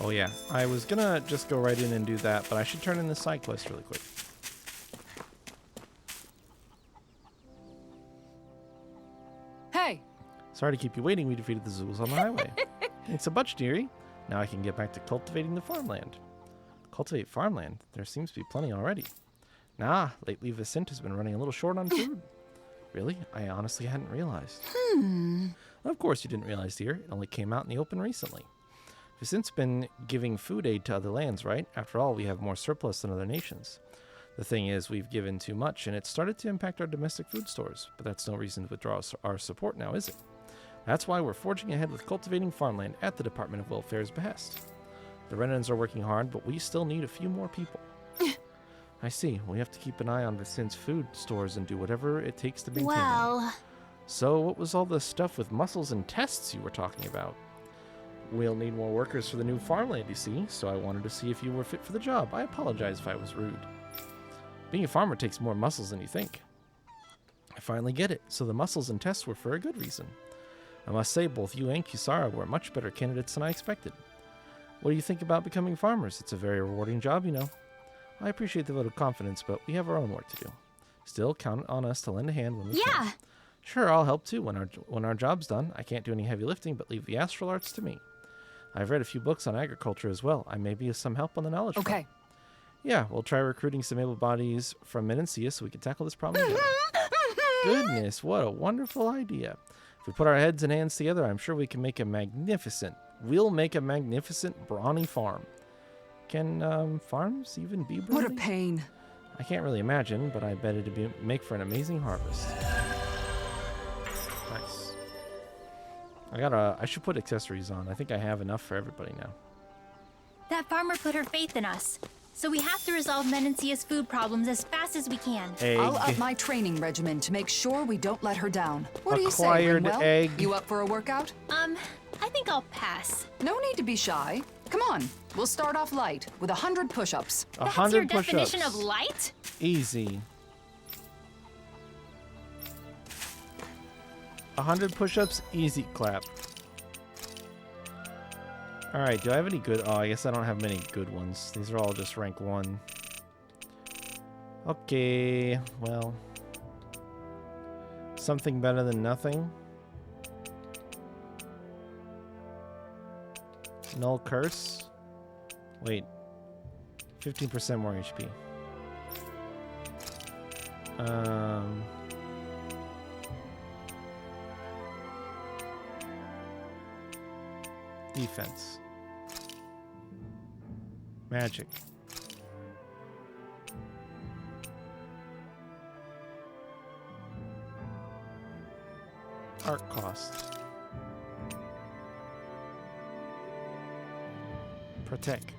Oh yeah, I was gonna just go right in and do that, but I should turn in this side quest really quick. Hey! Sorry to keep you waiting. We defeated the Zools on the highway. Thanks a bunch, dearie. Now I can get back to cultivating the farmland. Cultivate farmland? There seems to be plenty already. Nah, lately Vicente has been running a little short on food. Really? I honestly hadn't realized. Of course you didn't realize, dear. It only came out in the open recently. Vicente's been giving food aid to other lands, right? After all, we have more surplus than other nations. The thing is, we've given too much, and it's started to impact our domestic food stores. But that's no reason to withdraw our support now, is it? That's why we're forging ahead with cultivating farmland at the Department of Welfare's behest. The Renans are working hard, but we still need a few more people. I see. We have to keep an eye on Vicente's food stores and do whatever it takes to maintain them. Well... So, what was all the stuff with muscles and tests you were talking about? We'll need more workers for the new farmland, you see, so I wanted to see if you were fit for the job. I apologize if I was rude. Being a farmer takes more muscles than you think. I finally get it, so the muscles and tests were for a good reason. I must say, both you and Kisara were much better candidates than I expected. What do you think about becoming farmers? It's a very rewarding job, you know. I appreciate the vote of confidence, but we have our own work to do. Still, count on us to lend a hand when we can. Yeah! Sure, I'll help too when our job's done. I can't do any heavy lifting, but leave the astral arts to me. I've read a few books on agriculture as well. I may be of some help on the knowledge front. Okay. Yeah, we'll try recruiting some able bodies from Menancia so we can tackle this problem together. Goodness, what a wonderful idea. If we put our heads and hands together, I'm sure we can make a magnificent... We'll make a magnificent brawny farm. Can farms even be brawny? What a pain. I can't really imagine, but I bet it'd make for an amazing harvest. Nice. I should put accessories on. I think I have enough for everybody now. That farmer put her faith in us. So we have to resolve Menancia's food problems as fast as we can. Egg. I'll up my training regimen to make sure we don't let her down. What do you say, Acquired Ringwell? egg. You up for a workout? I think I'll pass. No need to be shy. Come on, we'll start off light with 100 push-ups. That's 100 your push-ups. definition of light? Easy. 100 push-ups, easy clap. Alright, do I have any good... Oh, I guess I don't have many good ones. These are all just rank 1. Okay, well... Something better than nothing. Null Curse. Wait. 15% more HP. Defense. Magic. Art cost. Protect.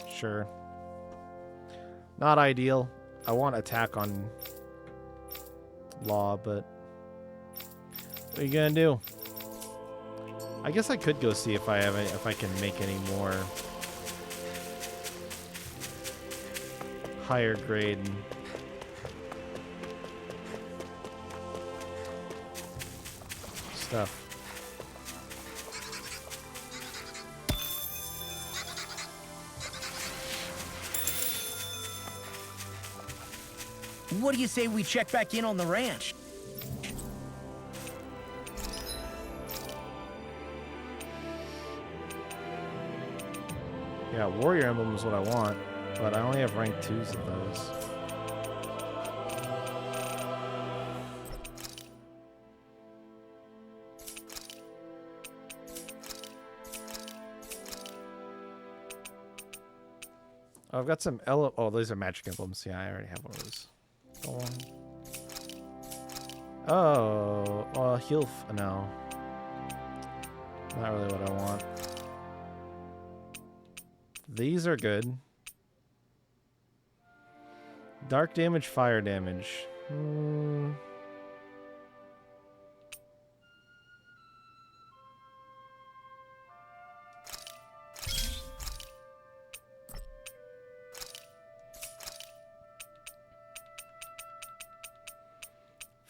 Sure. Not ideal. I want attack on Law, but what are you gonna do? I guess I could go see if I can make any more higher grade stuff. What do you say we check back in on the ranch? Yeah, Warrior Emblem is what I want, but I only have rank 2s of those. Oh, I've got some oh, those are magic emblems. Yeah, I already have one of those. Oh, heal. No. Not really what I want. These are good. Dark damage, fire damage.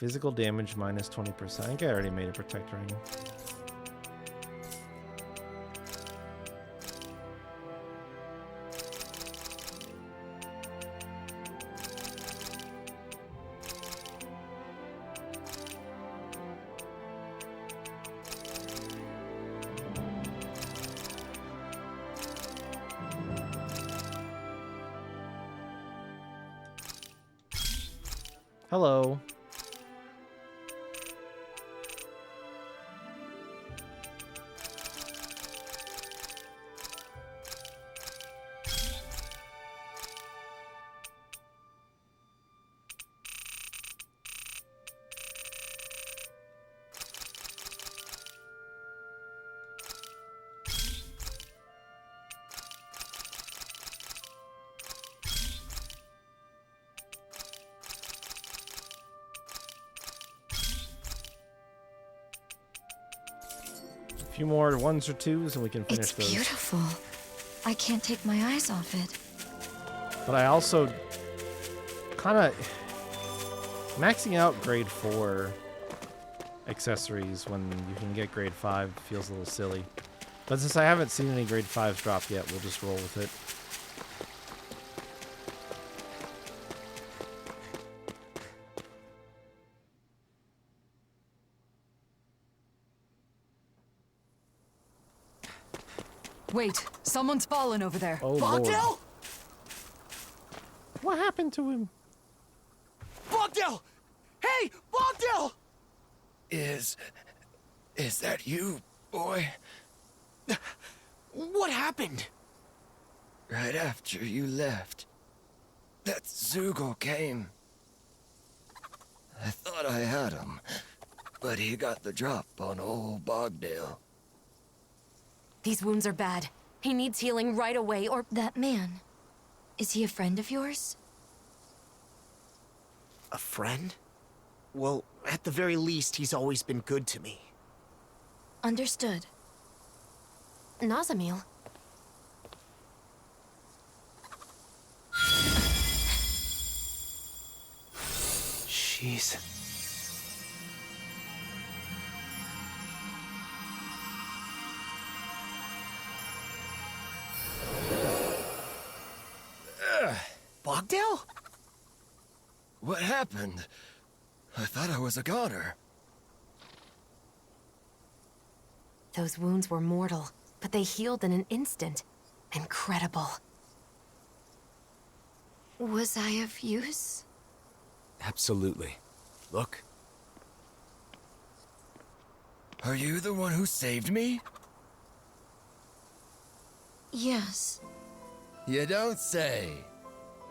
Physical damage minus 20%. I think I already made a protect ring. Hello. A few more ones or twos and we can finish It's those. beautiful. I can't take my eyes off it. But I also kind of maxing out grade 4 accessories when you can get grade 5 feels a little silly. But since I haven't seen any grade 5s drop yet, we'll just roll with it. Wait, someone's fallen over there. Oh, Lord. Bogdell! What happened to him? Bogdell! Hey, Bogdell! Is that you, boy? What happened? Right after you left, that Zoogle came. I thought I had him, but he got the drop on old Bogdale. These wounds are bad. He needs healing right away, or... That man, is he a friend of yours? A friend? Well, at the very least, he's always been good to me. Understood. Nazamil. Jeez. Bogdell? What happened? I thought I was a goner. Those wounds were mortal, but they healed in an instant. Incredible. Was I of use? Absolutely. Look. Are you the one who saved me? Yes. You don't say.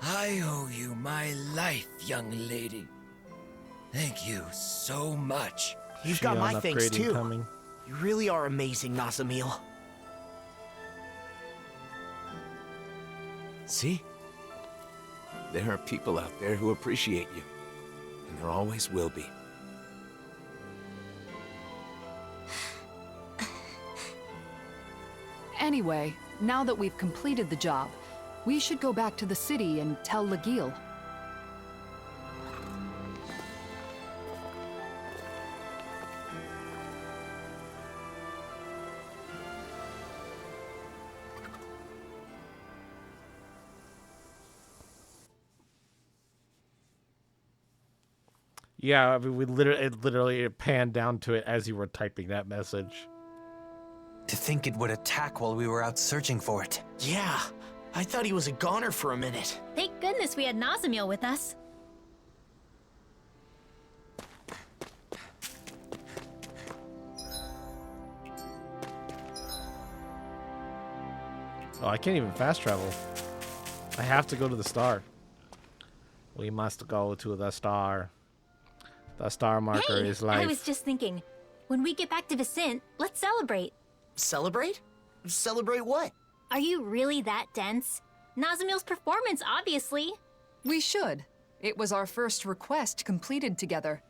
I owe you my life, young lady. Thank you so much. You've got my Shion thanks upgrading too. coming. You really are amazing, Nazamil. See? There are people out there who appreciate you. And there always will be. Anyway, now that we've completed the job, we should go back to the city and tell Lagiel. Yeah, I mean, it literally panned down to it as you were typing that message. To think it would attack while we were out searching for it. Yeah, I thought he was a goner for a minute. Thank goodness we had Nazamil with us. Oh, I can't even fast travel. I have to go to the star. We must go to the star. The star marker Hey, is life. I was just thinking, when we get back to Vicent, let's celebrate. Celebrate? Celebrate what? Are you really that dense? Nazamil's performance, obviously. We should. It was our first request completed together.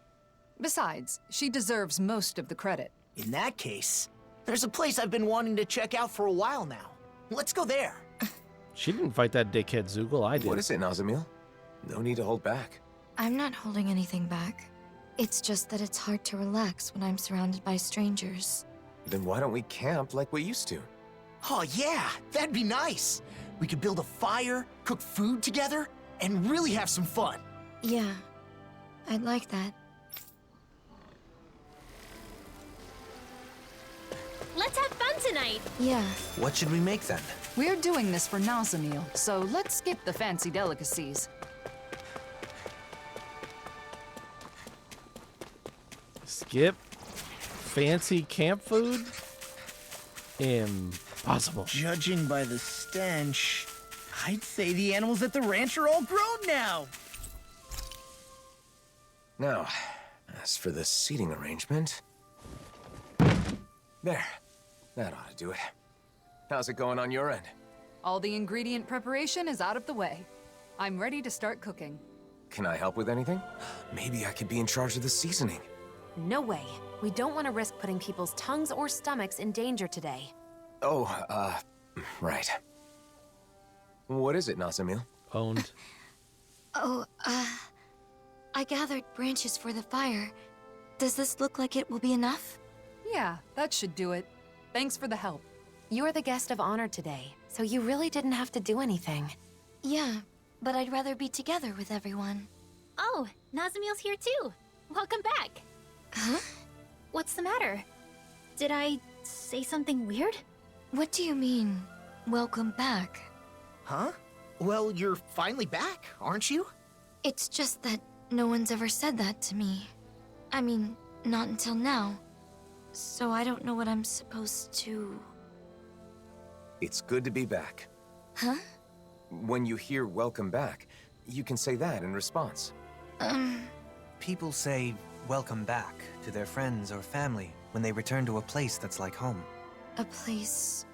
Besides, she deserves most of the credit. In that case, there's a place I've been wanting to check out for a while now. Let's go there. She didn't fight that dickhead Zoogle, I did. What is it, Nazamil? No need to hold back. I'm not holding anything back. It's just that it's hard to relax when I'm surrounded by strangers. Then why don't we camp like we used to? Oh yeah, that'd be nice. We could build a fire, cook food together, and really have some fun. Yeah, I'd like that. Let's have fun tonight! Yeah, What should we make then? We're doing this for Nazamil, so let's skip the fancy delicacies. Skip fancy camp food? Impossible. Judging by the stench, I'd say the animals at the ranch are all grown now. Now, as for the seating arrangement... There. That ought to do it. How's it going on your end? All the ingredient preparation is out of the way. I'm ready to start cooking. Can I help with anything? Maybe I could be in charge of the seasoning. No way. We don't want to risk putting people's tongues or stomachs in danger today. Oh, right. What is it, Nazamil? Owned. oh, I gathered branches for the fire. Does this look like it will be enough? Yeah, that should do it. Thanks for the help. You're the guest of honor today, so you really didn't have to do anything. Yeah, but I'd rather be together with everyone. Oh, Nazamil's here too. Welcome back. Huh? What's the matter? Did I say something weird? What do you mean, welcome back? Huh? Well, you're finally back, aren't you? It's just that no one's ever said that to me. I mean, not until now. So I don't know what I'm supposed to... It's good to be back. Huh? When you hear welcome back, you can say that in response. People say welcome back to their friends or family when they return to a place that's like home. A place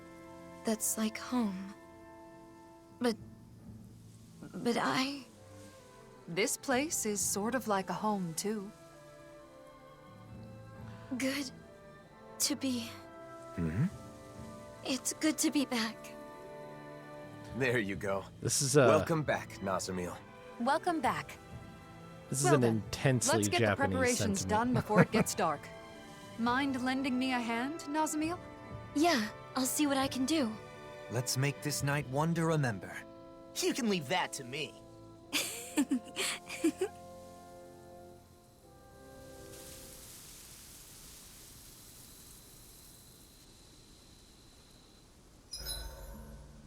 that's like home. But I... This place is sort of like a home, too. Good to be... Mm-hmm. It's good to be back. There you go. This is Welcome back, Nazamil. Welcome back. This is Well an then, intensely Let's get Japanese the preparations sentiment. done before it gets dark. Mind lending me a hand, Nazamil? Yeah, I'll see what I can do. Let's make this night one to remember. You can leave that to me.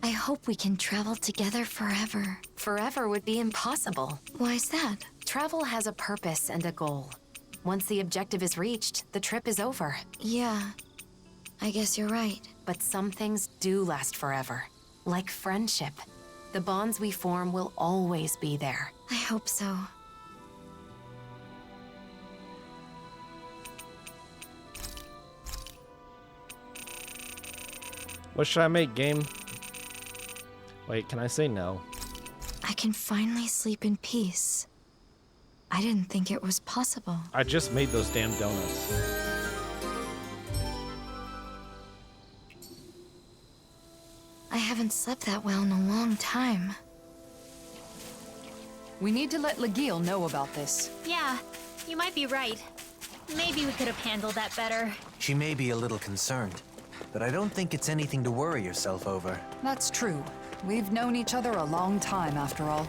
I hope we can travel together forever. Forever would be impossible. Why's that? Travel has a purpose and a goal. Once the objective is reached, the trip is over. Yeah, I guess you're right. But some things do last forever. Like friendship. The bonds we form will always be there. I hope so. What should I make, game? Wait, can I say no? I can finally sleep in peace. I didn't think it was possible. I just made those damn donuts. I haven't slept that well in a long time. We need to let Legil know about this. Yeah, you might be right. Maybe we could have handled that better. She may be a little concerned, but I don't think it's anything to worry yourself over. That's true. We've known each other a long time, after all.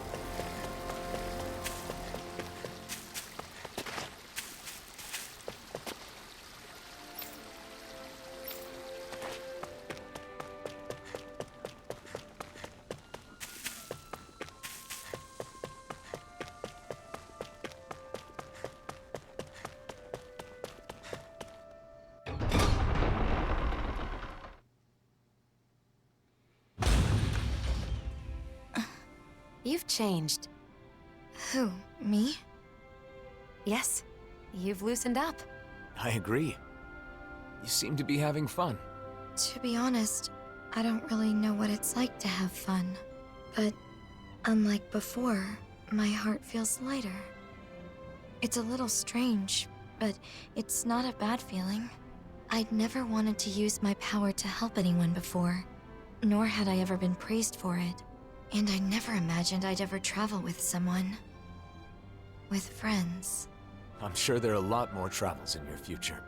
You've changed. Who, me? Yes, you've loosened up. I agree. You seem to be having fun. To be honest, I don't really know what it's like to have fun. But unlike before, my heart feels lighter. It's a little strange, but it's not a bad feeling. I'd never wanted to use my power to help anyone before, nor had I ever been praised for it. And I never imagined I'd ever travel with someone. With friends. I'm sure there are a lot more travels in your future.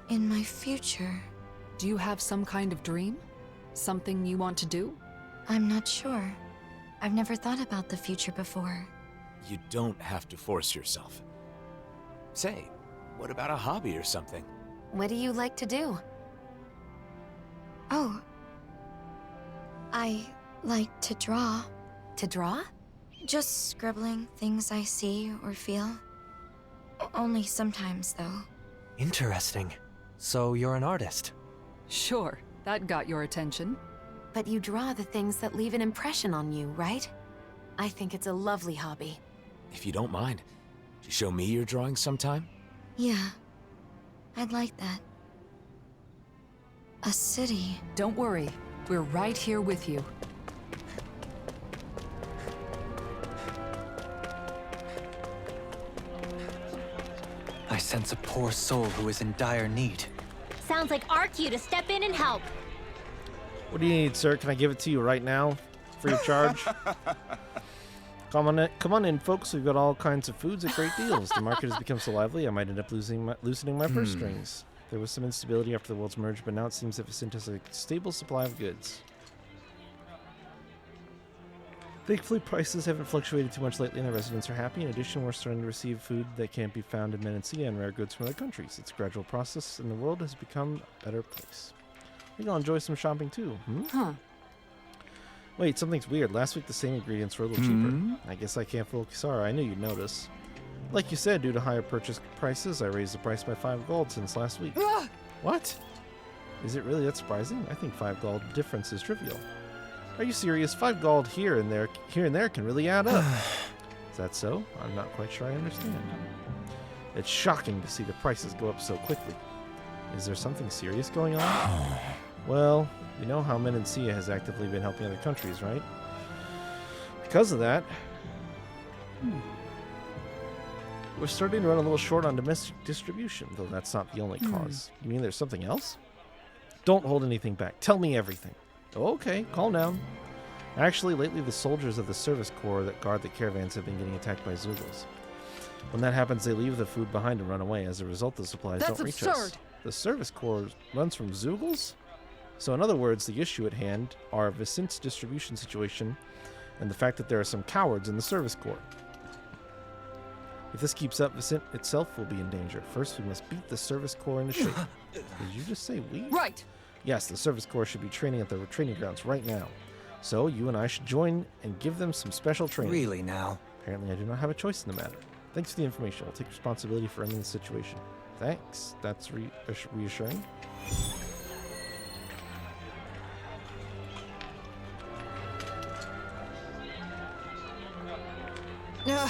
In my future, Do you have some kind of dream? Something you want to do? I'm not sure. I've never thought about the future before. You don't have to force yourself. Say, what about a hobby or something? What do you like to do? Oh. I like to draw. To draw? Just scribbling things I see or feel. Only sometimes, though. Interesting. So you're an artist? Sure, that got your attention. But you draw the things that leave an impression on you, right? I think it's a lovely hobby. If you don't mind, could you show me your drawings sometime? Yeah. I'd like that. A city. Don't worry, we're right here with you. I sense a poor soul who is in dire need. Sounds like our cue to step in and help. What do you need, sir? Can I give it to you right now? Free of charge? Come on in, folks. We've got all kinds of foods at great deals. The market has become so lively, I might end up loosening my purse strings. There was some instability after the world's merge, but now it seems that Vicente has a stable supply of goods. Thankfully, prices haven't fluctuated too much lately, and the residents are happy. In addition, we're starting to receive food that can't be found in Menancia and rare goods from other countries. It's a gradual process, and the world has become a better place. I think I'll enjoy some shopping too. Huh. Wait, something's weird. Last week the same ingredients were a little cheaper. I guess I can't fool Kisara. I knew you'd notice. Like you said, due to higher purchase prices, I raised the price by 5 gold since last week. What? Is it really that surprising? I think 5 gold difference is trivial. Are you serious? 5 gold here and there can really add up. Is that so? I'm not quite sure I understand. It's shocking to see the prices go up so quickly. Is there something serious going on? Well, you know how Menancia has actively been helping other countries, right? Because of that, we're starting to run a little short on domestic distribution, though that's not the only cause. You mean there's something else? Don't hold anything back. Tell me everything. Okay, calm down. Actually, lately the soldiers of the service corps that guard the caravans have been getting attacked by Zoogles. When that happens, they leave the food behind and run away. As a result, the supplies don't reach us. The service corps runs from Zoogles? So in other words, the issue at hand are Vicente's distribution situation and the fact that there are some cowards in the service corps. If this keeps up, Vicente itself will be in danger. First, we must beat the service corps into shape. Did you just say we? Right! Yes, the service corps should be training at the training grounds right now. So you and I should join and give them some special training. Really now? Apparently I do not have a choice in the matter. Thanks for the information. We'll take responsibility for ending the situation. Thanks. That's reassuring. Ugh,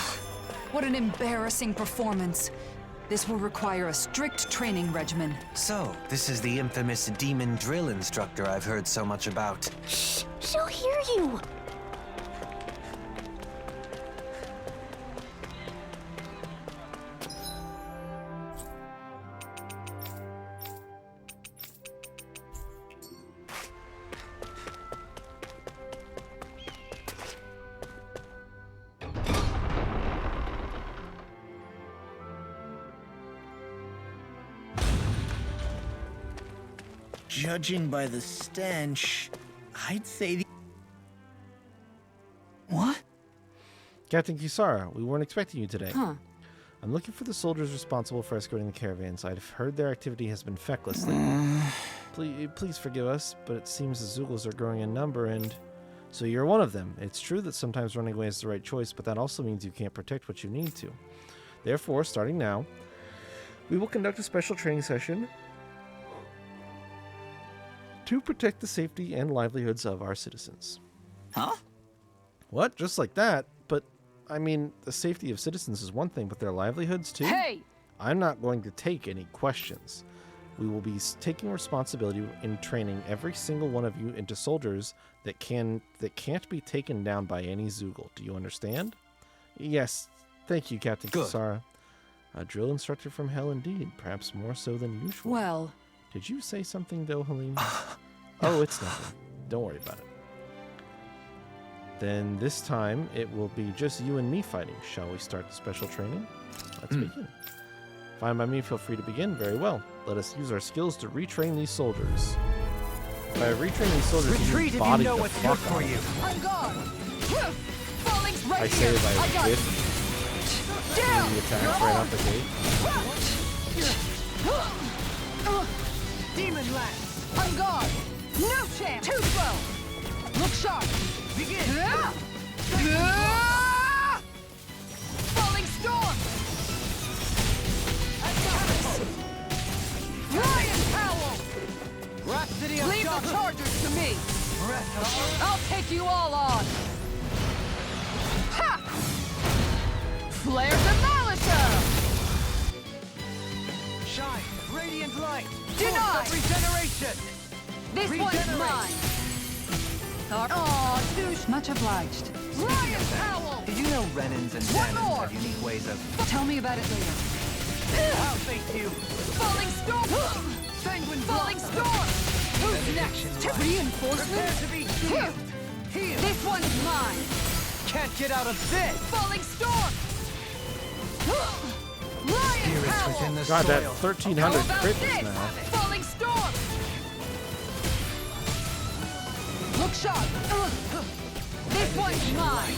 what an embarrassing performance. This will require a strict training regimen. So, this is the infamous demon drill instructor I've heard so much about. Shh! She'll hear you! Judging by the stench, I'd say What? Captain Kisara, we weren't expecting you today. Huh. I'm looking for the soldiers responsible for escorting the caravans. I've heard their activity has been feckless lately. Please forgive us, but it seems the Zoogles are growing in number and... So you're one of them. It's true that sometimes running away is the right choice, but that also means you can't protect what you need to. Therefore, starting now, we will conduct a special training session to protect the safety and livelihoods of our citizens. Huh? What? Just like that? But, I mean, the safety of citizens is one thing, but their livelihoods too? Hey! I'm not going to take any questions. We will be taking responsibility in training every single one of you into soldiers that can't be taken down by any Zoogle. Do you understand? Yes. Thank you, Captain Kisara. A drill instructor from hell indeed, perhaps more so than usual. Well... Did you say something, Dohalim? Oh, it's nothing. Don't worry about it. Then this time, it will be just you and me fighting. Shall we start the special training? Let's begin. Fine by me, feel free to begin. Very well. Let us use our skills to retrain these soldiers. By retraining these soldiers, Retreat you if body you know the what's fuck good for out of you. them. On guard! Falling's right I say here! it by I got whiff, down! the attacks right off the gate. Demon Lance! On guard! No chance! Too slow! Look sharp! Begin! Falling storm! I got this! Lion Howl! Rhapsody of Leave the Dawn! chargers to me! Breath of I'll take you all on! Ha! Flare Demolisher! Shine! Radiant light! Denied! Force of regeneration! This one's Regenerate. mine! Aw, douche! Much obliged. Lion Howl! Did you know Renans and One Danons more. have unique ways of... Tell me about it later. I'll face you! Falling storm! Sanguine Falling Blast! storm! Who's Benediction next? light. Reinforcements? Prepare to be healed! Heal! This one's mine! Can't get out of this! Falling storm! Lion Spirits Howl! within the God, that soil. 1300 How about crit this? just now. Falling storm! Look sharp! This one's mine!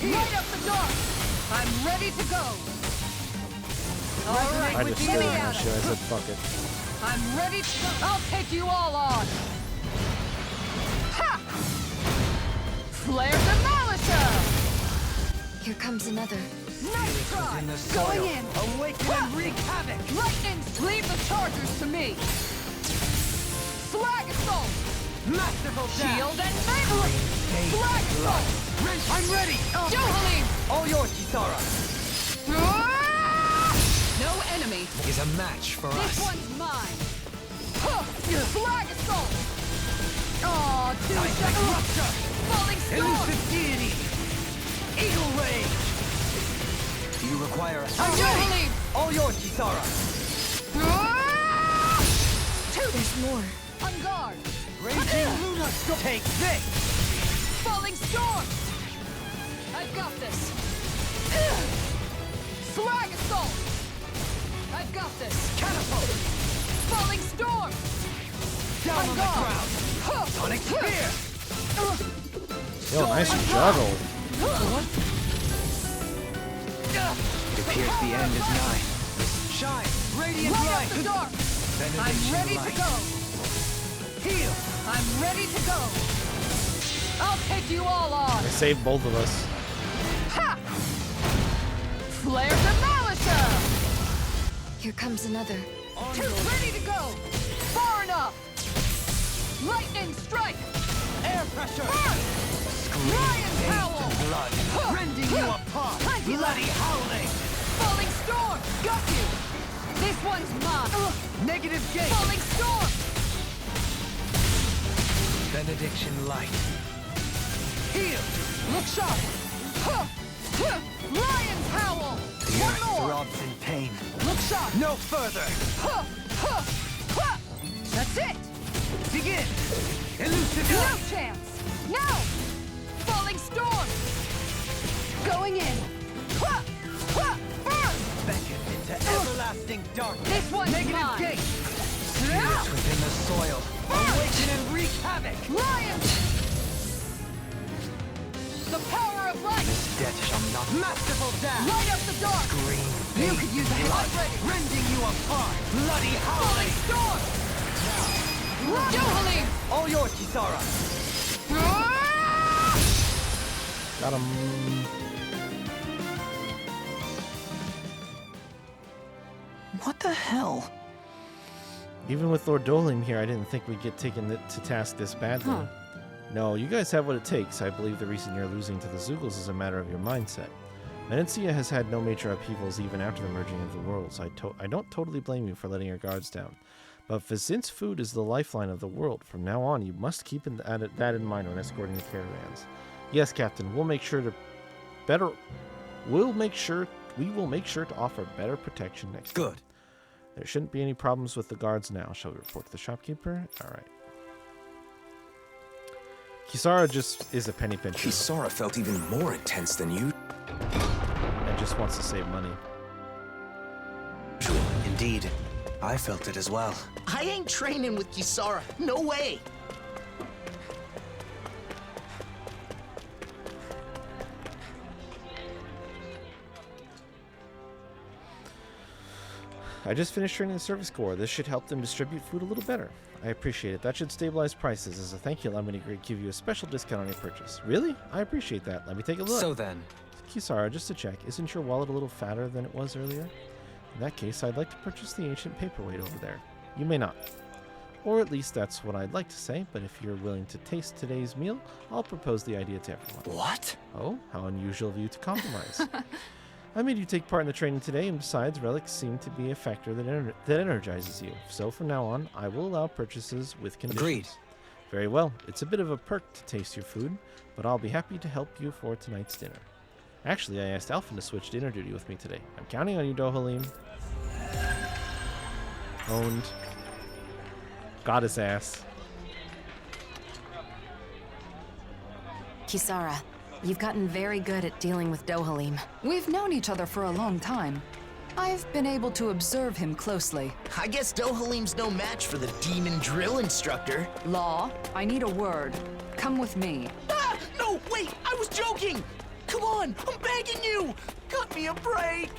Light up the dark! I'm ready to go! All right, I just get stole me my out shit. I of said, fuck it. I'm ready to go! I'll take you all on! Ha! Flare Demolisher! Here comes another. Nice try! In the soil. Going in! Awaken and wreak havoc! Lightning! Leave the chargers to me! Slag Assault! Masterful dash! Shield and melee! Slag Assault! I'm ready! Johhalim! All yours, Kisara! No enemy! Is a match for This us. one's mine! Huh. Flag Assault! Aw, two Seismic seconds! rupture! Falling Storm! Elusive deity! Eagle rage! Do you require a... I'm ready! All yours, Kisara! There's more. On guard! Raging Luna Storm! Take this! Falling Storm! I've got this! Slag Assault! I've got this! Catapult! Falling Storm! Down on the guard. ground! Sonic Spear! Yo, nice juggle. It appears the end is nigh. Shine! Radiant Light light! up the dark! I'm Benediction ready light. to go! Heal! I'm ready to go! I'll take you all on! I saved both of us. Ha! Flare Demolisher! Here comes another. Too ready to go! Far enough! Lightning Strike! Air pressure! Burn! Lion Howl! Blood! Rending you apart! Bloody howling! Falling Storm! Got you! This one's mine! Negative gate! Falling Storm! Benediction light! Heal! Look sharp! Huh! Huh! Lion's Howl! The One earth more! throbs in pain. Look sharp! No further! Huh! Huh! Huh! That's it! Begin! Elusive No light! chance! Now! Falling Storm! Going in! Huh! Huh! Burn! Beckon into everlasting darkness! This one's Negative mine! gate! Spirits within the soil! Awaken and wreak havoc! Lion! The power of light! This death shall not... Masterful dash! Light up the dark! Green You could use a blood! already! Rending you apart! Bloody Falling howling! Storm! Johhalim! All yours, Kisara! Got him. What the hell? Even with Lord Dolim here, I didn't think we'd get taken to task this badly. Huh. No, you guys have what it takes. I believe the reason you're losing to the Zoogles is a matter of your mindset. Menancia has had no major upheavals even after the merging of the worlds. I don't totally blame you for letting your guards down. But since food is the lifeline of the world, from now on you must keep that in mind when escorting the caravans. Yes, Captain, we will make sure to offer better protection next time. Good. There shouldn't be any problems with the guards now. Shall we report to the shopkeeper? Alright. Kisara just is a penny pincher. Kisara felt even more intense than you. And just just wants to save money. Indeed. I felt it as well. I ain't training with Kisara. No way. I just finished training the Service Corps. This should help them distribute food a little better. I appreciate it. That should stabilize prices. As a thank you, allow me to give you a special discount on your purchase. Really? I appreciate that. Let me take a look. So then, Kisara, just to check, isn't your wallet a little fatter than it was earlier? In that case, I'd like to purchase the ancient paperweight over there. You may not. Or at least that's what I'd like to say, but if you're willing to taste today's meal, I'll propose the idea to everyone. What? Oh, how unusual of you to compromise. I made you take part in the training today, and besides, relics seem to be a factor that energizes you. So from now on, I will allow purchases with conditions. Agreed. Very well. It's a bit of a perk to taste your food, but I'll be happy to help you for tonight's dinner. Actually, I asked Alphen to switch dinner duty with me today. I'm counting on you, Dohalim. Owned. Got his ass. Kisara, you've gotten very good at dealing with Dohalim. We've known each other for a long time. I've been able to observe him closely. I guess Dohalim's no match for the demon drill instructor. Law, I need a word. Come with me. Ah! No, wait! I was joking! Come on! I'm begging you! Cut me a break!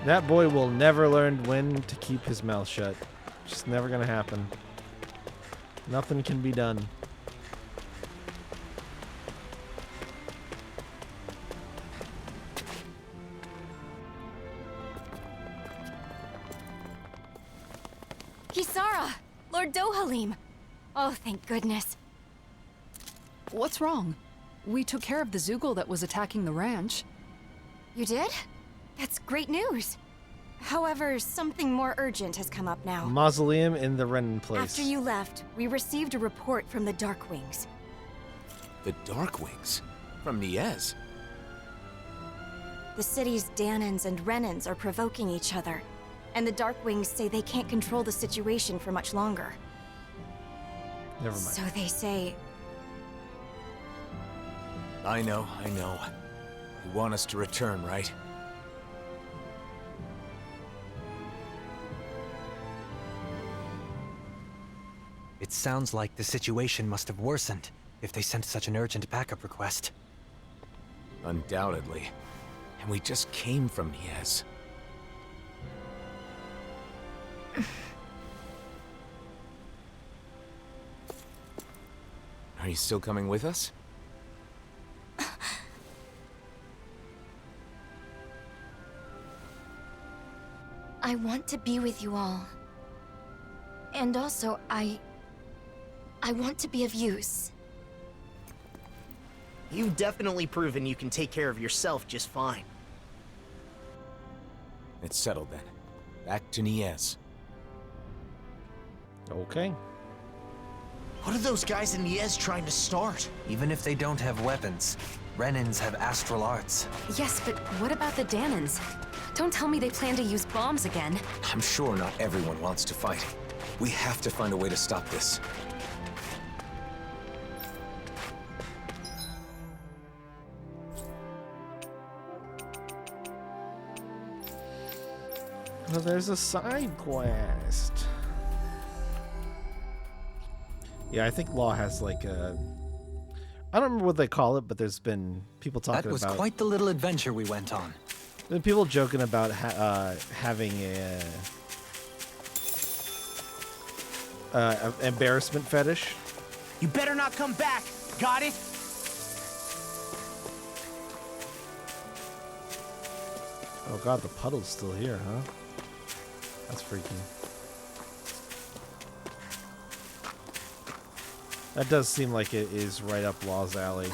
That boy will never learn when to keep his mouth shut. Just never gonna happen. Nothing can be done. Kisara! Lord Dohalim! Oh, thank goodness. What's wrong? We took care of the Zoogle that was attacking the ranch. You did? That's great news. However, something more urgent has come up now. Mausoleum in the Renin place. After you left, we received a report from the Darkwings. The Darkwings? From Niez? The city's Danans and Renins are provoking each other, and the Darkwings say they can't control the situation for much longer. Never mind. So they say... I know. You want us to return, right? it sounds like the situation must have worsened if they sent such an urgent backup request. Undoubtedly. And we just came from Niez. Are you still coming with us? I want to be with you all. And also, I want to be of use. You've definitely proven you can take care of yourself just fine. It's settled then. Back to Niez. Okay. What are those guys in Niez trying to start? Even if they don't have weapons, Renins have astral arts. Yes, but what about the Danans? Don't tell me they plan to use bombs again. I'm sure not everyone wants to fight. We have to find a way to stop this. Well, there's a side quest. Yeah, I think Law has like a... I don't remember what they call it, but there's been people talking about... That was quite the little adventure we went on. There's been people joking about having a embarrassment fetish. You better not come back. Got it? Oh god, the puddle's still here, huh? That's freaky. That does seem like it is right up Law's alley.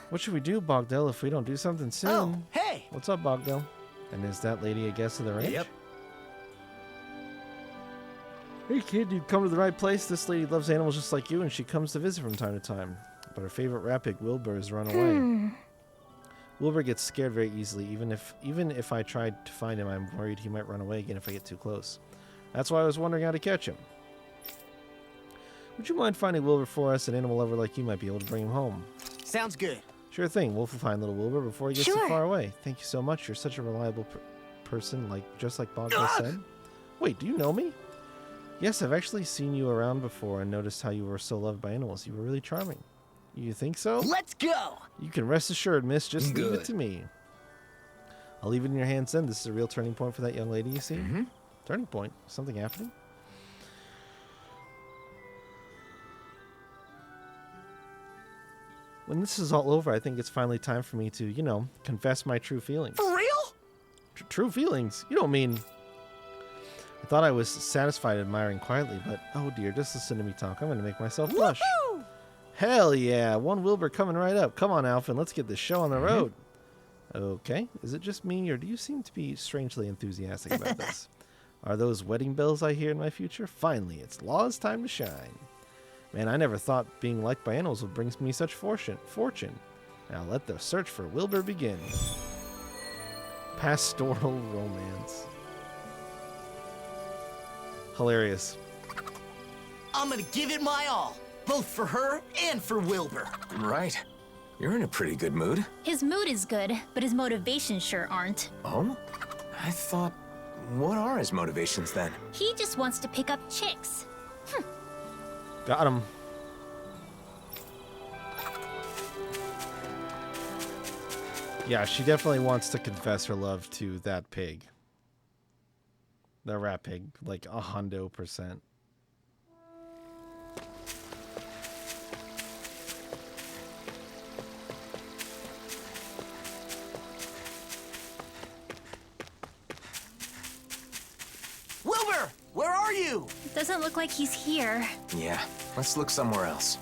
What should we do, Bogdell, if we don't do something soon? Oh, hey! What's up, Bogdell? And is that lady a guest of the ranch? Yep. Hey kid, you've come to the right place. This lady loves animals just like you, and she comes to visit from time to time. But her favorite rat pig, Wilbur, has run away. Wilbur gets scared very easily. Even if I tried to find him, I'm worried he might run away again if I get too close. That's why I was wondering how to catch him. Would you mind finding Wilbur for us? An animal lover like you might be able to bring him home. Sounds good. Sure thing. We'll find little Wilbur before he gets too Sure. far away. Thank you so much. You're such a reliable person, just like Boggle said. Wait, do you know me? Yes, I've actually seen you around before and noticed how you were so loved by animals. You were really charming. You think so? Let's go! You can rest assured, miss. Just leave it Good. to me. I'll leave it in your hands then. This is a real turning point for that young lady, you see? Mm-hmm. Turning point? Something happening? When this is all over, I think it's finally time for me to, confess my true feelings. For real? True feelings? You don't mean... I thought I was satisfied admiring quietly, but oh dear, just listen to me talk. I'm going to make myself blush. Woohoo! Hell yeah, one Wilbur coming right up. Come on, Alphen, let's get this show on the road. Okay, is it just me, or do you seem to be strangely enthusiastic about this? Are those wedding bells I hear in my future? Finally, it's Law's time to shine. Man, I never thought being liked by animals would bring me such fortune. Now let the search for Wilbur begin. Pastoral romance. Hilarious. I'm gonna give it my all, both for her and for Wilbur. Right. You're in a pretty good mood. His mood is good, but his motivations sure aren't. Oh? I thought... What are his motivations then? He just wants to pick up chicks. Got him. Yeah, she definitely wants to confess her love to that pig. The rat pig, like 100%. Wilbur, where are you? It doesn't look like he's here. Yeah, let's look somewhere else.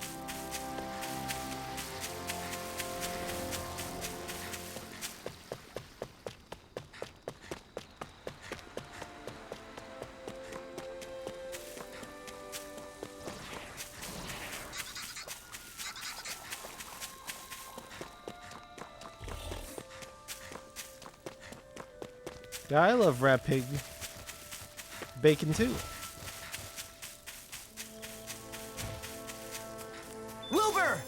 Yeah, I love rat pig bacon too. Wilbur!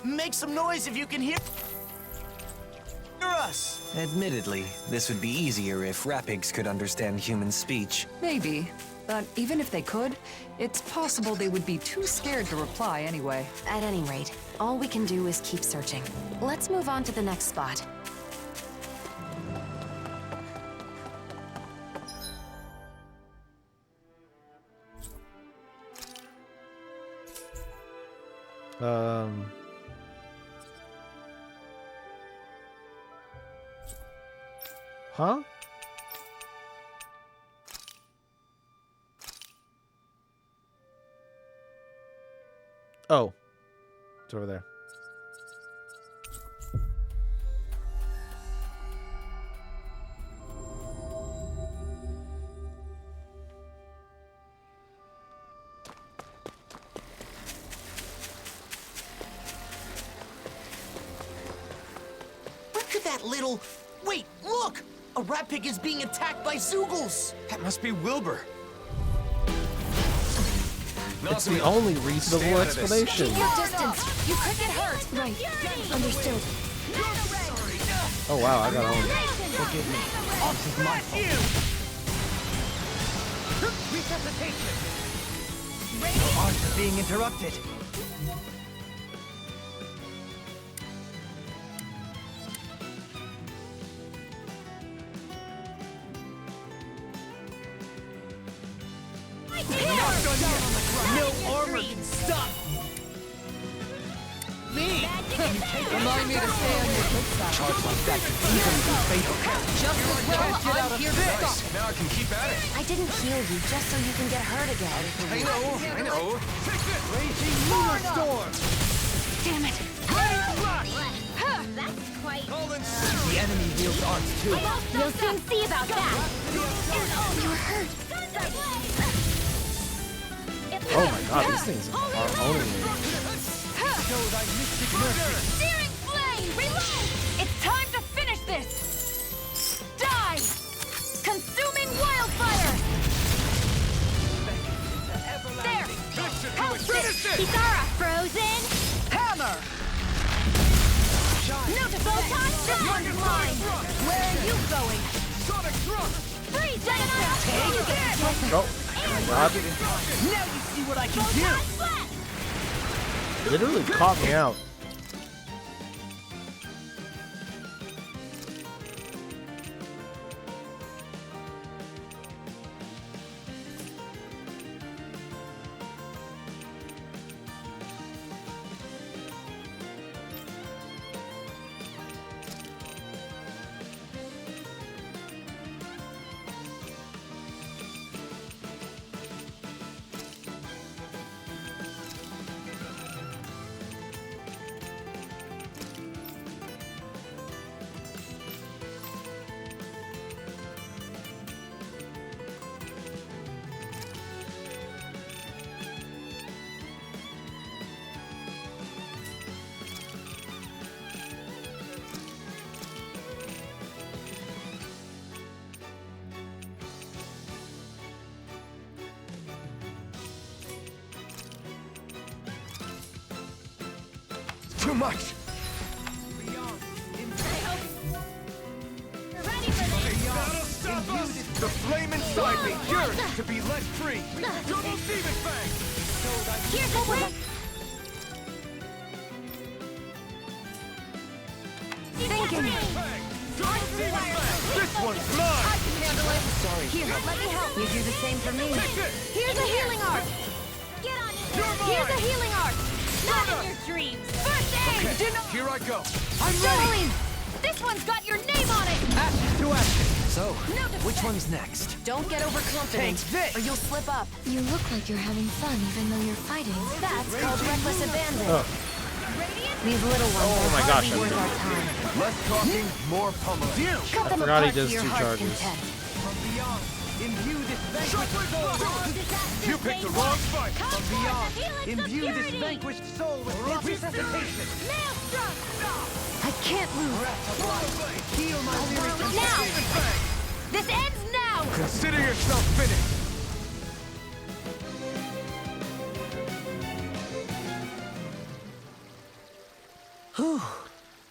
Make some noise if you can hear us. Admittedly, this would be easier if rapigs could understand human speech. Maybe. But even if they could, it's possible they would be too scared to reply anyway. At any rate, all we can do is keep searching. Let's move on to the next spot. Huh? Oh. It's over there. Where could that little... Wait, look! A rat pig is being attacked by Zoogles! That must be Wilbur. It's the only reasonable explanation. Keep your distance. You could get hurt. Right. Understood. Oh wow, I got owned. Forgive me. This is my fault. Your arts are being interrupted. No armor can stop me! Remind me to stay on your good side. Charge like that could easily be fatal. Just as well, I'm here to stop. Now I can keep at it. I didn't heal you just so you can get hurt again. I know. Raging lunar storm! Damn it. That's quite... The enemy wields arts too. You'll soon see about that. You're hurt. Oh my god, these things are owning me. Show thy mystic mercy. Searing flame! Reload! It's time to finish this! Die! Consuming wildfire! Kisara, frozen! Hammer! No to Photon! This one's mine! Where are you going? Sonic thrust! Freeze, Dynamite! Oh, God. Now you see what I can do! Photon Blast! Literally caught me out. Too much! You're ready for this! That'll stop us! The flame inside me yearns to be let free! Double Demon Fang! Here's the whip! Thinking! Fang! Double Demon Fang! This one's mine! I can handle it! Sorry. Here, let me help. You do the same for me. Take this! Here's a healing art! Get on it! You're Here's a mine! healing art! Not in your dreams! First aid! Here I go! I'm ready! Darling! This one's got your name on it! Action to action. So, No defense. which one's next? Don't get overconfident, Take this! or you'll slip up. You look like you're having fun even though you're fighting. That's called reckless abandon. Oh. These little ones Oh are my hardly gosh, worth I'm our time. Less talking, more pummeling. Cut them forgot he apart to does your 2 heart's charges. content. From beyond, imbue this vanquished soul. You picked the wrong fight! From beyond, imbue this vanquished soul with resuscitation. Maelstrom! I can't lose. Heal my lyrics. Now! This ends now! Consider yourself finished!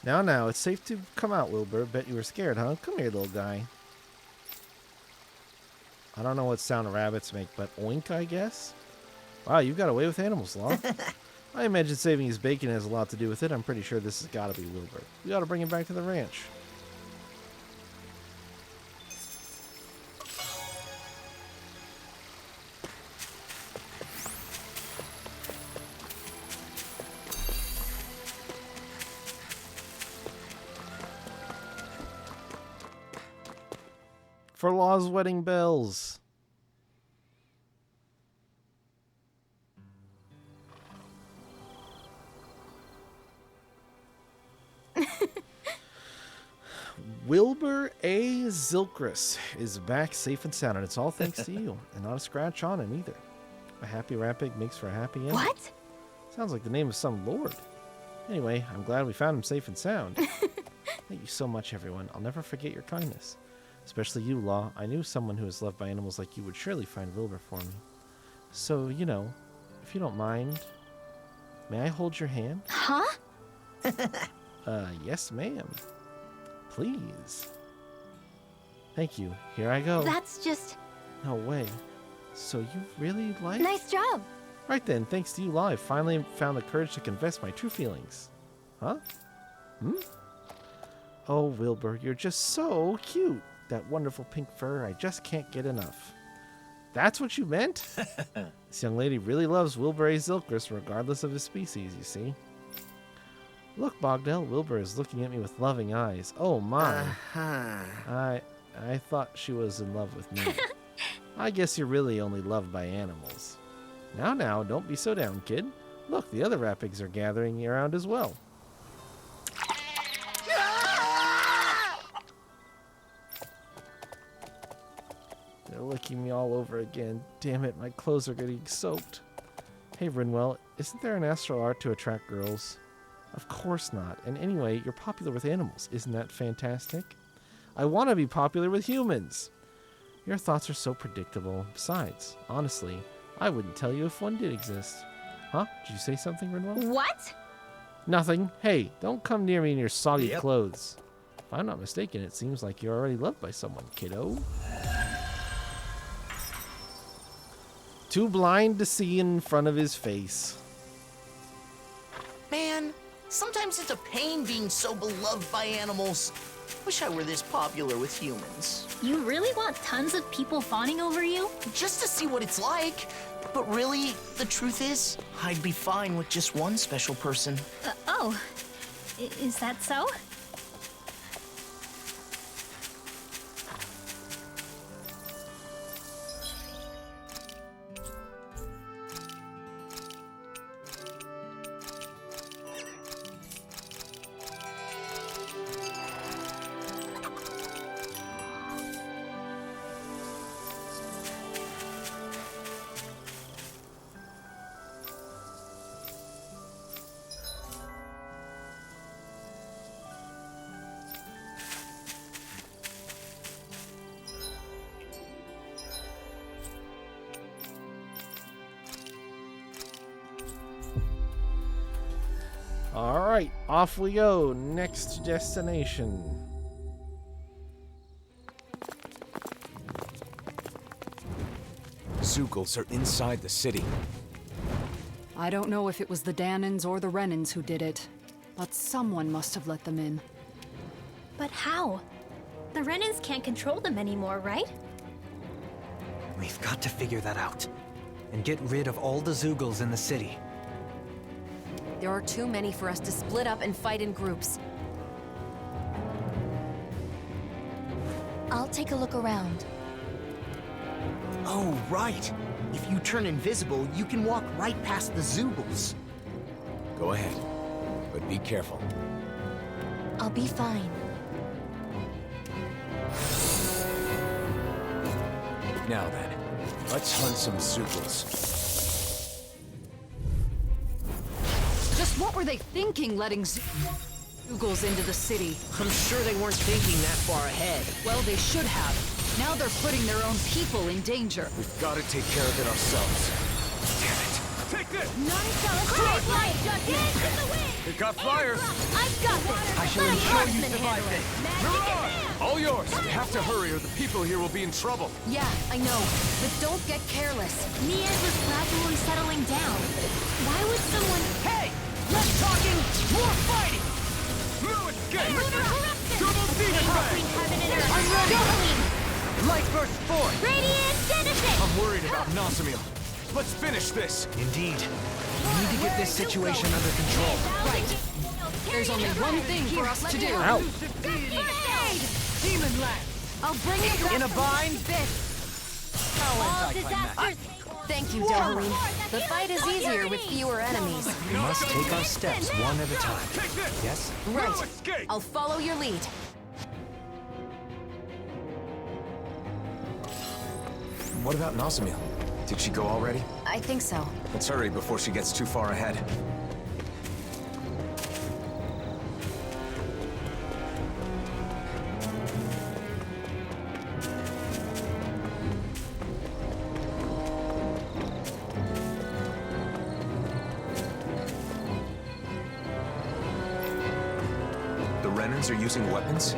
Now, it's safe to come out, Wilbur. Bet you were scared, huh? Come here, little guy. I don't know what sound rabbits make, but oink, I guess? Wow, you got away with animals, Law. I imagine saving his bacon has a lot to do with it. I'm pretty sure this has got to be Wilbur. We got to bring him back to the ranch. For Law's wedding bells. Wilbur A. Zilchrist is back safe and sound, and it's all thanks to you, and not a scratch on him either. A happy Rapig makes for a happy end. What? Sounds like the name of some lord. Anyway, I'm glad we found him safe and sound. Thank you so much, everyone. I'll never forget your kindness. Especially you, Law. I knew someone who is loved by animals like you would surely find Wilbur for me. So, you know, if you don't mind, may I hold your hand? Huh? Yes, ma'am. Please. Thank you. Here I go. That's just... No way. So you really like... Nice job. Right then, thanks to you, Law, I finally found the courage to confess my true feelings. Huh? Oh, Wilbur, you're just so cute. That wonderful pink fur, I just can't get enough. That's what you meant? This young lady really loves Wilbur A. Zilchrist, regardless of his species, you see. Look, Bogdell, Wilbur is looking at me with loving eyes. Oh, my. I thought she was in love with me. I guess you're really only loved by animals. Now, don't be so down, kid. Look, the other Rapigs are gathering around as well. They're licking me all over again. Damn it, my clothes are getting soaked. Hey, Rinwell, isn't there an astral art to attract girls? Of course not. And anyway, you're popular with animals. Isn't that fantastic? I want to be popular with humans. Your thoughts are so predictable. Besides, honestly, I wouldn't tell you if one did exist. Huh? Did you say something, Rinwell? What? Nothing. Hey, don't come near me in your soggy clothes. If I'm not mistaken, it seems like you're already loved by someone, kiddo. Too blind to see in front of his face. Man, sometimes it's a pain being so beloved by animals. Wish I were this popular with humans. You really want tons of people fawning over you? Just to see what it's like. But really, the truth is, I'd be fine with just one special person. Oh. Is that so? Alright, off we go. Next destination. Zeugles are inside the city. I don't know if it was the Danans or the Renans who did it, but someone must have let them in. But how? The Renans can't control them anymore, right? We've got to figure that out. And get rid of all the Zeugles in the city. There are too many for us to split up and fight in groups. I'll take a look around. Oh, right. If you turn invisible, you can walk right past the Zeugles. Go ahead, but be careful. I'll be fine. Now then, let's hunt some Zeugles. Just what were they thinking letting Zeugles into the city? I'm sure they weren't thinking that far ahead. Well, they should have. Now they're putting their own people in danger. We've got to take care of it ourselves. Damn it. Take this! Straight line! Just get in the wind! It got fire! I've got this! I shall ensure you survive this. All yours! We have to hurry or the people here will be in trouble. Yeah, I know, but don't get careless. Miez was gradually settling down. Why would someone... Hey! Less talking, more fighting! No escape! Double demon Between bang! heaven and earth. I'm ready. Going! Light burst forth! Radiant Genesis! I'm worried about Nazamil. Let's finish this. Indeed. We need to get this situation under control. Right. There's only one thing for us to do. Ow. Demon land! I'll bring it back. In a bind? All disasters. Thank you, Doberine. The fight is easier with fewer enemies. We must take our steps one at a time. Take this! Yes? Right. No escape! I'll follow your lead. What about Nazamil? Did she go already? I think so. Let's hurry before she gets too far ahead. The Renans are using weapons?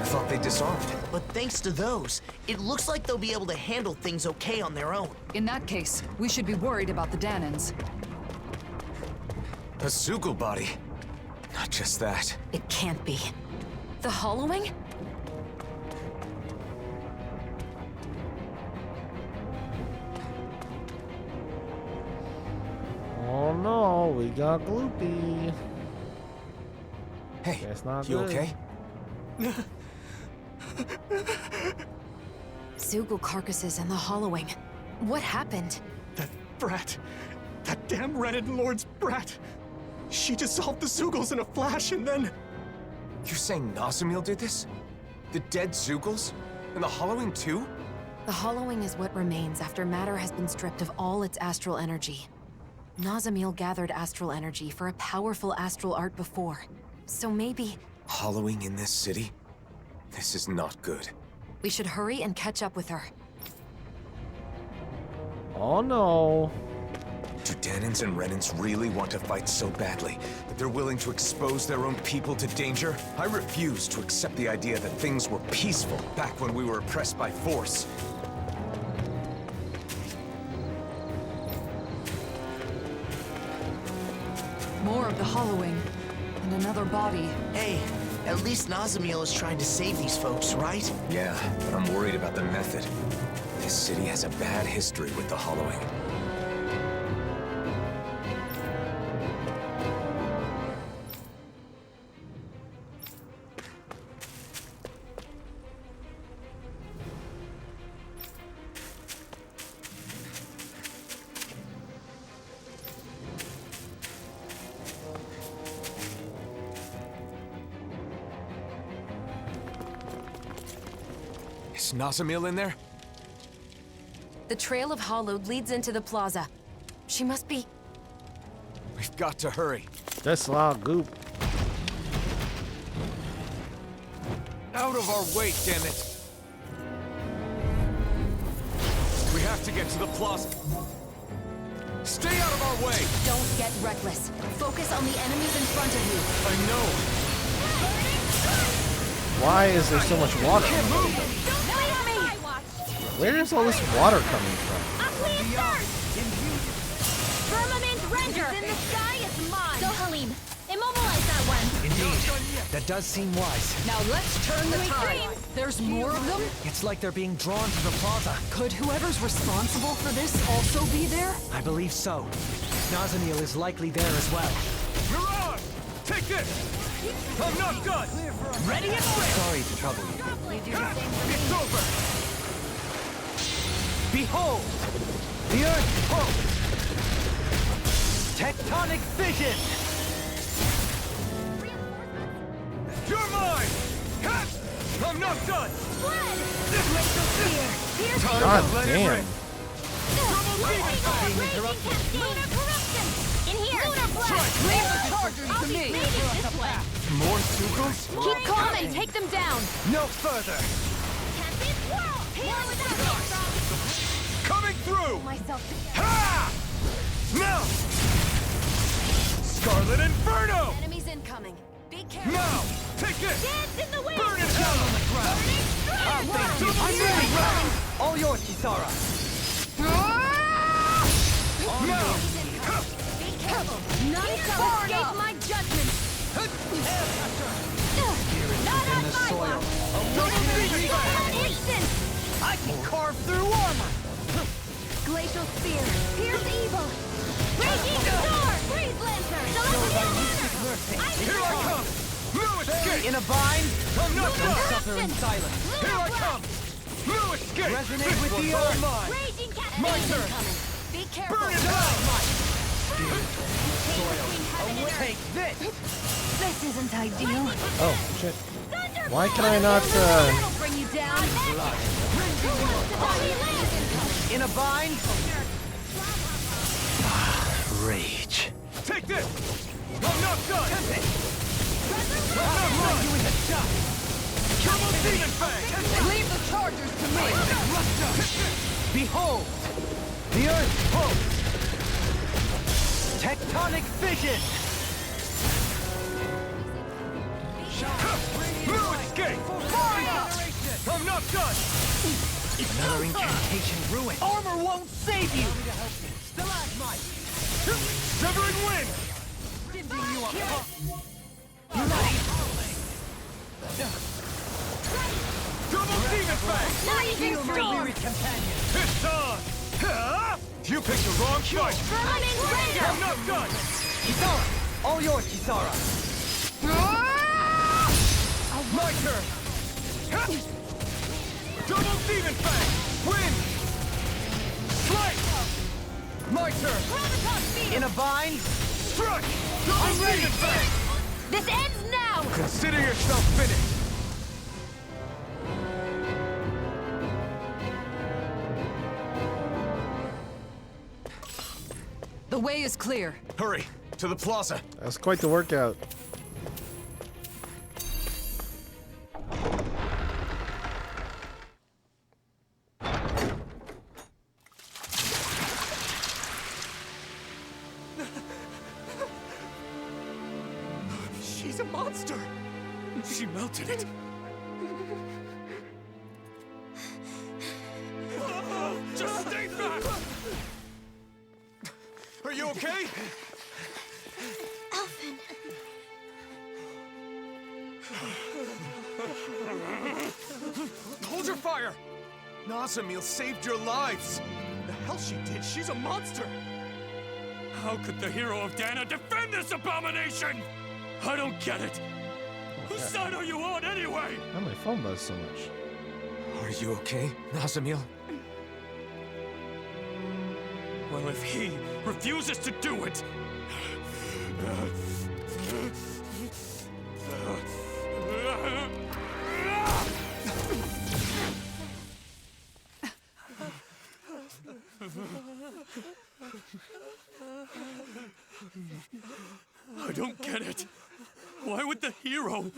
I thought they disarmed. But thanks to those, it looks like they'll be able to handle things okay on their own. In that case, we should be worried about the Danans. A Zeugl body. Not just that. It can't be. The Hollowing? Oh no, we got Gloopy. Hey, Guess not you good. okay? Zeugl carcasses and the Hollowing. What happened? That brat. That damn Renan Lord's brat. She dissolved the Zeugles in a flash and then... You're saying Nazamil did this? The dead Zeugles? And the Hollowing too? The Hollowing is what remains after matter has been stripped of all its astral energy. Nazamil gathered astral energy for a powerful astral art before. So maybe... Hollowing in this city? This is not good. we should hurry and catch up with her. Oh no. Do Danins and Renans really want to fight so badly that they're willing to expose their own people to danger? I refuse to accept the idea that things were peaceful back when we were oppressed by force. More of the hollowing. And another body. Hey, at least Nazamiel is trying to save these folks, right? Yeah, but I'm worried about the method. This city has a bad history with the hollowing. Is Nazamiel in there? The trail of Hollowed leads into the plaza. She must be... We've got to hurry. This log goop. Out of our way, damn it! We have to get to the plaza. Stay out of our way! Don't get reckless. Focus on the enemies in front of you. I know. Why is there so much water? Where is all this water coming from? Firmament render! In the sky is mine! So, Halim, immobilize that one! Indeed. That does seem wise. Now let's turn the tide. There's more of them? It's like they're being drawn to the plaza. Could whoever's responsible for this also be there? I believe so. Nazamiel is likely there as well. Mirage! Take this! I'm not done! Ready and ready! Sorry to trouble you. It's over! Behold! The Earth pulse! Tectonic fission! You're mine! I'm not done! God damn. In here! Leave the chargers to me! More Sugals? Keep calm and take them down! No further! Coming through! Myself Ha! Now! Scarlet Inferno! Enemies incoming. Be careful. Now! Take it! Dance in the wind! Burn it down on the ground! I'm ready! All yours, Kisara! Now! Be careful. None shall escape my judgment. Not on In the my soil. An instant! I can carve through armor! Glacial spear! Pierce evil! Raging sword! Freeze lantern! Here I come! No escape! In a bind, I'm not don't done! suffer in silence. Here I come! No escape! Resonate with the old mind. Raging cat! My turn! Be careful. Burn it down! Take this! This isn't ideal. Oh, shit. Why can I not, That'll bring you down. In a bind, rage. Take this! I'm not done! I'm not done! You in the dust! Triple Demon Fang! Leave the chargers to me! Behold! The Earth pulse! Tectonic fission! No escape! I'm not done! Another incantation ruined. Armor won't save you! Severing Wind! Double Demon Fang! Now you can freeze! It's on! Ha! You picked the wrong fight! Firmament render! I'm not done! Kisara! All yours, Kisara! My turn! Ha! Double Demon Fang! Win! Slice! My turn! In a bind, Strike! Double Demon Fang! This ends now! Consider yourself finished! The way is clear. Hurry! To the plaza! that was quite the workout. She's a monster! She melted it. Just stay back! Are you okay? Alphen. Hold your fire! Nazamil saved your lives! The hell she did? She's a monster! How could the hero of Dana defend this abomination? I don't get it. Whose side are you on anyway? Why my phone buzz so much? Are you okay, Nazamil? Well, if he refuses to do it... I don't get it. Why would the hero...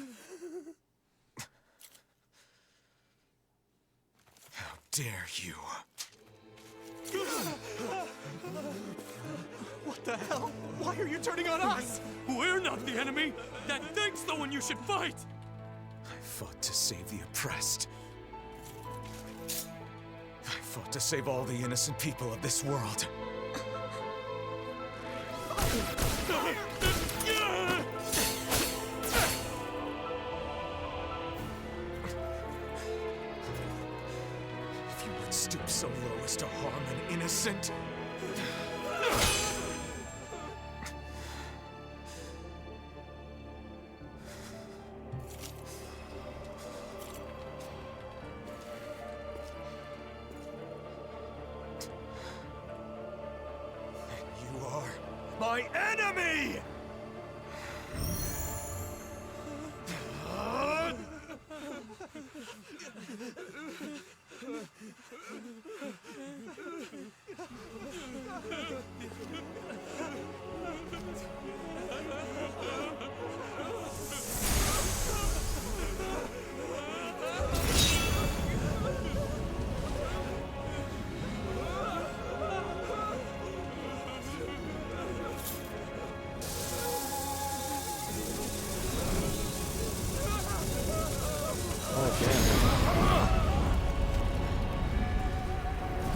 How dare you? What the hell? Why are you turning on us? We're not the enemy. That thing's the one you should fight. I fought to save the oppressed. I fought to save all the innocent people of this world. If you would stoop so low as to harm an innocent... You are my enemy!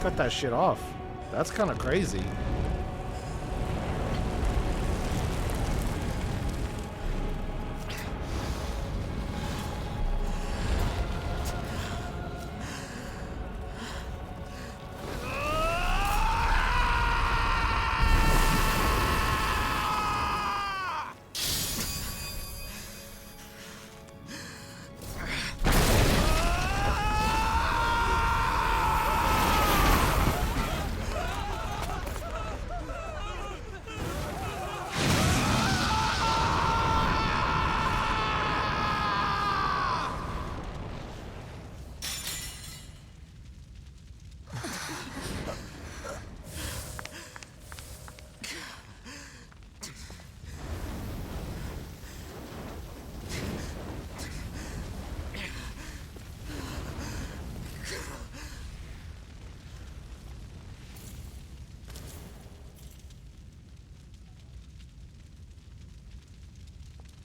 Cut that shit off. That's kind of crazy.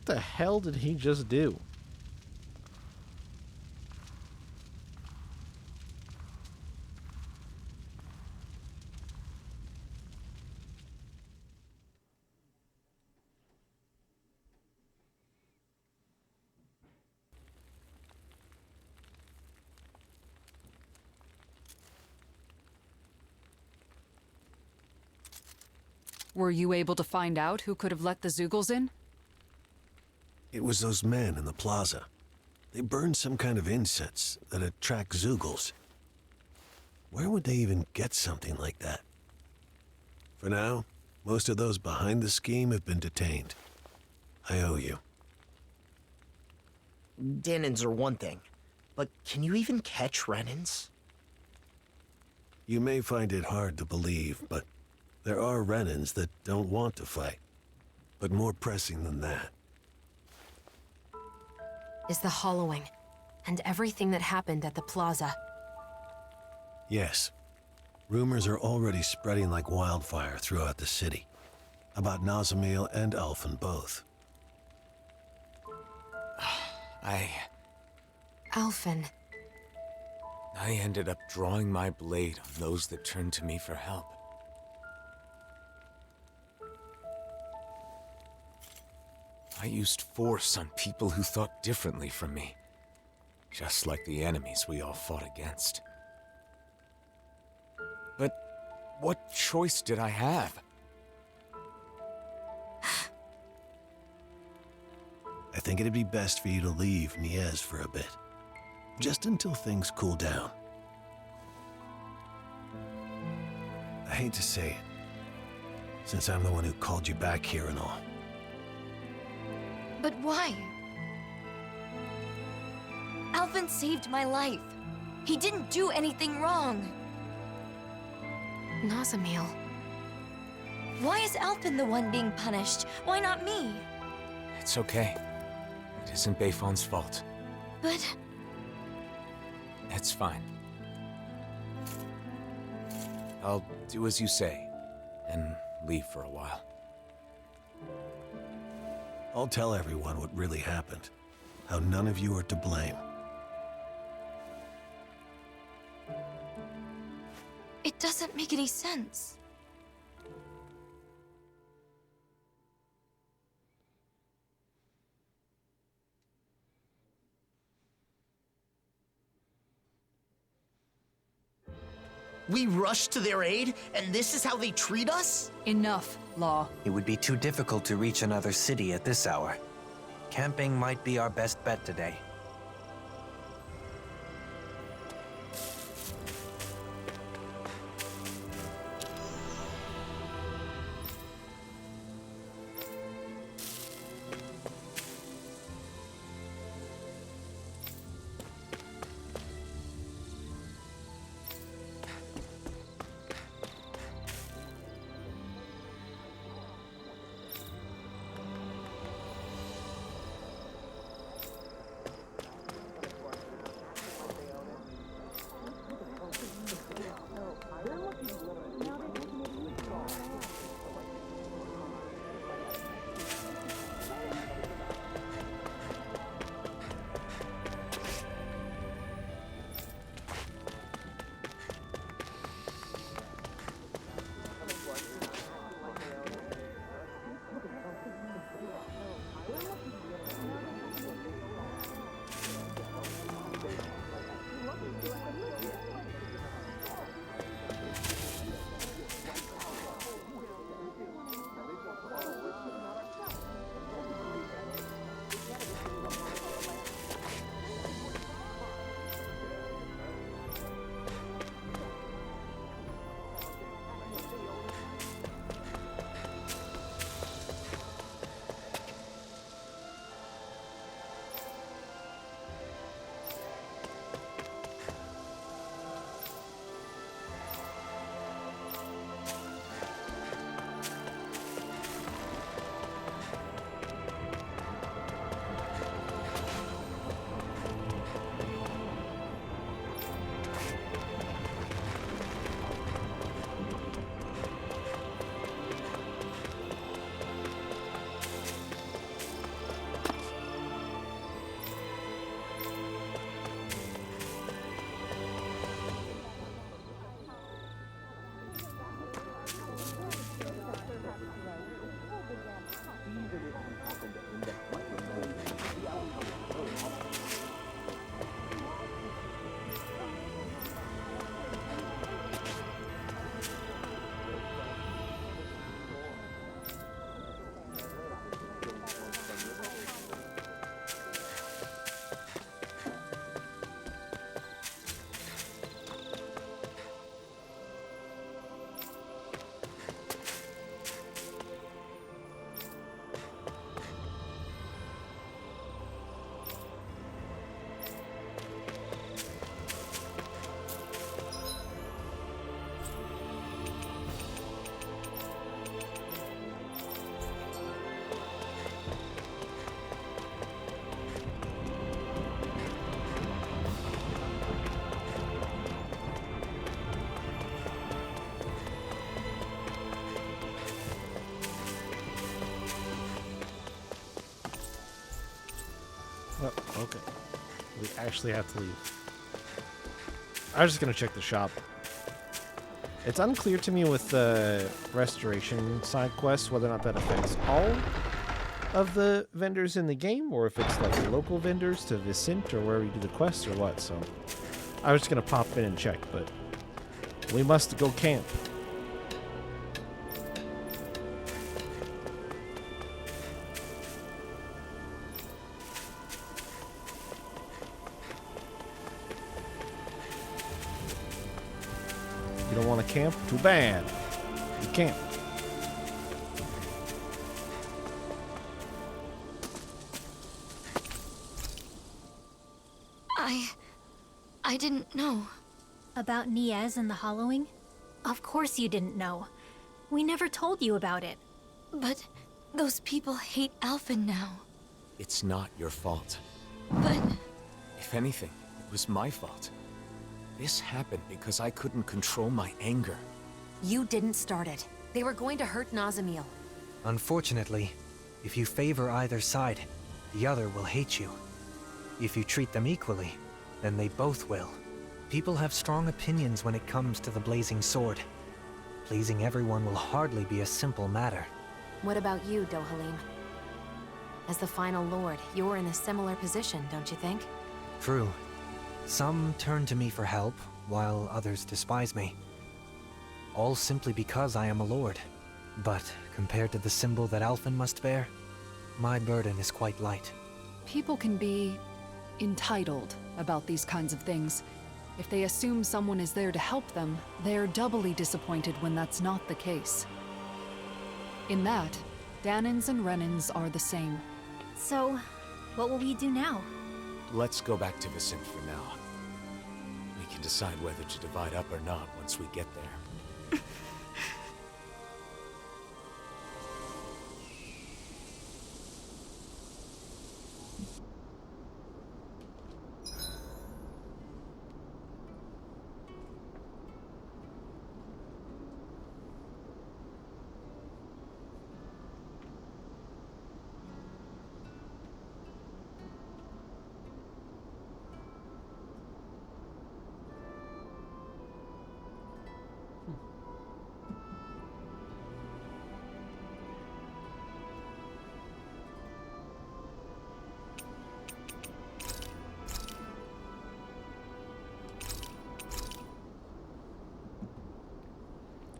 What the hell did he just do? Were you able to find out who could have let the Zeugles in? It was those men in the plaza. They burned some kind of incense that attracts Zeugles. Where would they even get something like that? For now, most of those behind the scheme have been detained. I owe you. Danins are one thing, but can you even catch Renans? You may find it hard to believe, but there are Renans that don't want to fight. But more pressing than that is the hollowing, and everything that happened at the plaza. Yes. Rumors are already spreading like wildfire throughout the city. About Nazamil and Alphen both. Alphen. I ended up drawing my blade on those that turned to me for help. I used force on people who thought differently from me, just like the enemies we all fought against. But what choice did I have? I think it'd be best for you to leave Niez for a bit. Just until things cool down. I hate to say it, since I'm the one who called you back here and all. But why? Alphen saved my life. He didn't do anything wrong. Nazamil. Why is Alphen the one being punished? Why not me? It's okay. It isn't Bayfon's fault. But... It's fine. I'll do as you say, and leave for a while. I'll tell everyone what really happened. How none of you are to blame. it doesn't make any sense. We rushed to their aid, and this is how they treat us? Enough, Law. It would be too difficult to reach another city at this hour. Camping might be our best bet today. Oh, okay. We actually have to leave. I was just gonna check the shop. It's unclear to me with the restoration side quests whether or not that affects all of the vendors in the game, or if it's like local vendors to Vicente or where we do the quests or what. So I was just gonna pop in and check, but we must go camp. You don't want to camp? Too bad. You can't. I didn't know. About Niez and the hollowing? Of course you didn't know. We never told you about it. But those people hate Alphen now. It's not your fault. But... If anything, it was my fault. This happened because I couldn't control my anger. You didn't start it. They were going to hurt Nazamil. Unfortunately, if you favor either side, the other will hate you. If you treat them equally, then they both will. People have strong opinions when it comes to the Blazing Sword. Pleasing everyone will hardly be a simple matter. What about you, Dohalim? As the final lord, you're in a similar position, don't you think? True. Some turn to me for help, while others despise me. All simply because I am a lord. But compared to the symbol that Alphen must bear, my burden is quite light. People can be entitled about these kinds of things. If they assume someone is there to help them, they're doubly disappointed when that's not the case. In that, Dahnans and Renans are the same. So, what will we do now? Let's go back to Vicente for now. We can decide whether to divide up or not once we get there.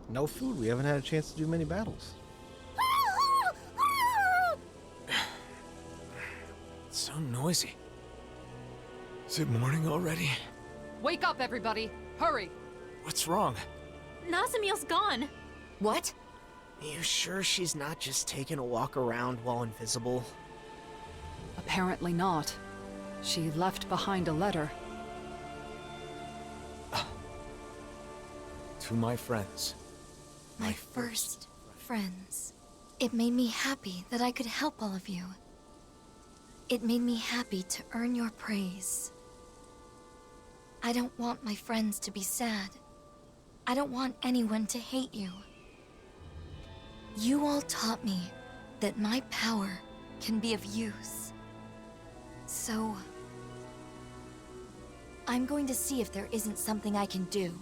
No food. We haven't had a chance to do many battles. It's so noisy. Is it morning already? Wake up, everybody! Hurry! What's wrong? Nazamil's gone. What? You sure she's not just taking a walk around while invisible? Apparently not. She left behind a letter. To my friends. My first friends. It made me happy that I could help all of you. It made me happy to earn your praise. I don't want my friends to be sad. I don't want anyone to hate you. You all taught me that my power can be of use. So... I'm going to see if there isn't something I can do.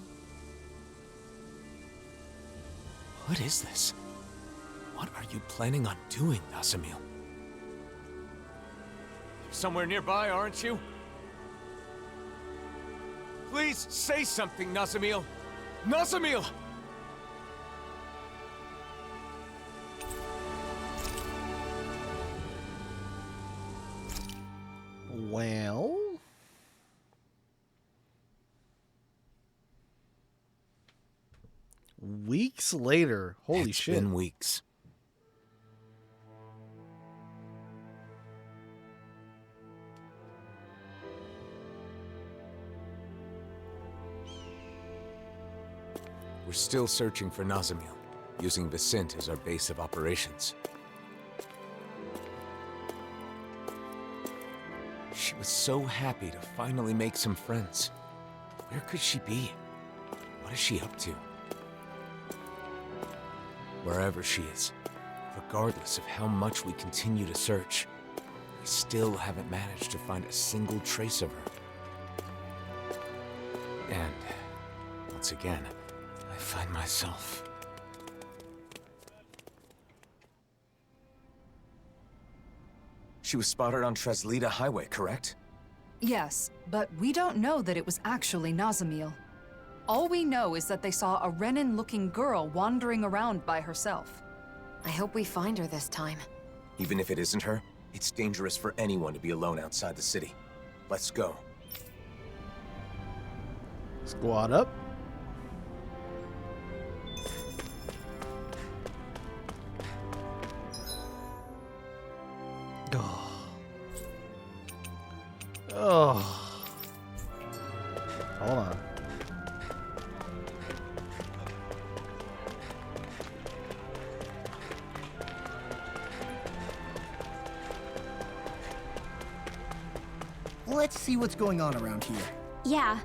What is this? What are you planning on doing, Nazamil? You're somewhere nearby, aren't you? Please say something, Nazamil! Nazamil! Well... Weeks later. Holy shit. It's been weeks. We're still searching for Nazamil, using Vicente as our base of operations. She was so happy to finally make some friends. Where could she be? What is she up to? Wherever she is, regardless of how much we continue to search, we still haven't managed to find a single trace of her. And, once again, I find myself... She was spotted on Treslita Highway, correct? Yes, but we don't know that it was actually Nazamil. All we know is that they saw a Renan-looking girl wandering around by herself. I hope we find her this time. Even if it isn't her, it's dangerous for anyone to be alone outside the city. Let's go. Squad up. Oh. Hold on. Let's see what's going on around here. Yeah.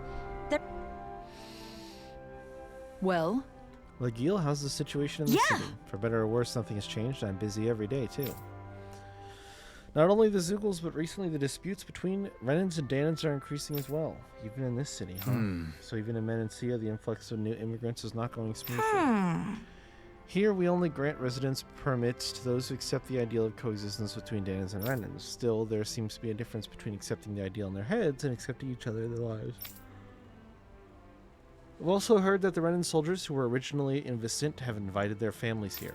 Well? Lagiel, how's the situation in the city? For better or worse, nothing has changed. I'm busy every day, too. Not only the Zeugles, but recently the disputes between Renans and Dahnans are increasing as well. Even in this city, huh? So even in Menancia, the influx of new immigrants is not going smoothly. Here, we only grant residence permits to those who accept the ideal of coexistence between Dahnans and Renans. Still, there seems to be a difference between accepting the ideal in their heads and accepting each other in their lives. I've also heard that the Renan soldiers who were originally in Vicent have invited their families here.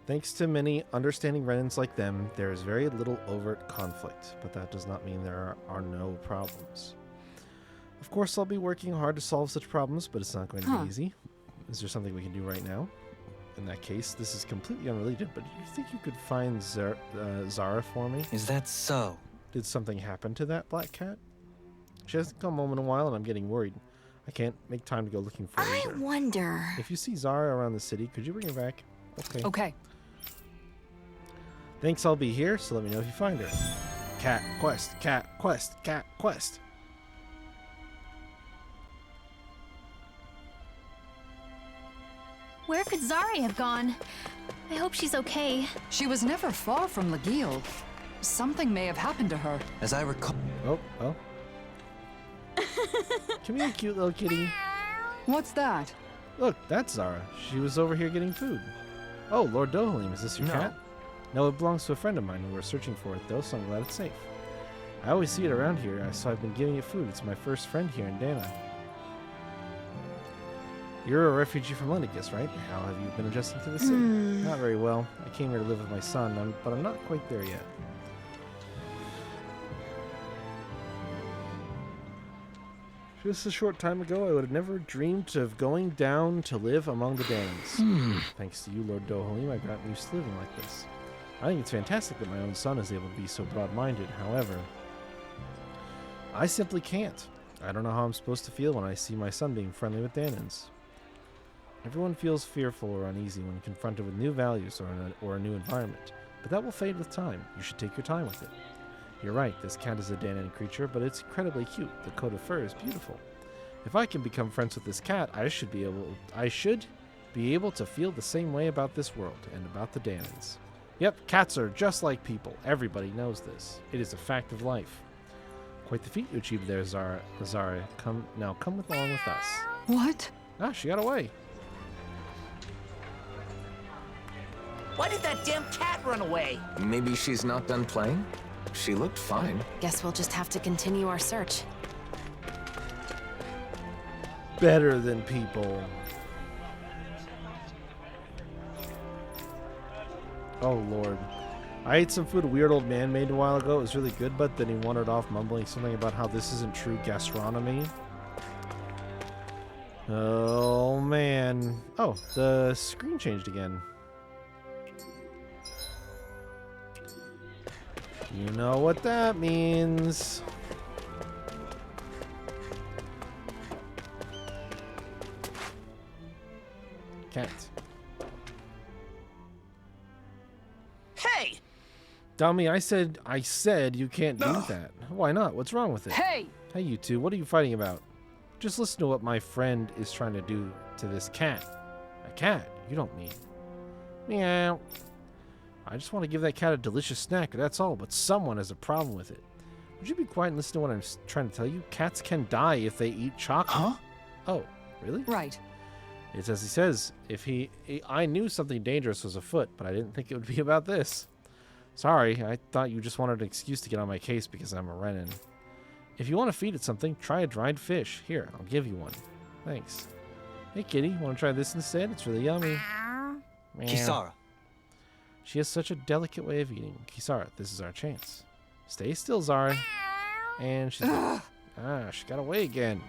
Thanks to many understanding Renans like them, there is very little overt conflict, but that does not mean there are no problems. Of course, I'll be working hard to solve such problems, but it's not going to be easy. Is there something we can do right now? In that case, this is completely unrelated, but do you think you could find Zara for me? Is that so? Did something happen to that black cat? She hasn't come home in a while, and I'm getting worried. I can't make time to go looking for her I either. wonder... If you see Zara around the city, could you bring her back? Okay. Okay. Thanks, I'll be here, so let me know if you find her. Cat quest, cat quest, cat quest. Where could Zari have gone? I hope she's okay. She was never far from Lagiel. Something may have happened to her. As I recall... Oh. Come here, cute little kitty. What's that? Look, that's Zara. She was over here getting food. Oh, Lord Dohalim, is this your cat? No, it belongs to a friend of mine. We were searching for it, though, so I'm glad it's safe. I always see it around here, so I've been giving it food. It's my first friend here in Dana. You're a refugee from Lenegis, right? How have you been adjusting to the city? Not very well. I came here to live with my son, but I'm not quite there yet. Just a short time ago, I would have never dreamed of going down to live among the Dahnans. Thanks to you, Lord Dohalim, I've gotten used to living like this. I think it's fantastic that my own son is able to be so broad-minded. However, I simply can't. I don't know how I'm supposed to feel when I see my son being friendly with Dahnans. Everyone feels fearful or uneasy when confronted with new values or a new environment, but that will fade with time. You should take your time with it. You're right, this cat is a Dahnan creature, but it's incredibly cute. The coat of fur is beautiful. If I can become friends with this cat, I should be able to feel the same way about this world and about the Dahnans. Yep, cats are just like people. Everybody knows this. It is a fact of life. Quite the feat you achieved there, Zara. Come along with us. What? Ah, she got away. Why did that damn cat run away? Maybe she's not done playing? She looked fine. Guess we'll just have to continue our search. Better than people. Oh, Lord. I ate some food a weird old man made a while ago. It was really good, but then he wandered off mumbling something about how this isn't true gastronomy. Oh, man. Oh, the screen changed again. You know what that means. Cat. Hey! Dummy, I said you can't do that. Why not? What's wrong with it? Hey! Hey, you two, what are you fighting about? Just listen to what my friend is trying to do to this cat. A cat? You don't mean. Meow. I just want to give that cat a delicious snack, that's all, but someone has a problem with it. Would you be quiet and listen to what I'm trying to tell you? Cats can die if they eat chocolate. Huh? Oh, really? Right. It's as he says. I knew something dangerous was afoot, but I didn't think it would be about this. Sorry, I thought you just wanted an excuse to get on my case because I'm a Renin. If you want to feed it something, try a dried fish. Here, I'll give you one. Thanks. Hey, kitty, want to try this instead? It's really yummy. Meow. Kisara. She has such a delicate way of eating. Kisara, this is our chance. Stay still, Zari. And she's... she got away again.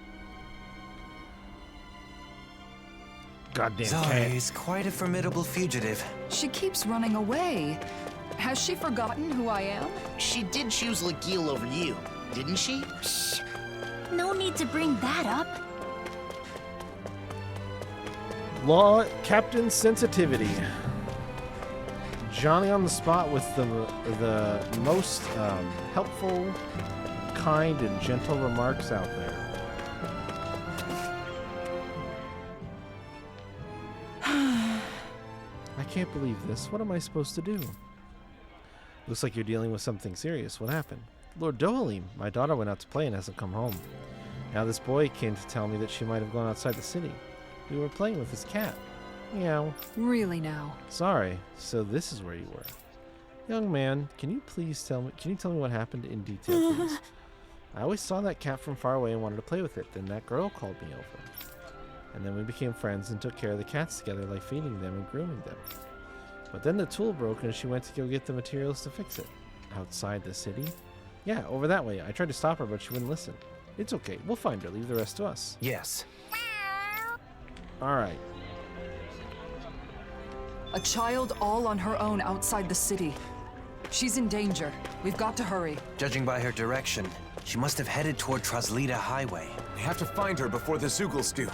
Goddamn cat. Zari is quite a formidable fugitive. She keeps running away. Has she forgotten who I am? She did choose Legil over you, didn't she? Shh. No need to bring that up. Law Captain Sensitivity. Johnny on the spot with the most helpful, kind, and gentle remarks out there. I can't believe this. What am I supposed to do? Looks like you're dealing with something serious. What happened? Lord Dohalim, my daughter went out to play and hasn't come home. Now this boy came to tell me that she might have gone outside the city. We were playing with his cat. Meow. Really now? Sorry. So this is where you were. Young man, can you tell me what happened in detail, please? I always saw that cat from far away and wanted to play with it. Then that girl called me over. And then we became friends and took care of the cats together, like feeding them and grooming them. But then the tool broke and she went to go get the materials to fix it. Outside the city? Yeah, over that way. I tried to stop her, but she wouldn't listen. It's okay. We'll find her. Leave the rest to us. Yes. Alright. A child all on her own outside the city. She's in danger. We've got to hurry. Judging by her direction, she must have headed toward Traslita Highway. We have to find her before the Zeugles do.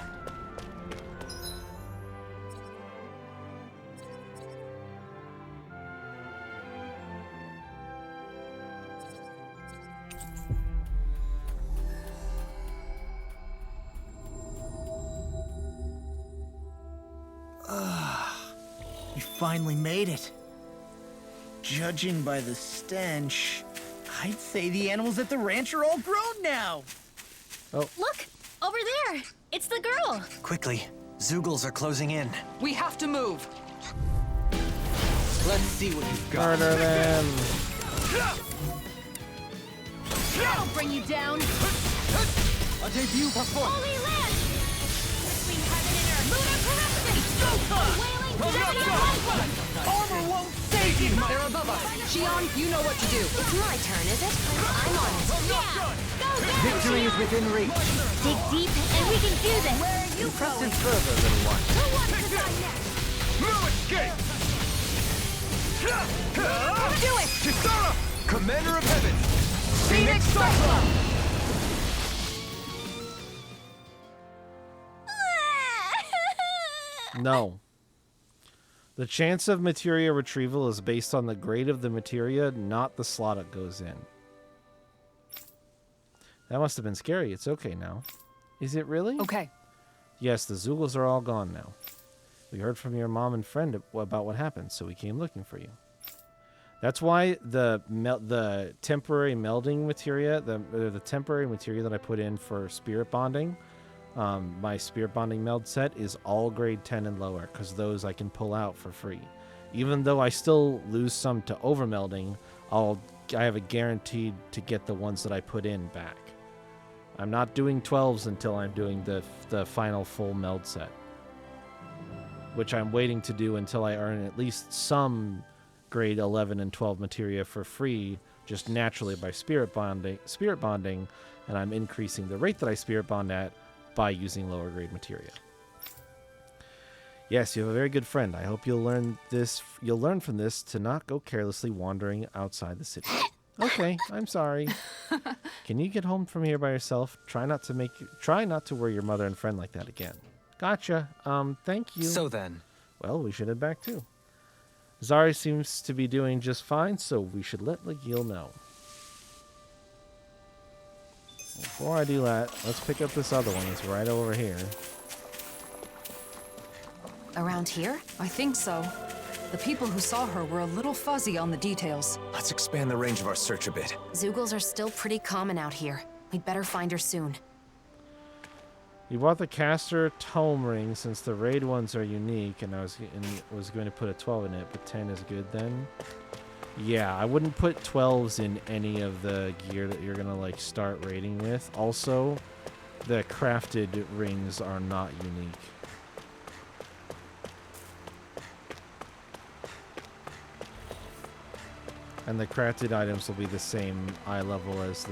We finally made it. Judging by the stench, I'd say the animals at the ranch are all grown now. Oh. Look! Over there! It's the girl! Quickly, Zeugles are closing in. We have to move. Let's see what you've got. Murder them! That'll bring you down! A debut before. Holy land! Between heaven and earth! Lunar corruption! Wailing Armor won't save you! They're above us. Shion, you know what to do. It's my turn, is it? I'm on it. Yeah! Go, go! Victory is within reach. Dig deep, and we can do this! Where are you going? Further, little one. Who wants to die next? No escape! Do it! Kisara! Commander of Heaven! Phoenix Cyclone! No. The chance of materia retrieval is based on the grade of the materia, not the slot it goes in. That must have been scary. It's okay now. Is it really? Okay. Yes, the Zeugles are all gone now. We heard from your mom and friend about what happened, so we came looking for you. That's why the temporary melding materia, the temporary materia that I put in for spirit bonding, my spirit bonding meld set is all grade 10 and lower, because those I can pull out for free. Even though I still lose some to overmelding, I have a guaranteed to get the ones that I put in back. I'm not doing 12s until I'm doing the final full meld set, which I'm waiting to do until I earn at least some grade 11 and 12 materia for free, just naturally by spirit bonding, and I'm increasing the rate that I spirit bond at by using lower grade materia. Yes, you have a very good friend. I hope you'll learn from this to not go carelessly wandering outside the city. Okay, I'm sorry. Can you get home from here by yourself? Try not to worry your mother and friend like that again. Gotcha. Thank you. So then. Well, we should head back too. Zari seems to be doing just fine, so we should let Legil know. Before I do that, let's pick up this other one. It's right over here. Around here? I think so. The people who saw her were a little fuzzy on the details. Let's expand the range of our search a bit. Zeugles are still pretty common out here. We'd better find her soon. You bought the caster tome ring since the raid ones are unique, and I was going to put a 12 in it, but 10 is good then. Yeah, I wouldn't put 12s in any of the gear that you're gonna like start raiding with. Also, the crafted rings are not unique. And the crafted items will be the same eye level as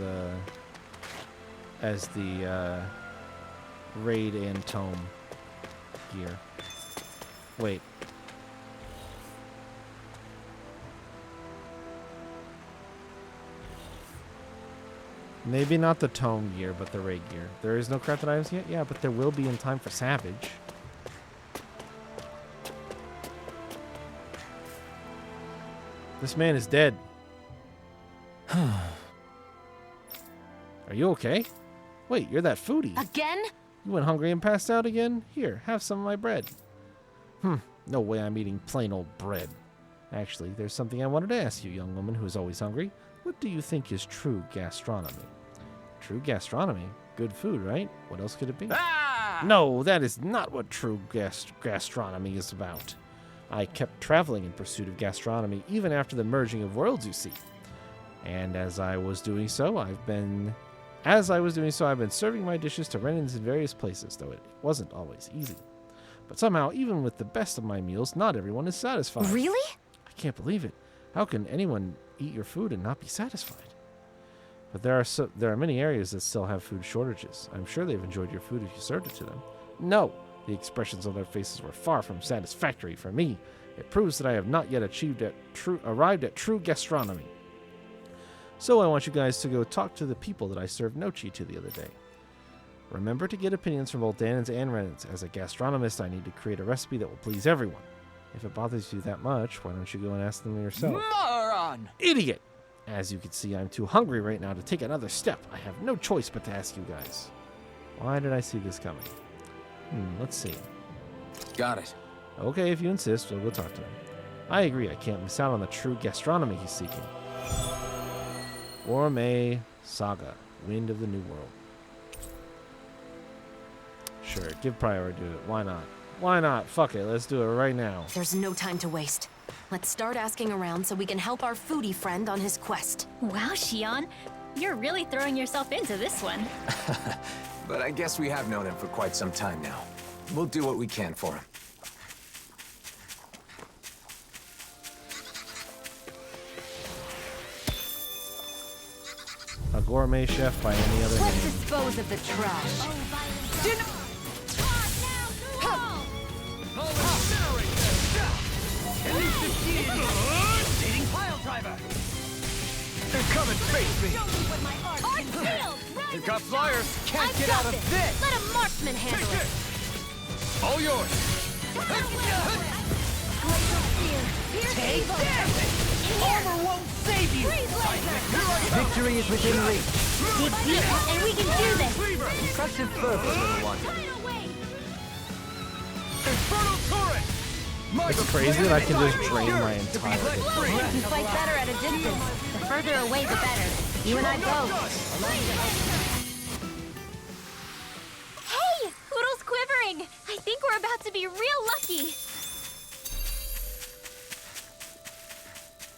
the raid and tome gear. Wait. Maybe not the tome gear, but the raid gear. There is no crafted items yet? Yeah, but there will be in time for Savage. This man is dead. Are you okay? Wait, you're that foodie. Again? You went hungry and passed out again? Here, have some of my bread. No way I'm eating plain old bread. Actually, there's something I wanted to ask you, young woman who is always hungry. What do you think is true gastronomy? True gastronomy? Good food, right? What else could it be? Ah! No, that is not what true gastronomy is about. I kept traveling in pursuit of gastronomy even after the merging of worlds, you see. And as I was doing so, I've been serving my dishes to Renans in various places, though it wasn't always easy. But somehow, even with the best of my meals, not everyone is satisfied. Really? I can't believe it. How can anyone eat your food and not be satisfied? But there are many areas that still have food shortages. I'm sure they've enjoyed your food if you served it to them. No, the expressions on their faces were far from satisfactory for me. It proves that I have not yet arrived at true gastronomy. So I want you guys to go talk to the people that I served Nochi to the other day. Remember to get opinions from both Dahnans and Renans. As a gastronomist, I need to create a recipe that will please everyone. If it bothers you that much, why don't you go and ask them yourself? Moron! Idiot! As you can see, I'm too hungry right now to take another step. I have no choice but to ask you guys. Why did I see this coming? Let's see. Got it. Okay, if you insist, we'll go talk to him. I agree, I can't miss out on the true gastronomy he's seeking. Gourmet Saga, Wind of the New World. Sure, give priority to it. Why not? Why not? Fuck it, let's do it right now. There's no time to waste. Let's start asking around so we can help our foodie friend on his quest. Wow, Xion. You're really throwing yourself into this one. But I guess we have known him for quite some time now. We'll do what we can for him. A gourmet chef by any other Let's name. dispose of the trash. Come and face me! Here got flyers! Can't get out of this! Let a marksman handle it! All yours! Take this! Armor won't save you! Victory is within reach. Dig deep, and we can do this! Impressive fervor, little one. Infernal turret! It's crazy that I can just drain my entire... You fight better at a distance. The further away, the better. You and I both. Hey! Poodle's quivering! I think we're about to be real lucky.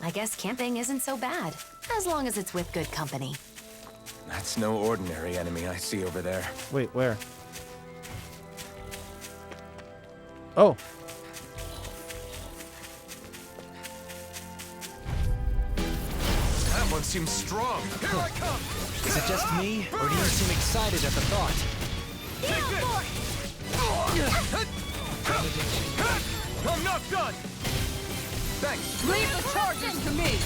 I guess camping isn't so bad, as long as it's with good company. That's no ordinary enemy I see over there. Wait, where? Oh. That one seems strong. Here I come! Is it just me, or do you seem excited at the thought? I'm not done! Thanks. Leave the charges to me!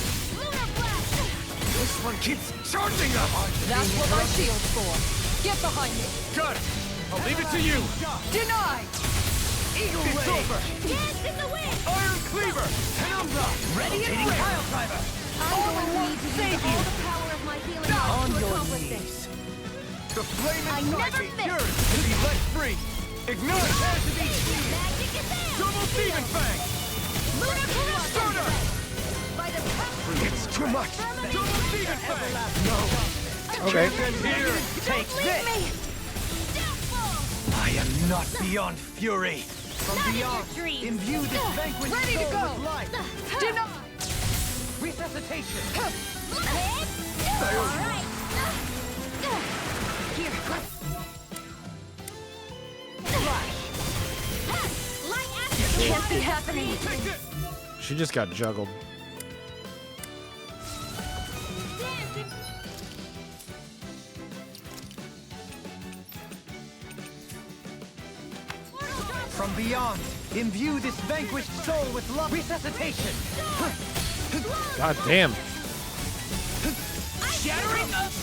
This one keeps charging up! That's what my shield's for. Get behind me! Got it! I'll leave it to you! Denied! Eagle It's Ray! over! Dance in the wind! Iron Cleaver! Hamza! Ready and ready! Pile driver! Armor won't save you! The power of my healing On to your accomplish knees. this. The flame I inside never me miss. yearns to be let free! Ignite! Magic is there! Double Demon Fang! It's too much. Okay. Take this! I am not beyond fury. From beyond, Imbue this vanquished Ready to soul go. with life. Do not. Resuscitation. Alright. Here. Light acid. Can't be happening. She just got juggled. From beyond, imbue this vanquished soul with love. Resuscitation. God damn.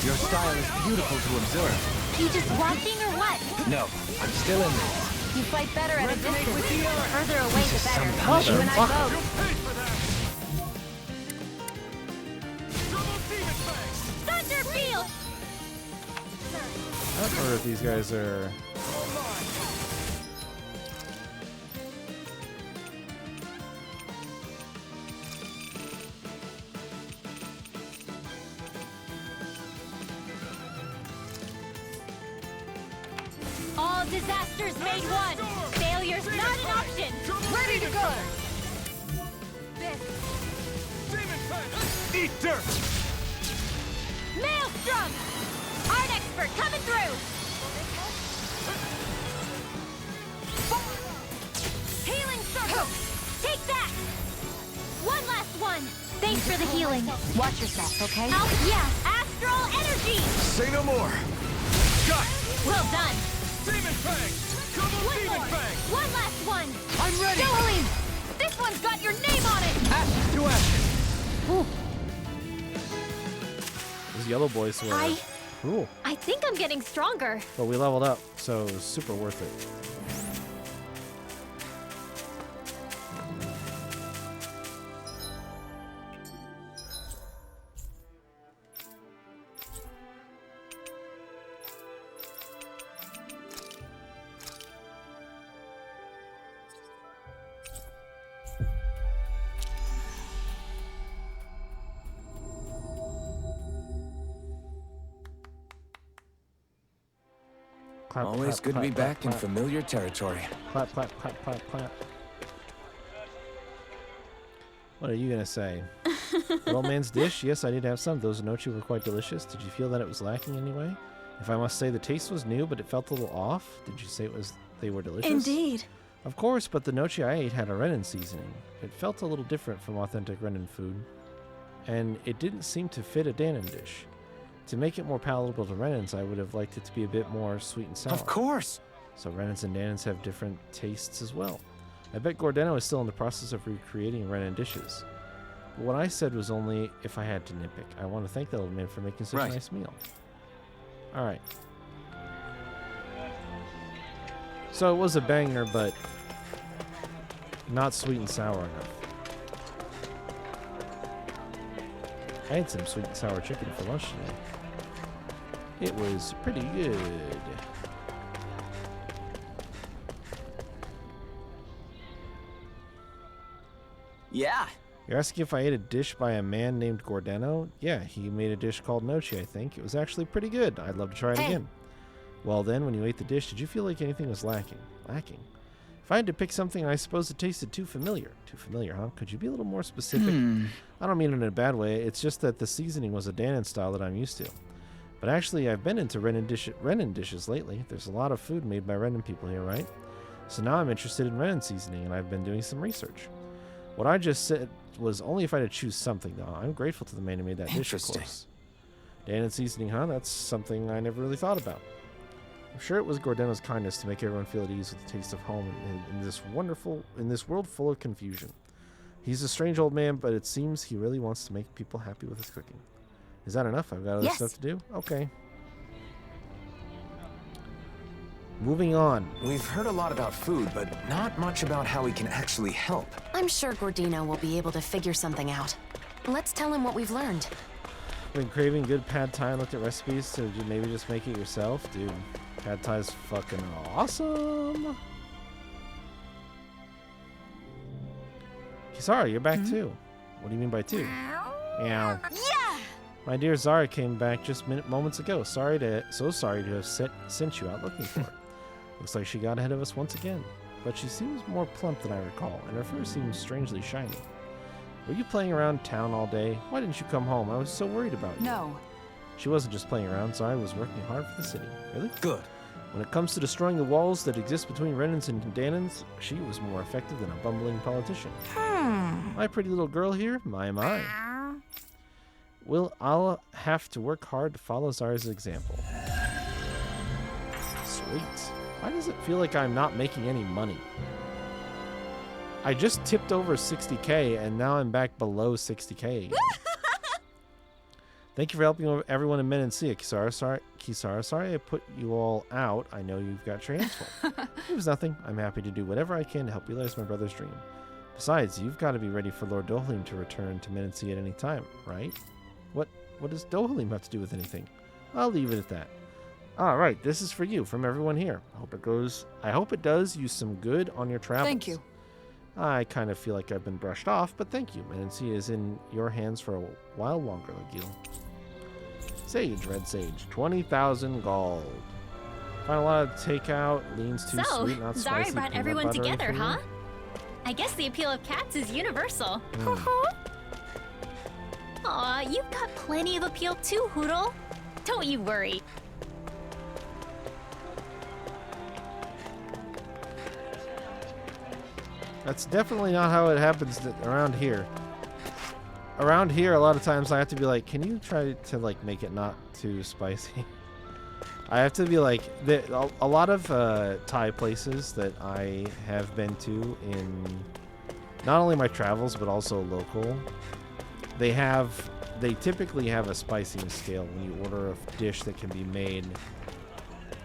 Your style is beautiful to observe. You just walking or what? No, I'm still in this. You fight better at a distance. The further away, the better. What You the and I fuck? both. Thunderfield! I don't remember if these guys are. All disasters made one. Failure's not an option. Ready to go. Eat dirt! Maelstrom! Art expert coming through. Healing circle. Take that. One last one. Thanks for the healing. Watch yourself, okay? Oh, yeah. Astral energy. Say no more. Got it. Well done. Demon Fang! One more. One last one. I'm ready. Johaline, this one's got your name on it. Ashes to ashes. Those yellow boys were cool. I think I'm getting stronger. But we leveled up, so it was super worth it. Clap, Always clap, good to be clap, back clap, in familiar territory. Clap, clap, clap, clap, clap. What are you gonna say? The old man's dish? Yes, I did have some. Those nochi were quite delicious. Did you feel that it was lacking anyway? If I must say, the taste was new, but it felt a little off. Did you say they were delicious? Indeed. Of course, but the nochi I ate had a Renin seasoning. It felt a little different from authentic Renin food, and it didn't seem to fit a Danon dish. To make it more palatable to Renins, I would have liked it to be a bit more sweet and sour. Of course! So Renins and Danons have different tastes as well. I bet Gordeno is still in the process of recreating Renin dishes. But what I said was only if I had to nitpick. I want to thank that old man for making such a nice meal. Alright. So it was a banger, but not sweet and sour enough. I had some sweet and sour chicken for lunch today. It was pretty good. Yeah. You're asking if I ate a dish by a man named Gordeno? Yeah, he made a dish called nochi, I think. It was actually pretty good. I'd love to try it again. Well then, when you ate the dish, did you feel like anything was lacking? Lacking? If I had to pick something, I suppose it tasted too familiar. Too familiar, huh? Could you be a little more specific? I don't mean it in a bad way. It's just that the seasoning was a Danon style that I'm used to. But actually, I've been into Renin dishes lately. There's a lot of food made by Renin people here, right? So now I'm interested in Renin seasoning, and I've been doing some research. What I just said was only if I had to choose something, though. I'm grateful to the man who made that dish, of course. Danon seasoning, huh? That's something I never really thought about. I'm sure it was Gordeno's kindness to make everyone feel at ease with the taste of home in this world full of confusion. He's a strange old man, but it seems he really wants to make people happy with his cooking. Is that enough? I've got other stuff to do? Okay. Moving on. We've heard a lot about food, but not much about how we can actually help. I'm sure Gordino will be able to figure something out. Let's tell him what we've learned. Been craving good pad thai and looked at recipes, so you maybe just make it yourself? Dude, pad thai's fucking awesome! Kisara, you're back too. What do you mean by two? Meow. Yeah! My dear Zara came back just moments ago. So sorry to have sent you out looking for her. Looks like she got ahead of us once again. But she seems more plump than I recall, and her fur seems strangely shiny. Were you playing around town all day? Why didn't you come home? I was so worried about you. No. She wasn't just playing around, Zara was working hard for the city. Really? Good. When it comes to destroying the walls that exist between Renans and Danans, she was more effective than a bumbling politician. My pretty little girl here, my. I'll have to work hard to follow Zara's example. Sweet. Why does it feel like I'm not making any money? I just tipped over 60k and now I'm back below 60k again. Thank you for helping everyone in Menancia, Kisara. Sorry I put you all out. I know you've got your hands full. It was nothing. I'm happy to do whatever I can to help realize my brother's dream. Besides, you've got to be ready for Lord Dohalim to return to Menancia at any time, right? What does Dohalim have to do with anything? I'll leave it at that. All right, this is for you from everyone here. I hope it does you some good on your travels. Thank you. I kind of feel like I've been brushed off, but thank you. Menancia is in your hands for a while longer, Legil. Sage, Red Sage, 20,000 gold. Find a lot of takeout, leans too sweet, not spicy. Zari brought peanut everyone butter together, for you? huh? I guess the appeal of cats is universal. Aw, you've got plenty of appeal too, Hoodle. Don't you worry. That's definitely not how it happens around here. Around here, a lot of times I have to be like, can you try to like make it not too spicy? I have to be like, a lot of Thai places that I have been to in not only my travels but also local, they typically have a spiciness scale when you order a dish that can be made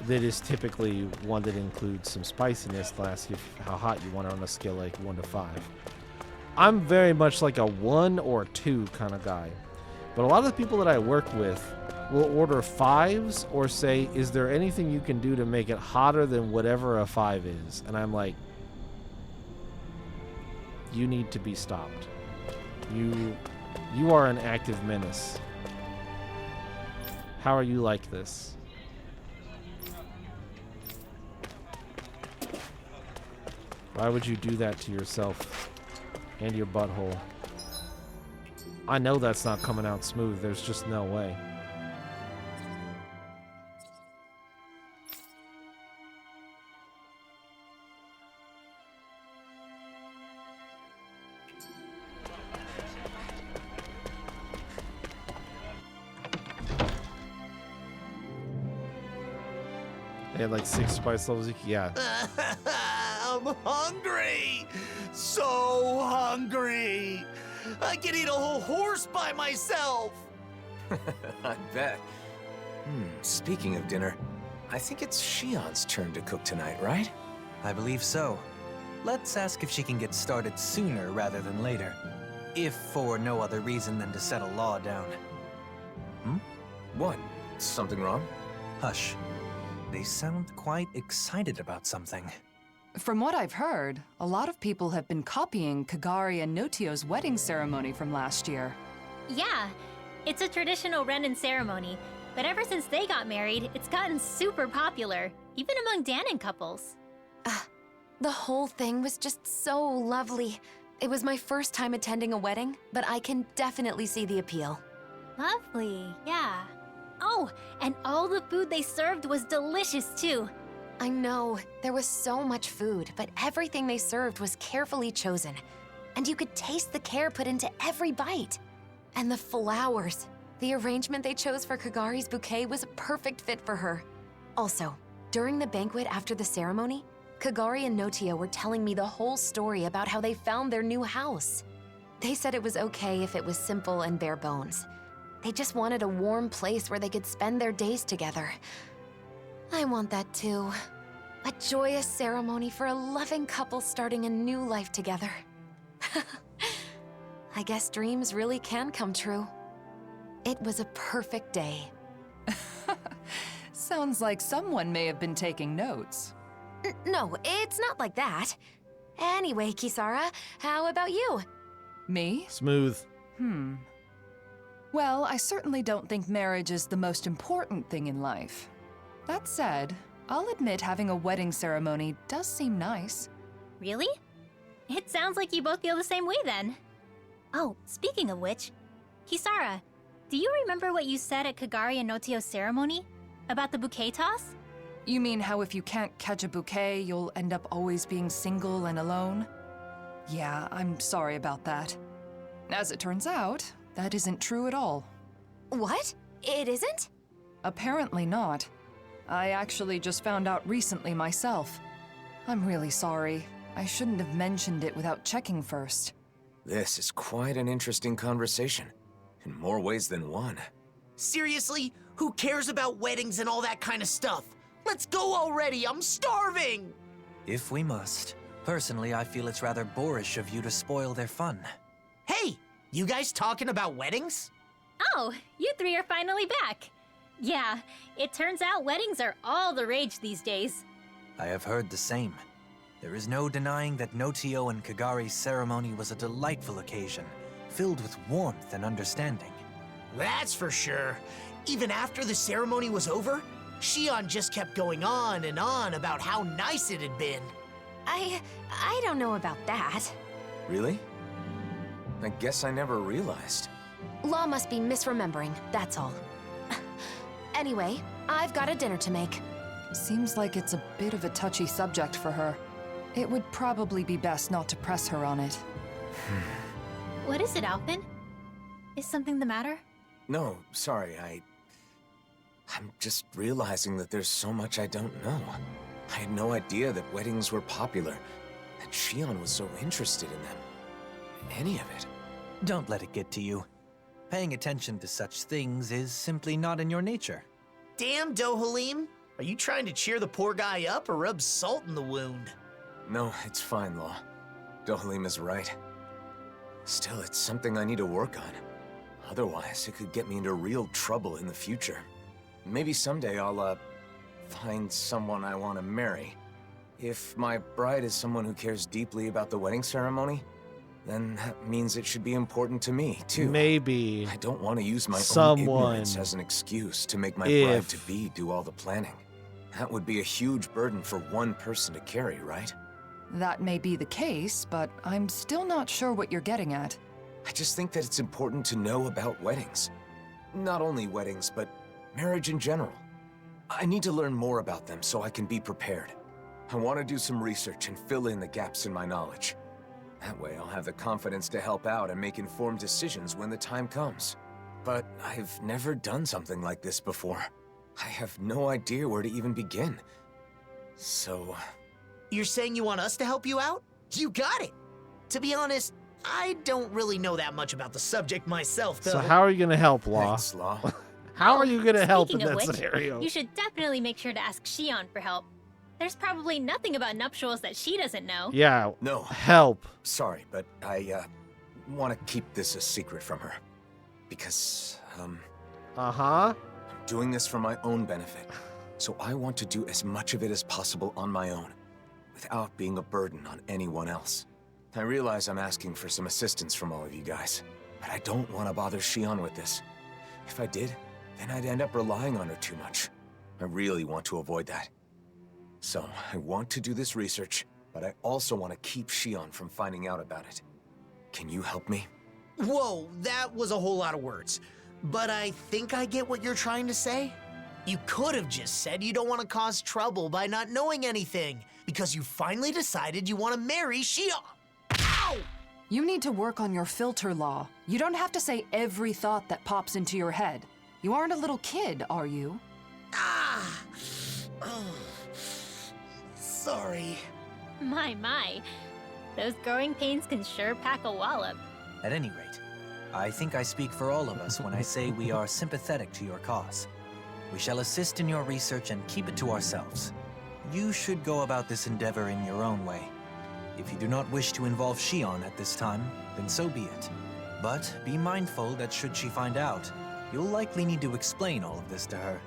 that is typically one that includes some spiciness. They'll ask you how hot you want it on a scale like 1 to 5. I'm very much like a 1 or 2 kind of guy. But a lot of the people that I work with will order 5s or say, is there anything you can do to make it hotter than whatever a 5 is? And I'm like, you need to be stopped. You are an active menace. How are you like this? Why would you do that to yourself and your butthole? I know that's not coming out smooth. There's just no way. They had like 6 spice levels. Yeah. I'm hungry! So hungry! I could eat a whole horse by myself! I bet. Speaking of dinner, I think it's Shion's turn to cook tonight, right? I believe so. Let's ask if she can get started sooner rather than later. If for no other reason than to settle Law down. What? Something wrong? Hush. They sound quite excited about something. From what I've heard, a lot of people have been copying Kagari and Notio's wedding ceremony from last year. Yeah, it's a traditional Renan ceremony, but ever since they got married, it's gotten super popular, even among Danan couples. The whole thing was just so lovely. It was my first time attending a wedding, but I can definitely see the appeal. Lovely, yeah. Oh, and all the food they served was delicious too. I know, there was so much food, but everything they served was carefully chosen. And you could taste the care put into every bite. And the flowers. The arrangement they chose for Kagari's bouquet was a perfect fit for her. Also, during the banquet after the ceremony, Kagari and Notio were telling me the whole story about how they found their new house. They said it was okay if it was simple and bare bones. They just wanted a warm place where they could spend their days together. I want that too. A joyous ceremony for a loving couple starting a new life together. I guess dreams really can come true. It was a perfect day. Sounds like someone may have been taking notes. No, it's not like that. Anyway, Kisara, how about you? Me? Smooth. Well, I certainly don't think marriage is the most important thing in life. That said, I'll admit having a wedding ceremony does seem nice. Really? It sounds like you both feel the same way then. Oh, speaking of which, Kisara, do you remember what you said at Kagari and Notio's ceremony? About the bouquet toss? You mean how if you can't catch a bouquet, you'll end up always being single and alone? Yeah, I'm sorry about that. As it turns out, that isn't true at all. What? It isn't? Apparently not. I actually just found out recently myself. I'm really sorry. I shouldn't have mentioned it without checking first. This is quite an interesting conversation, in more ways than one. Seriously? Who cares about weddings and all that kind of stuff? Let's go already, I'm starving! If we must. Personally, I feel it's rather boorish of you to spoil their fun. Hey, you guys talking about weddings? Oh, you three are finally back. Yeah, it turns out weddings are all the rage these days. I have heard the same. There is no denying that Notio and Kagari's ceremony was a delightful occasion, filled with warmth and understanding. That's for sure. Even after the ceremony was over, Shion just kept going on and on about how nice it had been. I don't know about that. Really? I guess I never realized. Law must be misremembering, that's all. Anyway, I've got a dinner to make. Seems like it's a bit of a touchy subject for her. It would probably be best not to press her on it. What is it, Alphen? Is something the matter? No, sorry, I'm just realizing that there's so much I don't know. I had no idea that weddings were popular, and Shion was so interested in them. Any of it. Don't let it get to you. Paying attention to such things is simply not in your nature. Damn, Dohalim. Are you trying to cheer the poor guy up or rub salt in the wound? No, it's fine, Law. Dohalim is right. Still, it's something I need to work on. Otherwise, it could get me into real trouble in the future. Maybe someday I'll, find someone I want to marry. If my bride is someone who cares deeply about the wedding ceremony, then that means it should be important to me, too. Maybe. I don't want to use my someone, own ignorance as an excuse to make my bride-to-be do all the planning. That would be a huge burden for one person to carry, right? That may be the case, but I'm still not sure what you're getting at. I just think that it's important to know about weddings. Not only weddings, but marriage in general. I need to learn more about them so I can be prepared. I want to do some research and fill in the gaps in my knowledge. That way I'll have the confidence to help out and make informed decisions when the time comes. But I've never done something like this before. I have no idea where to even begin. So... You're saying you want us to help you out? You got it! To be honest, I don't really know that much about the subject myself, though. So how are you going to help, Law? Thanks, Law. How are you going to help in Speaking of that which, scenario? you should definitely make sure to ask Shion for help. There's probably nothing about nuptials that she doesn't know. Yeah, no. Help. Sorry, but I, want to keep this a secret from her. Because, Uh-huh. I'm doing this for my own benefit. So I want to do as much of it as possible on my own, without being a burden on anyone else. I realize I'm asking for some assistance from all of you guys, but I don't want to bother Shion with this. If I did, then I'd end up relying on her too much. I really want to avoid that. So, I want to do this research, but I also want to keep Shion from finding out about it. Can you help me? Whoa, that was a whole lot of words. But I think I get what you're trying to say. You could have just said you don't want to cause trouble by not knowing anything, because you finally decided you want to marry Shion. Ow! You need to work on your filter, Law. You don't have to say every thought that pops into your head. You aren't a little kid, are you? Ah! Oh. Sorry. My. Those growing pains can sure pack a wallop. At any rate, I think I speak for all of us when I say we are sympathetic to your cause. We shall assist in your research and keep it to ourselves. You should go about this endeavor in your own way. If you do not wish to involve Shion at this time, then so be it. But be mindful that should she find out, you'll likely need to explain all of this to her.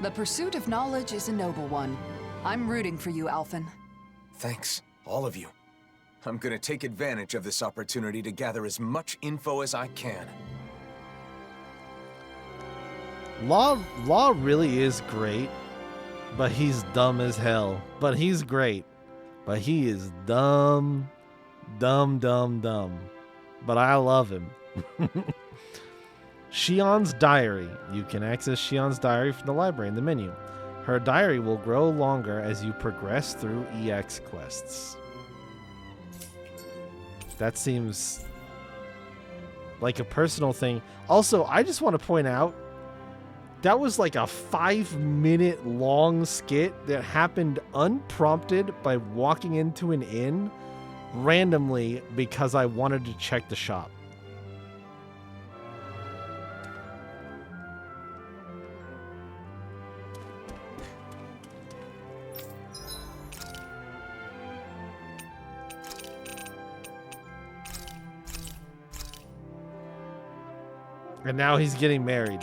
The pursuit of knowledge is a noble one. I'm rooting for you, Alphen. Thanks, all of you. I'm gonna take advantage of this opportunity to gather as much info as I can. Law really is great, but he's dumb as hell. But he's great, but he is dumb. But I love him. Shionne's diary. You can access Shionne's diary from the library in the menu. Her diary will grow longer as you progress through EX quests. That seems like a personal thing. Also, I just want to point out that was like a 5-minute long skit that happened unprompted by walking into an inn randomly because I wanted to check the shop. And now he's getting married.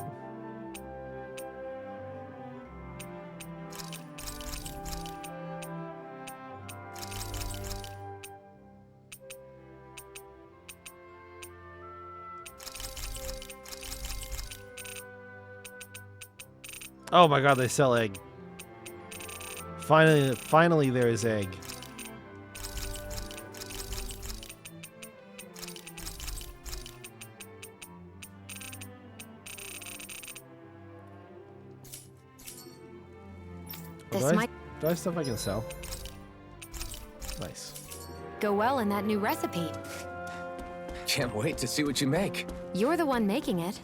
Oh my god, they sell egg. Finally there is egg. This do might I have stuff I can sell? Nice. go well in that new recipe. Can't wait to see what you make. You're the one making it.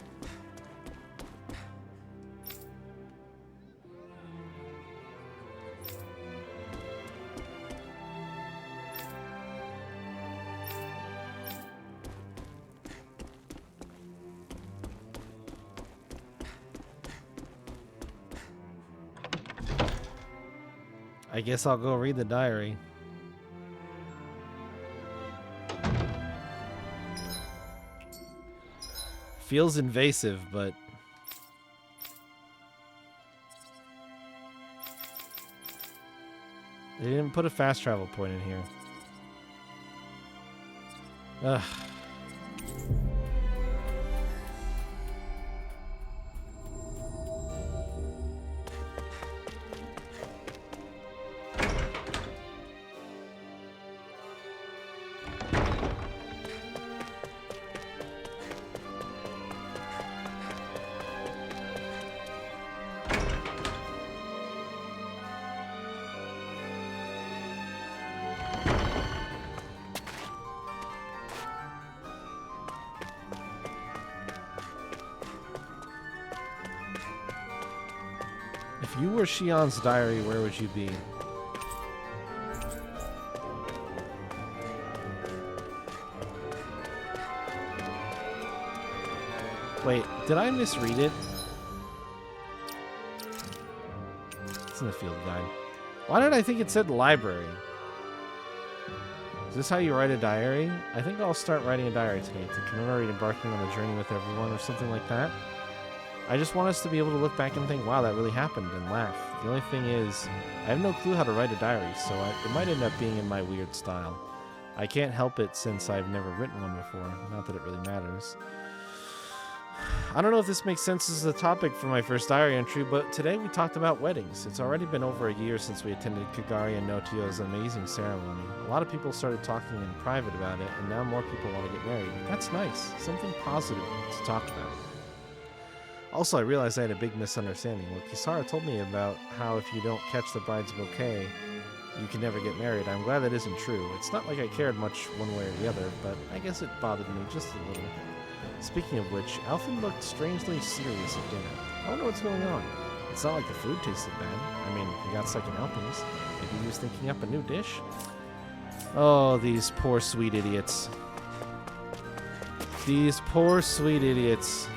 I guess I'll go read the diary. Feels invasive, but they didn't put a fast travel point in here. Ugh. If you were Shionne's diary, where would you be? Wait, did I misread it? It's in the field guide. Why did I think it said library? Is this how you write a diary? I think I'll start writing a diary today to commemorate embarking on the journey with everyone or something like that. I just want us to be able to look back and think, wow, that really happened, and laugh. The only thing is, I have no clue how to write a diary, so it might end up being in my weird style. I can't help it since I've never written one before, not that it really matters. I don't know if this makes sense as a topic for my first diary entry, but today we talked about weddings. It's already been over a year since we attended Kagari and Notio's amazing ceremony. A lot of people started talking in private about it, and now more people want to get married. That's nice. Something positive to talk about. Also, I realized I had a big misunderstanding. What Kisara told me about how if you don't catch the bride's bouquet, you can never get married. I'm glad that isn't true. It's not like I cared much one way or the other, but I guess it bothered me just a little. Speaking of which, Alfin looked strangely serious at dinner. I wonder what's going on. It's not like the food tasted bad. I mean, he got second helpings. Maybe he was thinking up a new dish? Oh, these poor sweet idiots. These poor sweet idiots.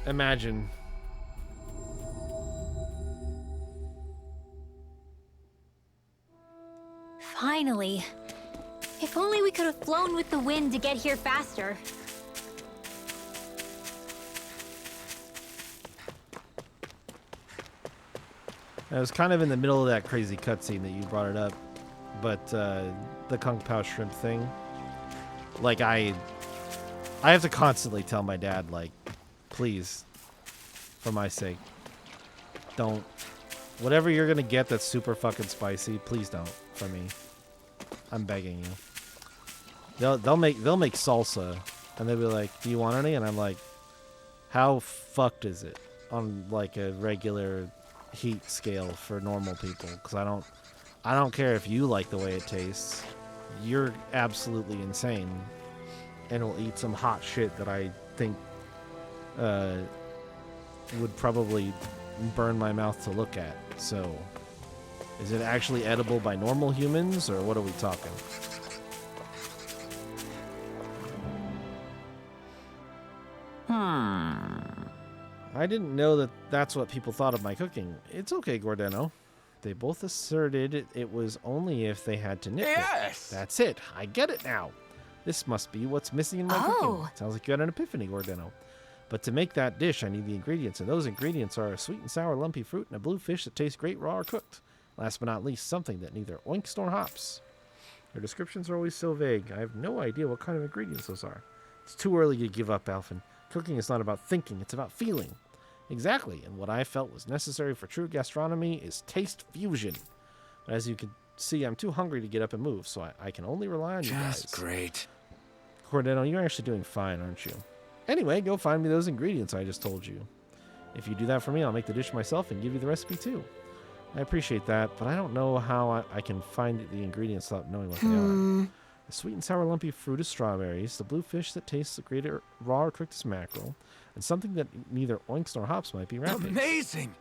Imagine. Finally. If only we could have flown with the wind to get here faster. I was kind of in the middle of that crazy cutscene that you brought it up, but the Kung Pao shrimp thing, like I have to constantly tell my dad, like, please, for my sake, don't, whatever you're gonna get that's super fucking spicy, please don't for me. I'm begging you. They'll make salsa, and they'll be like, do you want any? And I'm like, how fucked is it on like a regular heat scale for normal people? Because I don't care if you like the way it tastes. You're absolutely insane and will eat some hot shit that I think would probably burn my mouth to look at. So is it actually edible by normal humans, or what are we talking? I didn't know that that's what people thought of my cooking. It's okay, Gordeno. They both asserted it was only if they had to nitpick. Yes! That's it. I get it now. This must be what's missing in my cooking. Sounds like you had an epiphany, Gordeno. But to make that dish, I need the ingredients, and those ingredients are a sweet and sour lumpy fruit and a blue fish that tastes great raw or cooked. Last but not least, something that neither oinks nor hops. Their descriptions are always so vague. I have no idea what kind of ingredients those are. It's too early to give up, Alphen. Cooking is not about thinking, it's about feeling. Exactly, and what I felt was necessary for true gastronomy is taste fusion. But as you can see, I'm too hungry to get up and move, so I can only rely on you guys. Just great. Gordeno, you're actually doing fine, aren't you? Anyway, go find me those ingredients I just told you. If you do that for me, I'll make the dish myself and give you the recipe too. I appreciate that, but I don't know how I can find the ingredients without knowing what they are. The sweet and sour lumpy fruit is strawberries, the blue fish that tastes the greater raw or cooked as mackerel, and something that neither oinks nor hops might be rat pigs. Amazing!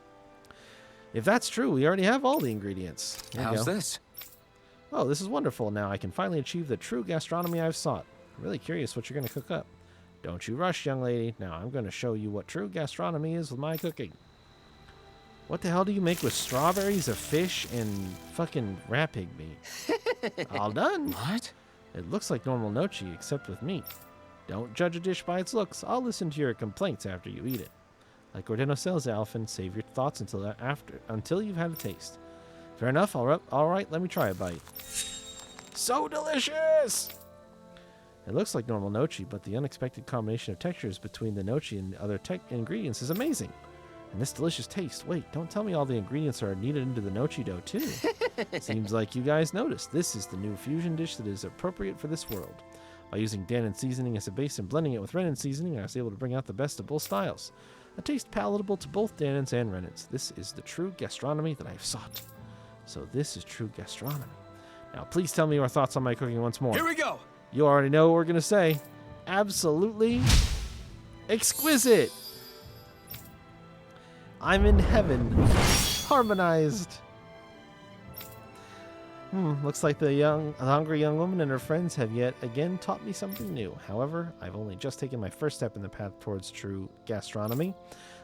If that's true, we already have all the ingredients. How's this? Oh, this is wonderful. Now I can finally achieve the true gastronomy I've sought. I'm really curious what you're going to cook up. Don't you rush, young lady. Now I'm going to show you what true gastronomy is with my cooking. What the hell do you make with strawberries, a fish, and fucking rat pig meat? All done. What? It looks like normal nochi, except with meat. Don't judge a dish by its looks. I'll listen to your complaints after you eat it. Like Gordeno says, Alphen, save your thoughts until you've had a taste. Fair enough. All right, let me try a bite. So delicious! It looks like normal nochi, but the unexpected combination of textures between the nochi and other ingredients is amazing. And this delicious taste. Wait, don't tell me all the ingredients are kneaded into the nochi dough, too. Seems like you guys noticed. This is the new fusion dish that is appropriate for this world. By using Danon seasoning as a base and blending it with Renin seasoning, I was able to bring out the best of both styles. A taste palatable to both Danons and Renins. This is the true gastronomy that I have sought. So this is true gastronomy. Now, please tell me your thoughts on my cooking once more. Here we go! You already know what we're going to say. Absolutely exquisite. I'm in heaven. Harmonized. Looks like the hungry young woman and her friends have yet again taught me something new. However, I've only just taken my first step in the path towards true gastronomy.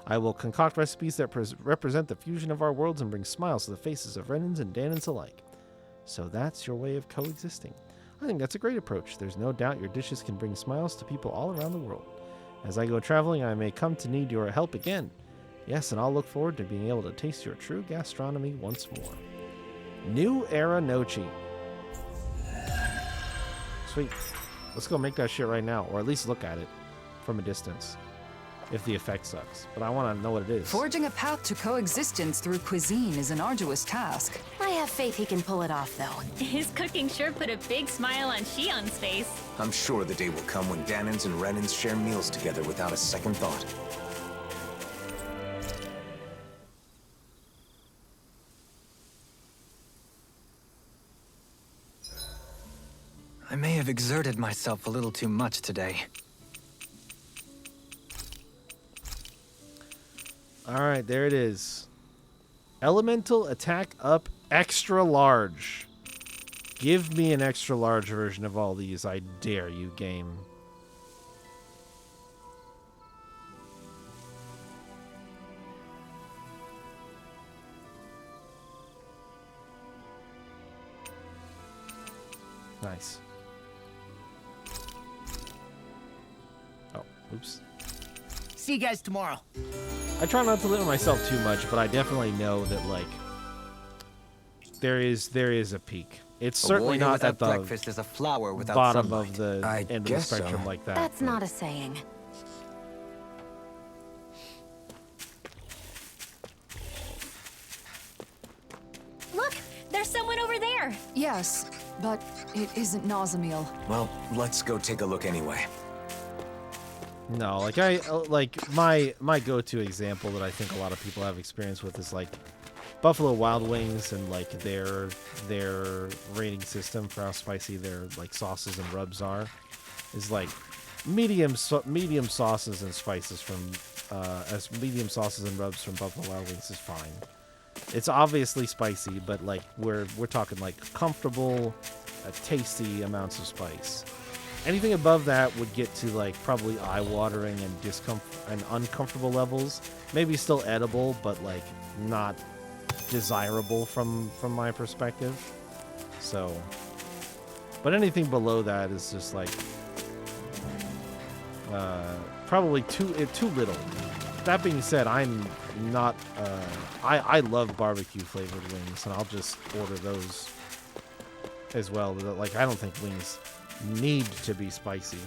I will concoct recipes that represent the fusion of our worlds and bring smiles to the faces of Renins and Danons alike. So that's your way of coexisting. I think that's a great approach. There's no doubt your dishes can bring smiles to people all around the world. As I go traveling, I may come to need your help again. Yes, and I'll look forward to being able to taste your true gastronomy once more. New Era Nochi. Sweet. Let's go make that shit right now, or at least look at it from a distance, if the effect sucks. But I want to know what it is. Forging a path to coexistence through cuisine is an arduous task. I have faith he can pull it off, though. His cooking sure put a big smile on Shion's face. I'm sure the day will come when Danons and Renins share meals together without a second thought. I may have exerted myself a little too much today. Alright, there it is. Elemental Attack Up Extra Large. Give me an extra large version of all these, I dare you, game. Nice. Oops. See you guys tomorrow. I try not to limit myself too much, but I definitely know that like there is a peak. It's certainly not at the breakfast is a flower without bottom sunlight. of the end of the spectrum like that. That's not a saying. Look, there's someone over there. Yes, but it isn't Nazamiel. Well, let's go take a look anyway. No, my go-to example that I think a lot of people have experience with is like Buffalo Wild Wings and like their rating system for how spicy their like sauces and rubs are is like medium sauces and spices from as medium sauces and rubs from Buffalo Wild Wings is fine. It's obviously spicy, but like we're talking like comfortable, tasty amounts of spice. Anything above that would get to like probably eye-watering and discomfort and uncomfortable levels. Maybe still edible, but like not desirable from my perspective. So, but anything below that is just like probably too little. That being said, I'm not. I love barbecue flavored wings, and I'll just order those as well. Like I don't think wings need to be spicy.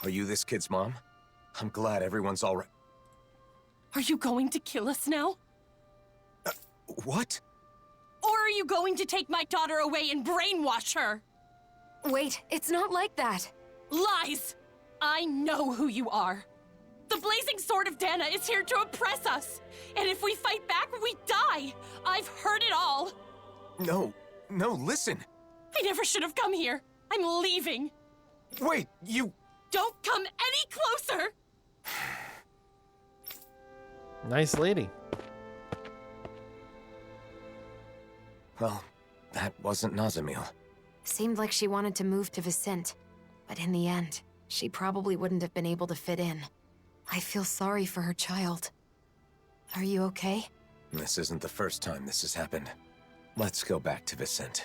Are you this kid's mom? I'm glad everyone's all right. Are you going to kill us now? What? Or are you going to take my daughter away and brainwash her? Wait, it's not like that. Lies! I know who you are. The Blazing Sword of Dana is here to oppress us. And if we fight back, we die. I've heard it all. No, listen. I never should have come here. I'm leaving. Wait, you... Don't come any closer! Nice lady. Well, that wasn't Nazamiel. Seemed like she wanted to move to Vicente, but in the end, she probably wouldn't have been able to fit in. I feel sorry for her child. Are you okay? This isn't the first time this has happened. Let's go back to Vicente.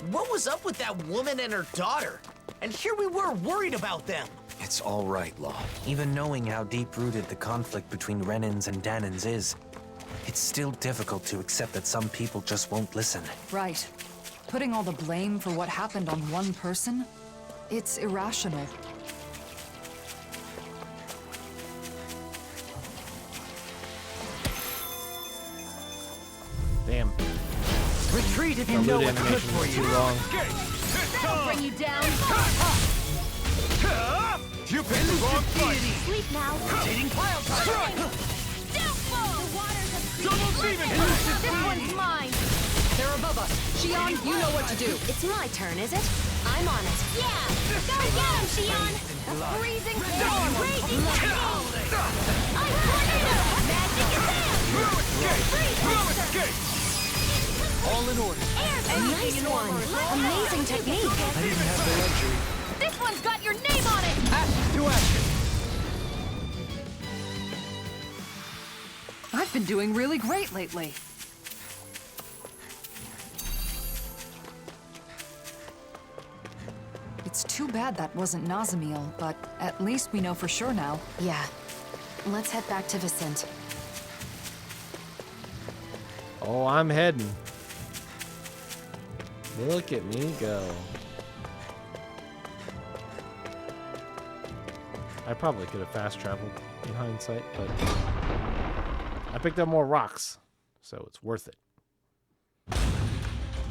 What was up with that woman and her daughter? And here we were worried about them. It's all right, Law. Even knowing how deep-rooted the conflict between Renans and Danans is, it's still difficult to accept that some people just won't listen. Right. Putting all the blame for what happened on one person? It's irrational. Damn. Retreat if you The know loot what's good animation for was you. too long. That'll bring you down. You picked the wrong fight! Sleep now. Rotating pile drive. Downfall! The waters of Double demon! This one's mine. They're above us. Shion, you know what to do. It's my turn, is it? I'm on it. Yeah! Go get him, Shion! The freezing storm! Raging storm! I'm tornado! Magic is there! All in order. Nice one. Amazing technique. I didn't have the luxury. This one's got your name on it! Act to action. I've been doing really great lately. It's too bad that wasn't Nazamiel, but at least we know for sure now. Yeah. Let's head back to Vicente. Oh, I'm heading. Look at me go. I probably could have fast traveled in hindsight, but I picked up more rocks, so it's worth it.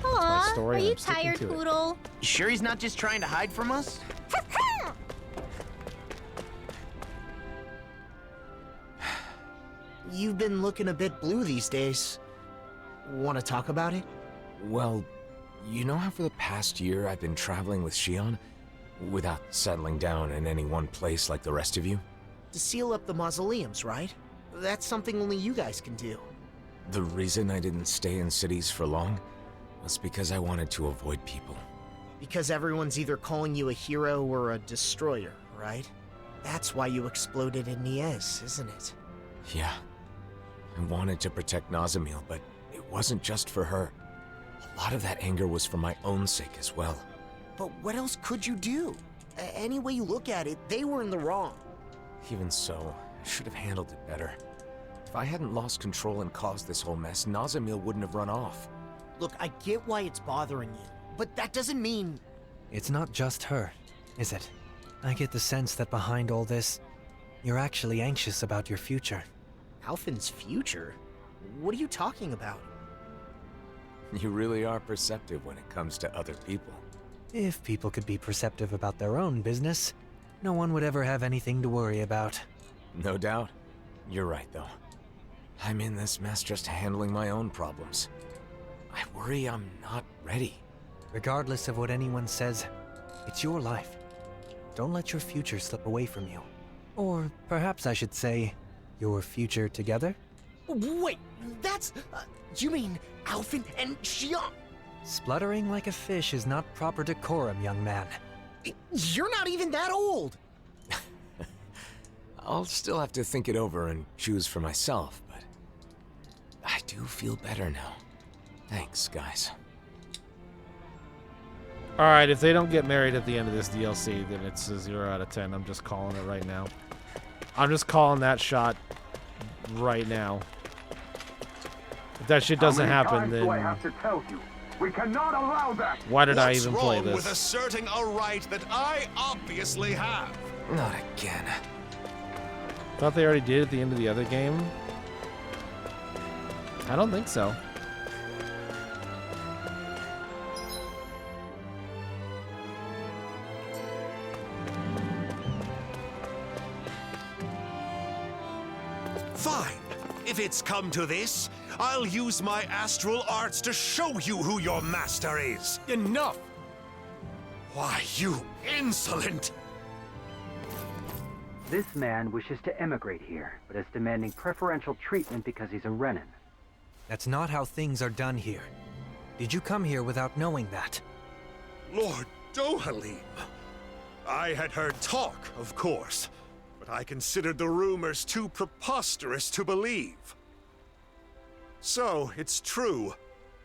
Aw, story are and you I'm sticking tired, to it. Poodle? You sure he's not just trying to hide from us? You've been looking a bit blue these days. Want to talk about it? Well, you know how for the past year I've been traveling with Shion? Without settling down in any one place like the rest of you? To seal up the mausoleums, right? That's something only you guys can do. The reason I didn't stay in cities for long was because I wanted to avoid people. Because everyone's either calling you a hero or a destroyer, right? That's why you exploded in Niez, isn't it? Yeah. I wanted to protect Nazamil, but it wasn't just for her. A lot of that anger was for my own sake as well. But what else could you do? Any way you look at it, they were in the wrong. Even so, I should have handled it better. If I hadn't lost control and caused this whole mess, Nazamil wouldn't have run off. Look, I get why it's bothering you, but that doesn't mean... It's not just her, is it? I get the sense that behind all this, you're actually anxious about your future. Alphen's future? What are you talking about? You really are perceptive when it comes to other people. If people could be perceptive about their own business, no one would ever have anything to worry about. No doubt. You're right, though. I'm in this mess just handling my own problems. I worry I'm not ready. Regardless of what anyone says, it's your life. Don't let your future slip away from you. Or perhaps I should say, your future together? Wait, that's... you mean Alphen and Xiang? Spluttering like a fish is not proper decorum, young man. You're not even that old! I'll still have to think it over and choose for myself, but I do feel better now. Thanks, guys. Alright, if they don't get married at the end of this DLC, then it's a 0 out of 10. I'm just calling it right now. I'm just calling that shot right now. If that shit doesn't happen, then... I have to tell you? We cannot allow that! Why did I even play this? What's wrong with asserting a right that I obviously have? Not again. Thought they already did at the end of the other game? I don't think so. Fine. If it's come to this, I'll use my astral arts to show you who your master is. Enough! Why, you insolent! This man wishes to emigrate here, but is demanding preferential treatment because he's a Renan. That's not how things are done here. Did you come here without knowing that? Lord Dohalim. I had heard talk, of course, but I considered the rumors too preposterous to believe. So, it's true.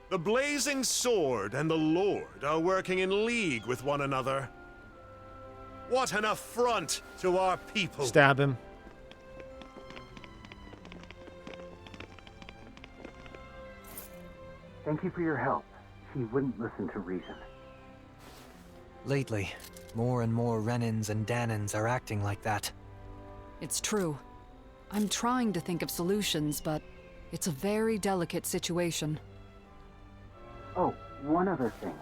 The Blazing Sword and the Lord are working in league with one another. What an affront to our people! Stab him. Thank you for your help. He wouldn't listen to reason. Lately, more and more Renans and Danans are acting like that. It's true. I'm trying to think of solutions, but it's a very delicate situation. Oh, one other thing.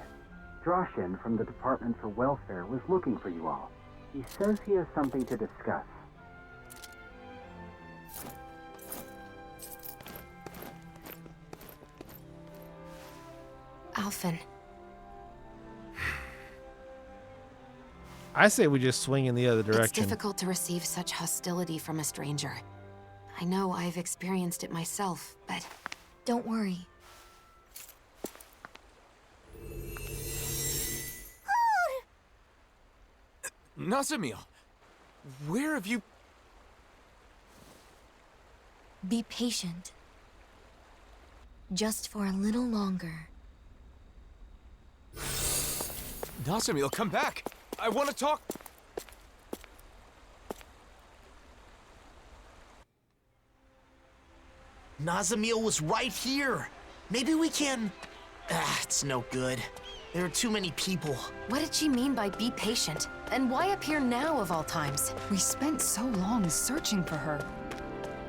Droshin from the Department for Welfare was looking for you all. He says he has something to discuss. Alphen. I say we just swing in the other direction. It's difficult to receive such hostility from a stranger. I know I've experienced it myself, but... Don't worry. Nazamil, where have you... Be patient. Just for a little longer. Nazamil, come back! I want to talk... Nazamil was right here. Maybe we can... it's no good. There are too many people. What did she mean by be patient? And why up here now of all times? We spent so long searching for her.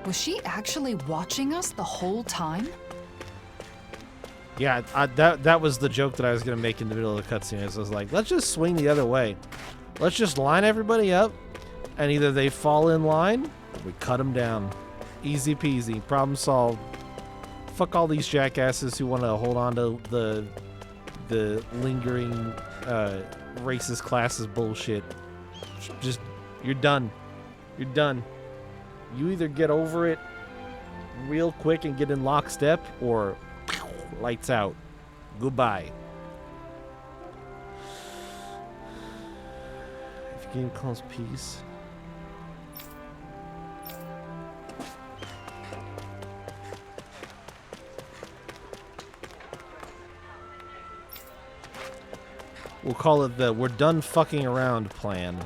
Was she actually watching us the whole time? Yeah, that was the joke that I was going to make in the middle of the cutscene. I was like, let's just swing the other way. Let's just line everybody up, and either they fall in line, or we cut them down. Easy peasy. Problem solved. Fuck all these jackasses who want to hold on to the lingering racist classes bullshit. Just, you're done. You're done. You either get over it real quick and get in lockstep, or lights out. Goodbye. Game calls peace. We'll call it the "we're done fucking around" plan.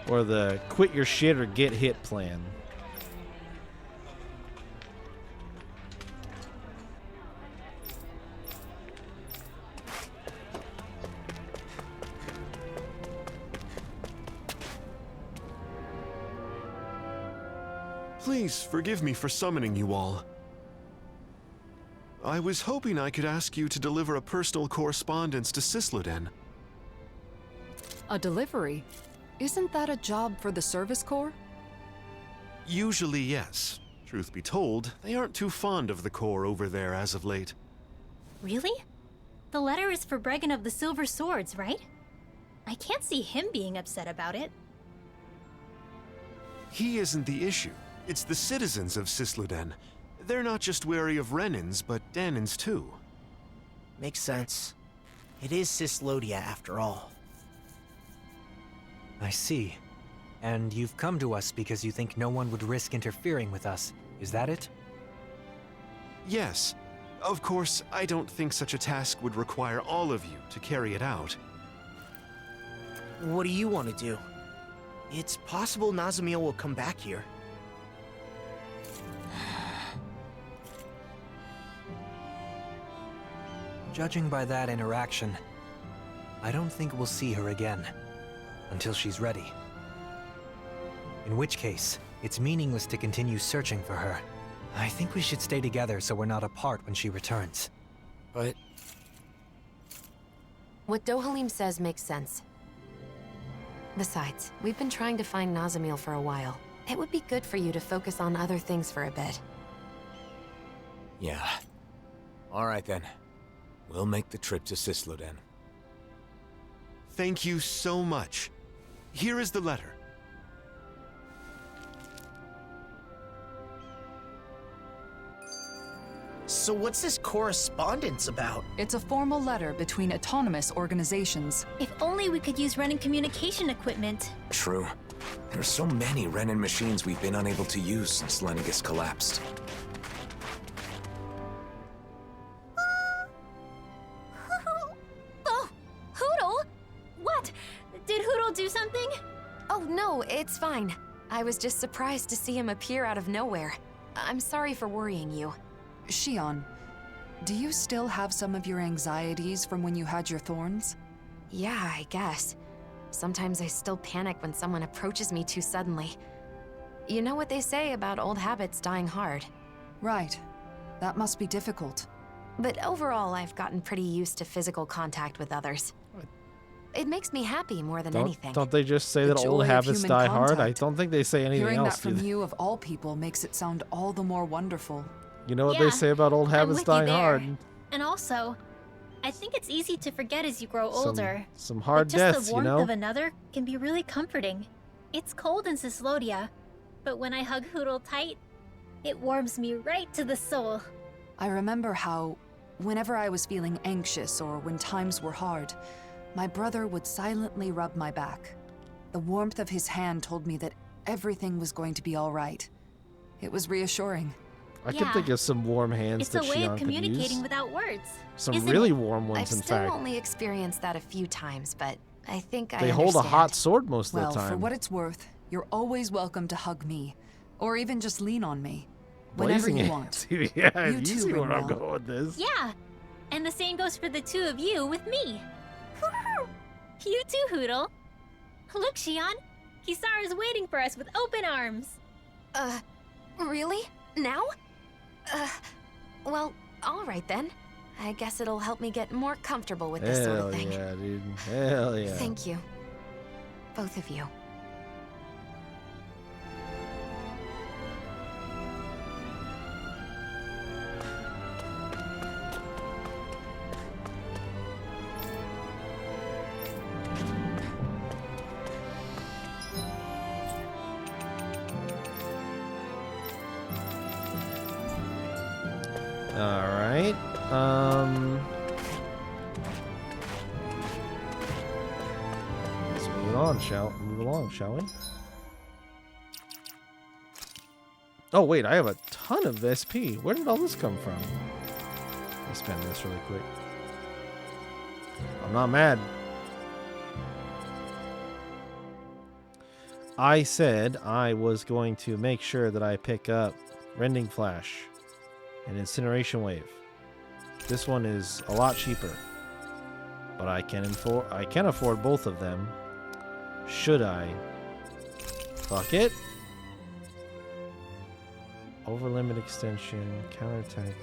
Or the "quit your shit or get hit" plan. Please forgive me for summoning you all. I was hoping I could ask you to deliver a personal correspondence to Sisluden. A delivery? Isn't that a job for the Service Corps? Usually, yes. Truth be told, they aren't too fond of the Corps over there as of late. Really? The letter is for Bregan of the Silver Swords, right? I can't see him being upset about it. He isn't the issue. It's the citizens of Sisluden. They're not just wary of Renans, but Danans too. Makes sense. It is Sislodia after all. I see. And you've come to us because you think no one would risk interfering with us. Is that it? Yes. Of course, I don't think such a task would require all of you to carry it out. What do you want to do? It's possible Nazamiel will come back here. Judging by that interaction, I don't think we'll see her again. Until she's ready. In which case, it's meaningless to continue searching for her. I think we should stay together so we're not apart when she returns. But... What Dohalim says makes sense. Besides, we've been trying to find Nazamiel for a while. It would be good for you to focus on other things for a bit. Yeah. All right then. We'll make the trip to Sisluden. Thank you so much. Here is the letter. So what's this correspondence about? It's a formal letter between autonomous organizations. If only we could use Renan communication equipment. True. There are so many Renan machines we've been unable to use since Lennigus collapsed. Oh, Hootle! What? Did Hootle do something? Oh, no, it's fine. I was just surprised to see him appear out of nowhere. I'm sorry for worrying you. Shion, do you still have some of your anxieties from when you had your thorns? Yeah, I guess. Sometimes I still panic when someone approaches me too suddenly. You know what they say about old habits dying hard. Right. That must be difficult. But overall, I've gotten pretty used to physical contact with others. It makes me happy more than anything. Don't they just say The that joy old of habits human die hard? I contact. don't think they say anything Hearing else. that from you of all people makes it sound all the more wonderful. You know what Yeah, they say about old I'm habits with you dying there. hard? And also, I think it's easy to forget as you grow older. Some hard but just deaths, the you warmth know? of another can be really comforting. It's cold in Sislodia, but when I hug Hootle tight, it warms me right to the soul. I remember how, whenever I was feeling anxious or when times were hard, my brother would silently rub my back. The warmth of his hand told me that everything was going to be all right. It was reassuring. I can think of some warm hands It's that a way Shion of could use. communicating without words. Some isn't really it? warm ones, I've in still fact. only experienced that a few times, but I think I They hold a understand. hot sword most of Well, the time. for what it's worth, you're always welcome to hug me, or even just lean on me, whenever Blazing you it. want. Yeah, You you too, see where I'm Rinwell. going with this. Yeah, and the same goes for the two of you with me. You too, Hootle. Look, Shion. Kisara's waiting for us with open arms. Really? Now? Well, all right then. I guess it'll help me get more comfortable with this sort Hell of thing. yeah, dude. Hell yeah. Thank you. Both of you. All right. Move along, shall we? Oh wait, I have a ton of SP. Where did all this come from? Let me spend this really quick. I'm not mad. I said I was going to make sure that I pick up Rending Flash and Incineration Wave. This one is a lot cheaper, but I can afford both of them. Should I? Fuck it. Over limit extension, counterattack.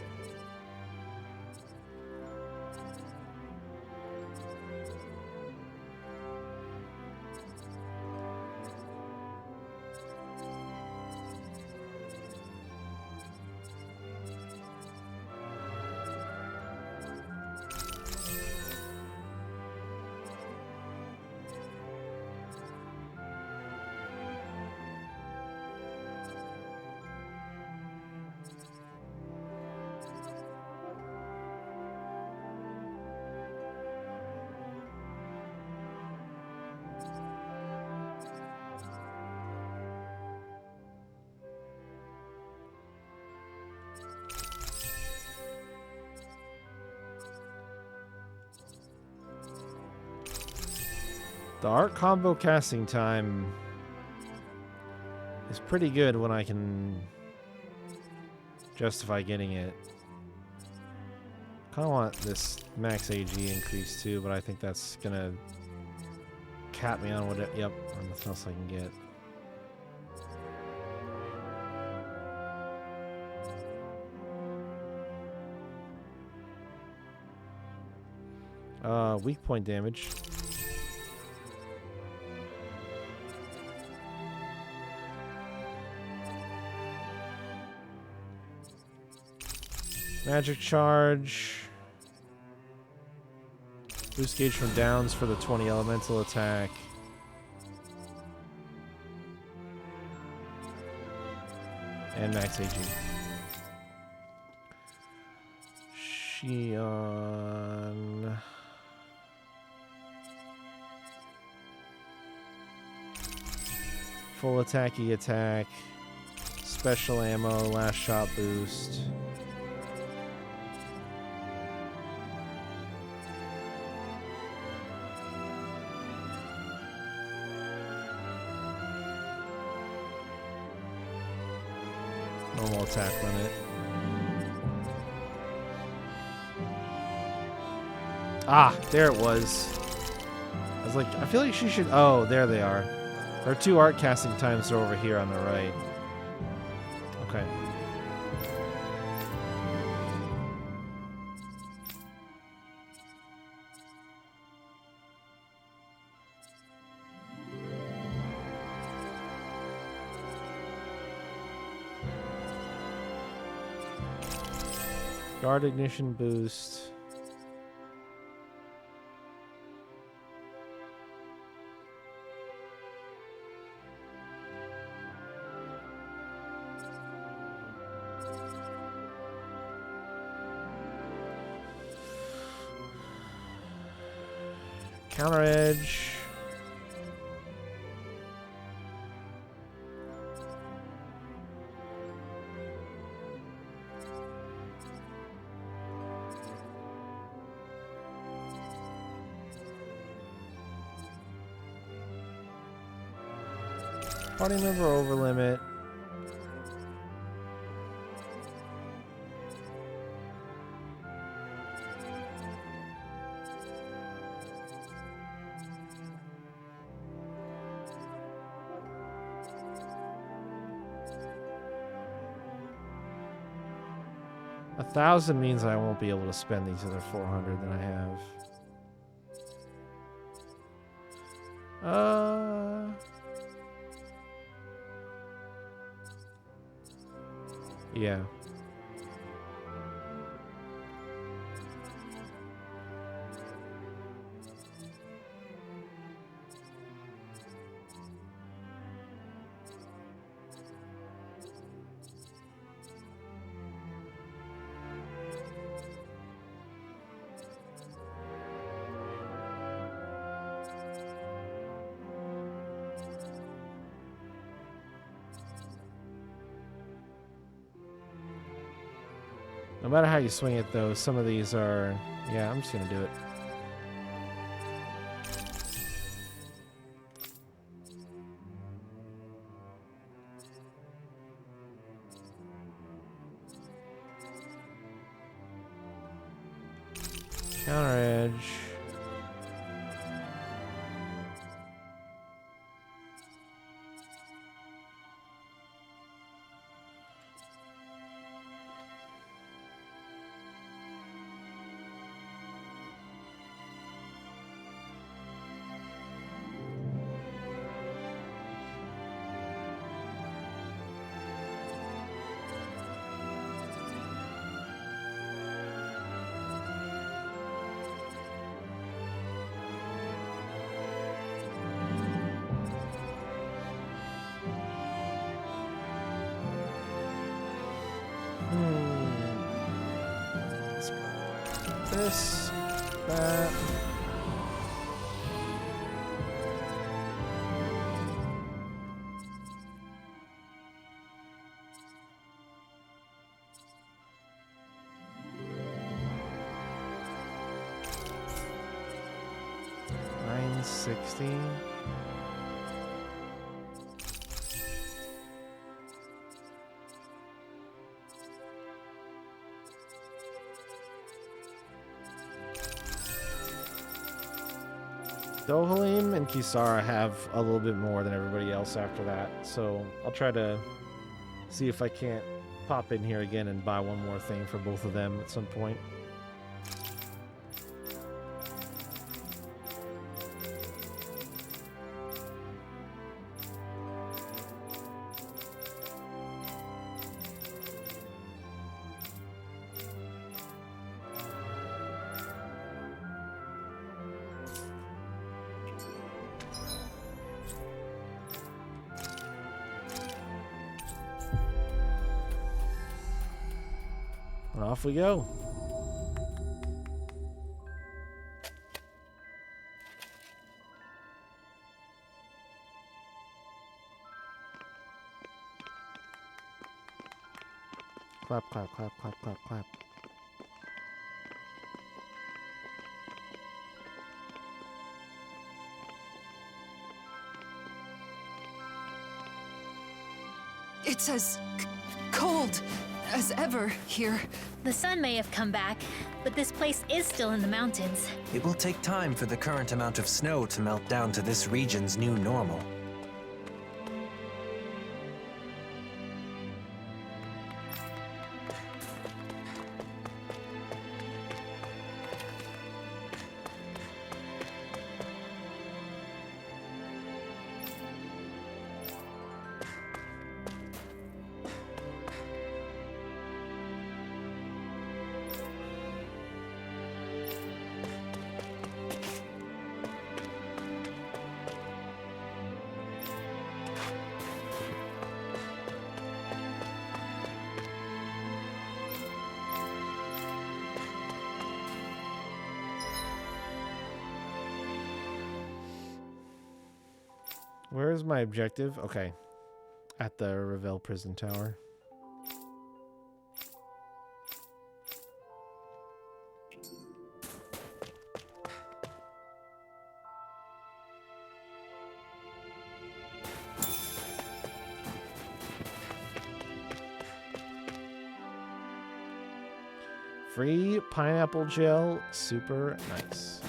The art combo casting time is pretty good when I can justify getting it. Kind of want this max AG increase too, but I think that's gonna cap me on what it. Yep, nothing else I can get. Weak point damage. Magic charge. Boost gauge from downs for the 20 elemental attack. And max AG. Xion. Full attacky attack. Special ammo, last shot boost. Normal attack limit. Ah, there it was. I was like, I feel like she should. Oh, there they are. There are two art casting times over here on the right. Okay. Guard ignition boost. Counter edge. Party member over limit. $1,000 means I won't be able to spend these other 400 that I have. Yeah. No matter how you swing it, though, some of these are... Yeah, I'm just gonna do it. Counter edge. This, that. $960. Dohalim and Kisara have a little bit more than everybody else after that, so I'll try to see if I can't pop in here again and buy one more thing for both of them at some point. And off we go. Clap, clap, clap, clap, clap, clap. It's as cold as ever here. The sun may have come back, but this place is still in the mountains. It will take time for the current amount of snow to melt down to this region's new normal. Where is my objective? Okay. At the Revel Prison Tower. Free pineapple gel, super nice.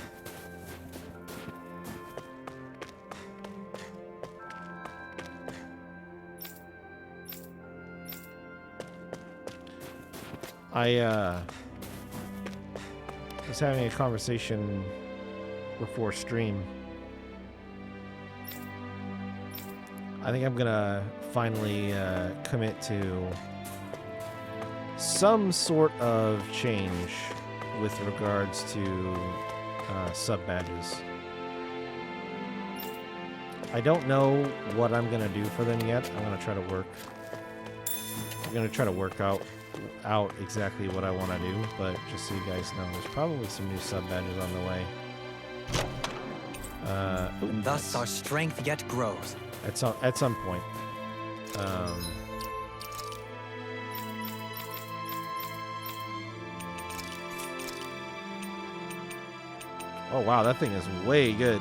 I was having a conversation before stream. I think I'm gonna finally commit to some sort of change with regards to sub badges. I don't know what I'm gonna do for them yet. I'm gonna try to work out exactly what I want to do, but just so you guys know, there's probably some new sub badges on the way. And thus our strength yet grows. At some point. Oh wow, that thing is way good.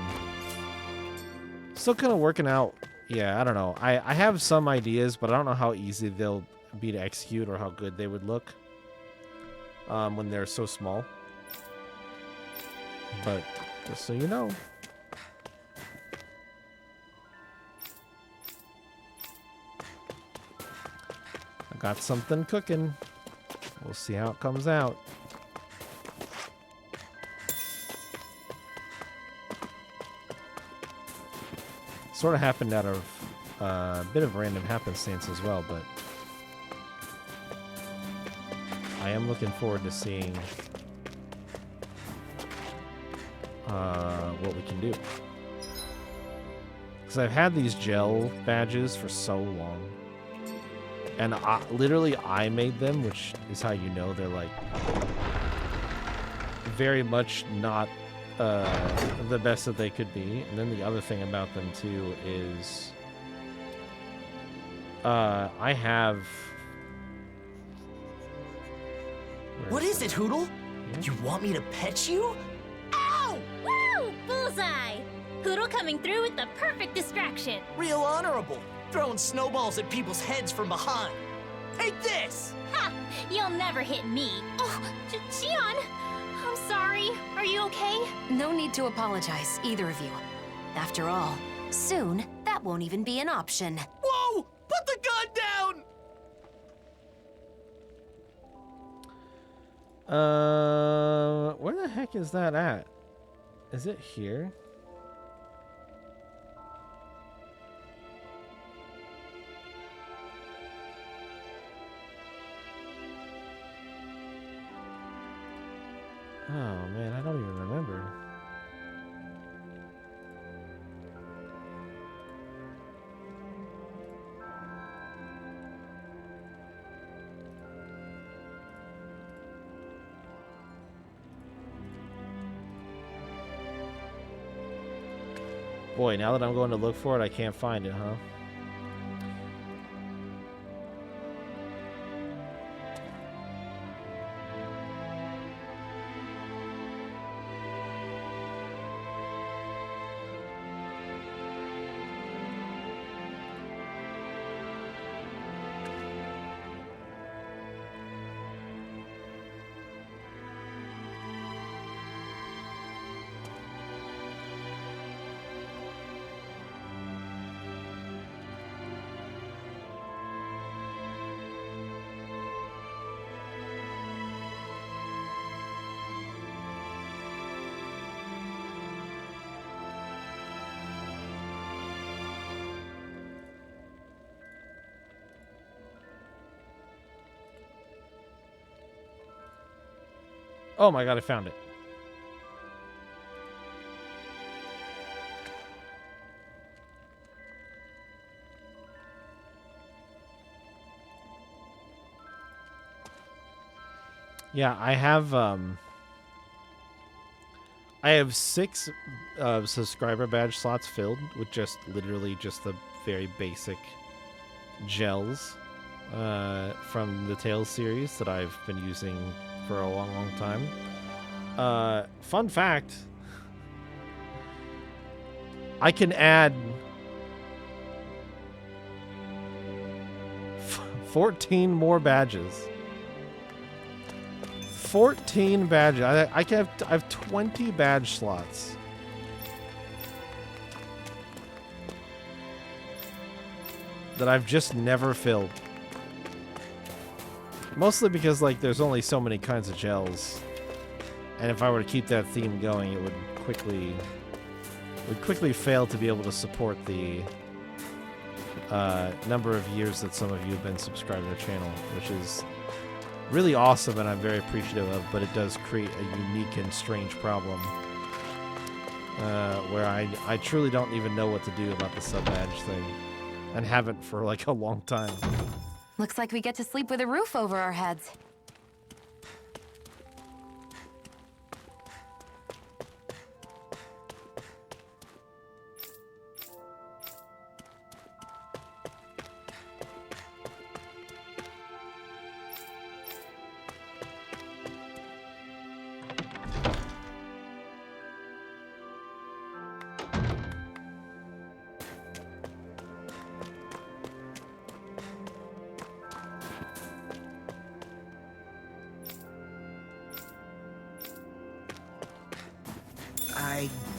Still kind of working out. Yeah, I don't know. I have some ideas, but I don't know how easy they'll be to execute or how good they would look when they're so small. But just so you know. I got something cooking. We'll see how it comes out. Sort of happened out of a bit of random happenstance as well, but I am looking forward to seeing what we can do. Because I've had these gel badges for so long. And literally I made them, which is how you know they're like very much not the best that they could be. And then the other thing about them too is I have... What is it, Hootle? You want me to pet you? Ow! Woo! Bullseye! Poodle coming through with the perfect distraction. Real honorable. Throwing snowballs at people's heads from behind. Take this! Ha! You'll never hit me. Oh, Xion! I'm sorry. Are you okay? No need to apologize, either of you. After all, soon, that won't even be an option. Whoa! Put the gun down! Where the heck is that at? Is it here? Oh man, I don't even remember. Boy, now that I'm going to look for it, I can't find it, huh? Oh my god, I found it. Yeah, I have 6 subscriber badge slots filled with just literally just the very basic gels from the Tales series that I've been using for a long, long time. Fun fact, I can add 14 more badges. 14 badges. I have 20 badge slots. That I've just never filled. Mostly because, like, there's only so many kinds of gels. And if I were to keep that theme going, it would quickly fail to be able to support the number of years that some of you have been subscribed to the channel, which is really awesome and I'm very appreciative of, but it does create a unique and strange problem where I truly don't even know what to do about the sub-badge thing, and haven't for like a long time. Looks like we get to sleep with a roof over our heads.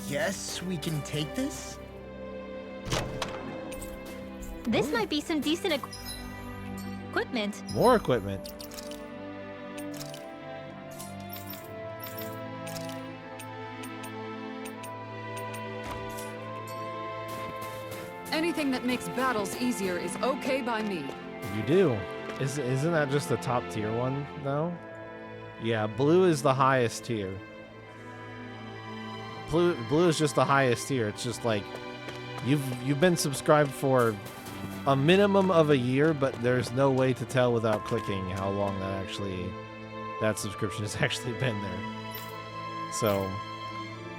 guess we can take this? This might be some decent equipment. More equipment. Anything that makes battles easier is okay by me. You do. Isn't that just the top tier one, though? Yeah, blue is the highest tier. Blue is just the highest tier. It's just like you've been subscribed for a minimum of a year, but there's no way to tell without clicking how long that subscription has actually been there. So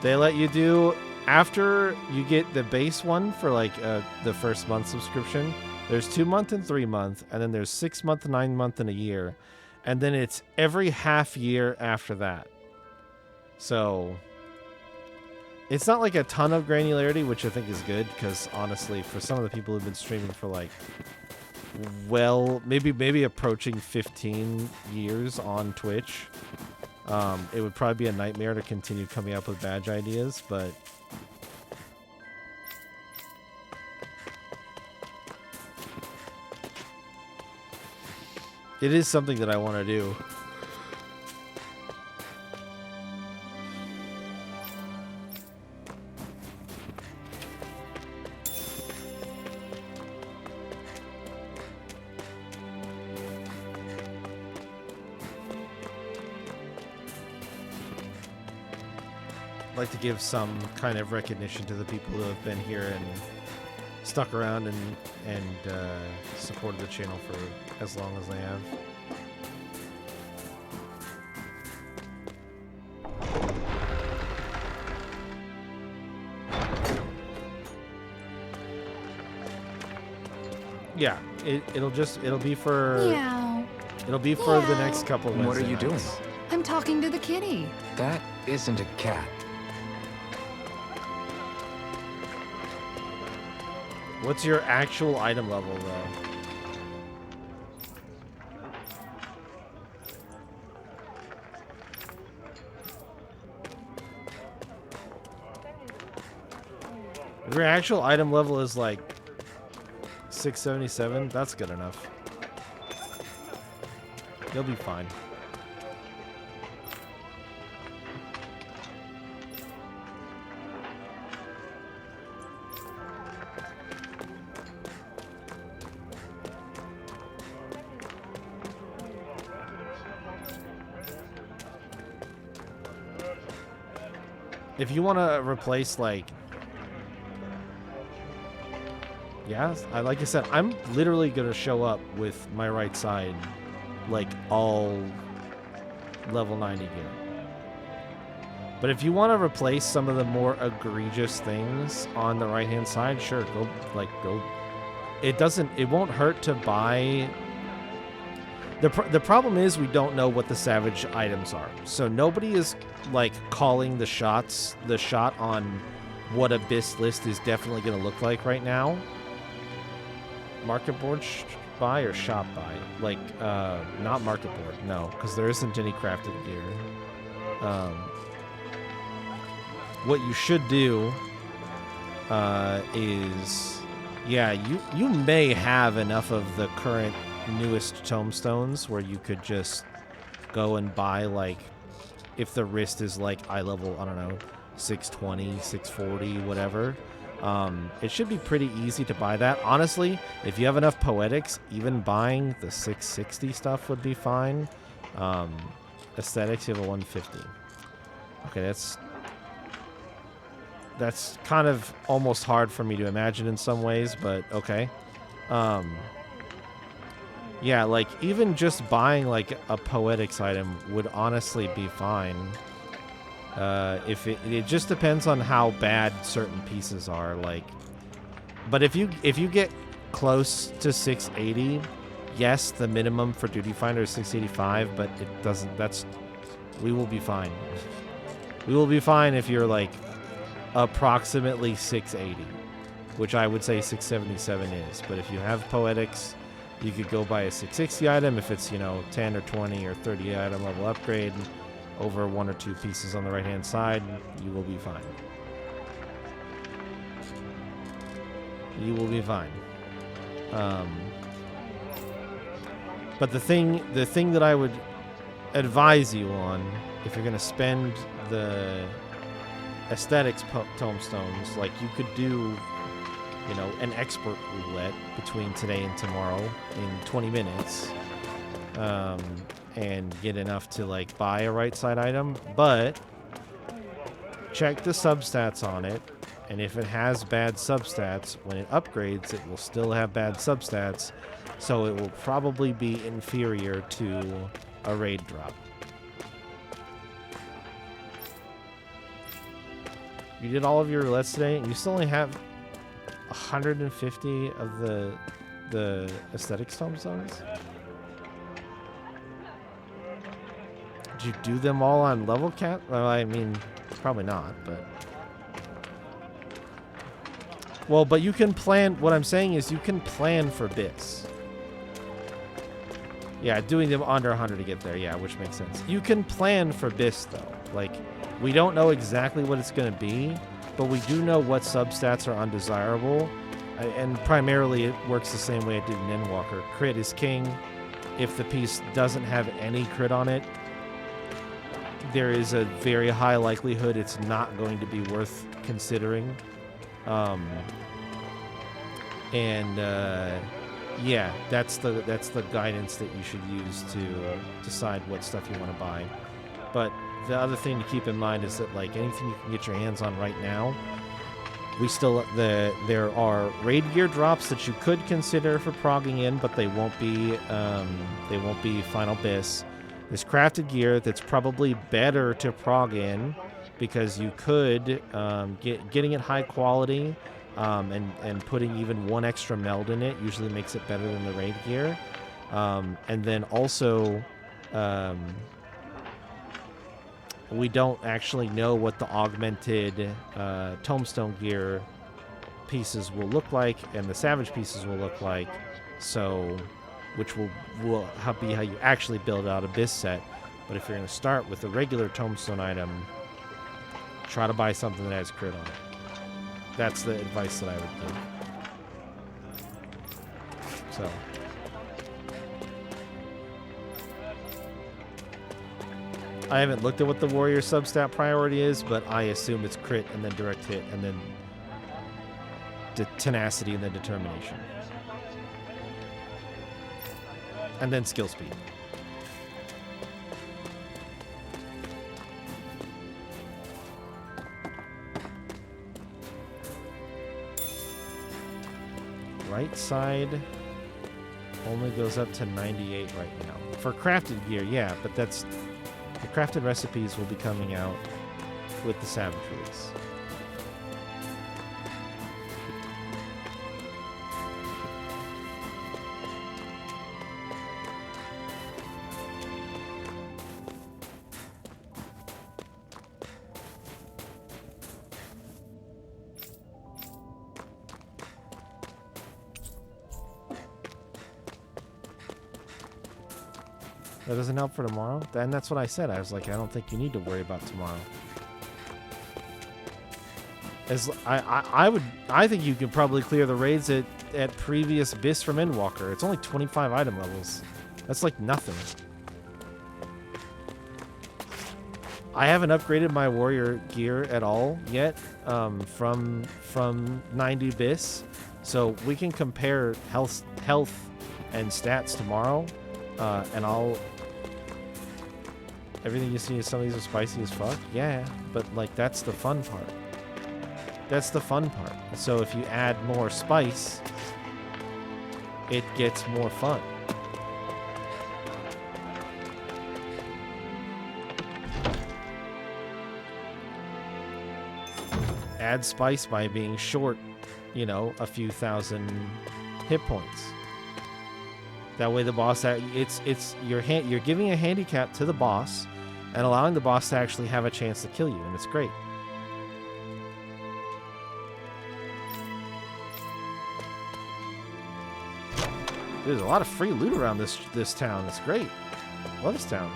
they let you do, after you get the base one for like the first month subscription, there's 2 month and 3 month, and then there's 6 month, 9 month, and a year, and then it's every half year after that. So it's not like a ton of granularity, which I think is good, because honestly, for some of the people who've been streaming for like, well, maybe approaching 15 years on Twitch, it would probably be a nightmare to continue coming up with badge ideas, but it is something that I want to do. I'd like to give some kind of recognition to the people who have been here and stuck around and supported the channel for as long as they have. Yeah, it'll be for Meow. It'll be for the next couple of What are you doing? I'm talking to the kitty. That isn't a cat. What's your actual item level, though? If your actual item level is like 677, that's good enough. You'll be fine. If you want to replace, like, yeah, like I said, I'm literally gonna show up with my right side, like, all level 90 gear. But if you want to replace some of the more egregious things on the right hand side, sure, go. It won't hurt to buy. The problem is we don't know what the Savage items are, so nobody is like calling the shot on what Abyss list is definitely going to look like right now. Market board buy or shop buy? Like, not market board, no, because there isn't any crafted gear. What you should do is, yeah, you may have enough of the current newest tomestones where you could just go and buy, like, if the wrist is like eye level, I don't know, 620, 640, whatever. It should be pretty easy to buy that. Honestly, if you have enough poetics, even buying the 660 stuff would be fine. Aesthetics, you have a 150. Okay, that's kind of almost hard for me to imagine in some ways, but okay. Yeah, like, even just buying, like, a poetics item would honestly be fine. If it just depends on how bad certain pieces are, like. But if you get close to 680, yes, the minimum for Duty Finder is 685, but it doesn't. We will be fine. We will be fine if you're like approximately 680, which I would say 677 is. But if you have poetics, you could go buy a 660 item if it's, 10 or 20 or 30 item level upgrade over 1 or 2 pieces on the right hand side. You will be fine. You will be fine. But the thing that I would advise you on, if you're going to spend the aesthetics tomestones, like you could do, you know, an expert roulette between today and tomorrow in 20 minutes, and get enough to like buy a right side item, but check the substats on it, and if it has bad substats, when it upgrades, it will still have bad substats, so it will probably be inferior to a raid drop. You did all of your roulettes today, and you still only have 150 of the aesthetics tomestones? Did you do them all on level cap? Well, I mean, probably not, but... Well, but you can plan... What I'm saying is you can plan for BIS. Yeah, doing them under 100 to get there, yeah, which makes sense. You can plan for BIS, though. Like, we don't know exactly what it's going to be, but we do know what substats are undesirable, and primarily it works the same way it did in Endwalker. Crit is king. If the piece doesn't have any crit on it, there is a very high likelihood it's not going to be worth considering. Yeah, that's the guidance that you should use to decide what stuff you want to buy. But the other thing to keep in mind is that like anything you can get your hands on right now, there are raid gear drops that you could consider for progging in, but they won't be final BIS. There's crafted gear that's probably better to prog in because you could getting it high quality. And putting even one extra meld in it usually makes it better than the raid gear. And then also, we don't actually know what the augmented tombstone gear pieces will look like and the savage pieces will look like. So, which will be how you actually build out a BIS set. But if you're going to start with a regular tombstone item, try to buy something that has crit on it. That's the advice that I would give. So. I haven't looked at what the warrior substat priority is, but I assume it's crit and then direct hit and then tenacity and then determination. And then skill speed. Right side only goes up to 98 right now. For crafted gear, yeah, but the crafted recipes will be coming out with the Savage release. That doesn't help for tomorrow? And that's what I said. I was like, I don't think you need to worry about tomorrow. I think you can probably clear the raids at previous BIS from Endwalker. It's only 25 item levels. That's like nothing. I haven't upgraded my warrior gear at all yet from 90 BIS. So we can compare health and stats tomorrow. And everything you see is some of these are spicy as fuck. Yeah, but like that's the fun part. That's the fun part. So if you add more spice, it gets more fun. Add spice by being short, you know, a few thousand hit points. That way the boss, you're giving a handicap to the boss and allowing the boss to actually have a chance to kill you, and it's great. There's a lot of free loot around this town. It's great. Love this town.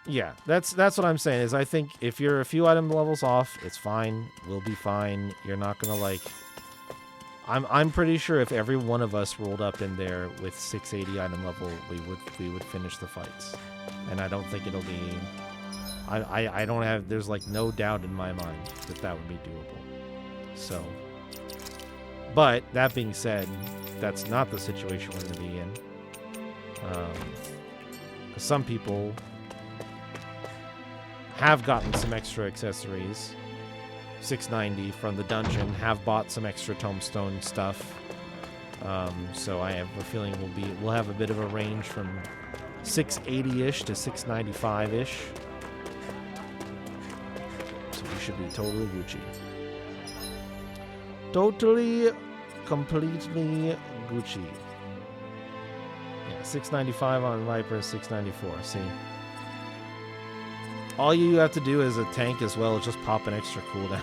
Yeah, that's what I'm saying. Is I think if you're a few item levels off, it's fine. We'll be fine. You're not gonna like. I'm pretty sure if every one of us rolled up in there with 680 item level, we would finish the fights, and I don't think it'll be. I don't have. There's like no doubt in my mind that would be doable. So, but that being said, that's not the situation we're gonna be in. Some people have gotten some extra accessories, 690 from the dungeon, have bought some extra tombstone stuff. So I have a feeling we'll have a bit of a range from 680-ish to 695-ish. So we should be totally Gucci. Totally, completely Gucci. Yeah, 695 on Viper, 694. See? All you have to do as a tank as well is just pop an extra cooldown.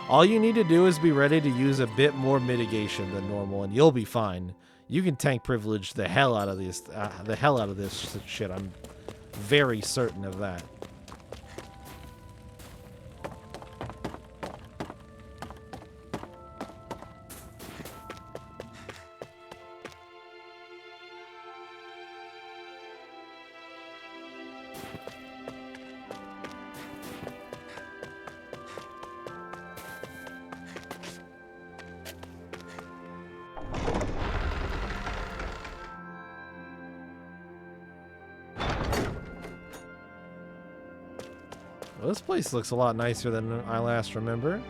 All you need to do is be ready to use a bit more mitigation than normal, and you'll be fine. You can tank privilege the hell out of this, shit. I'm very certain of that. Well, this place looks a lot nicer than I last remember.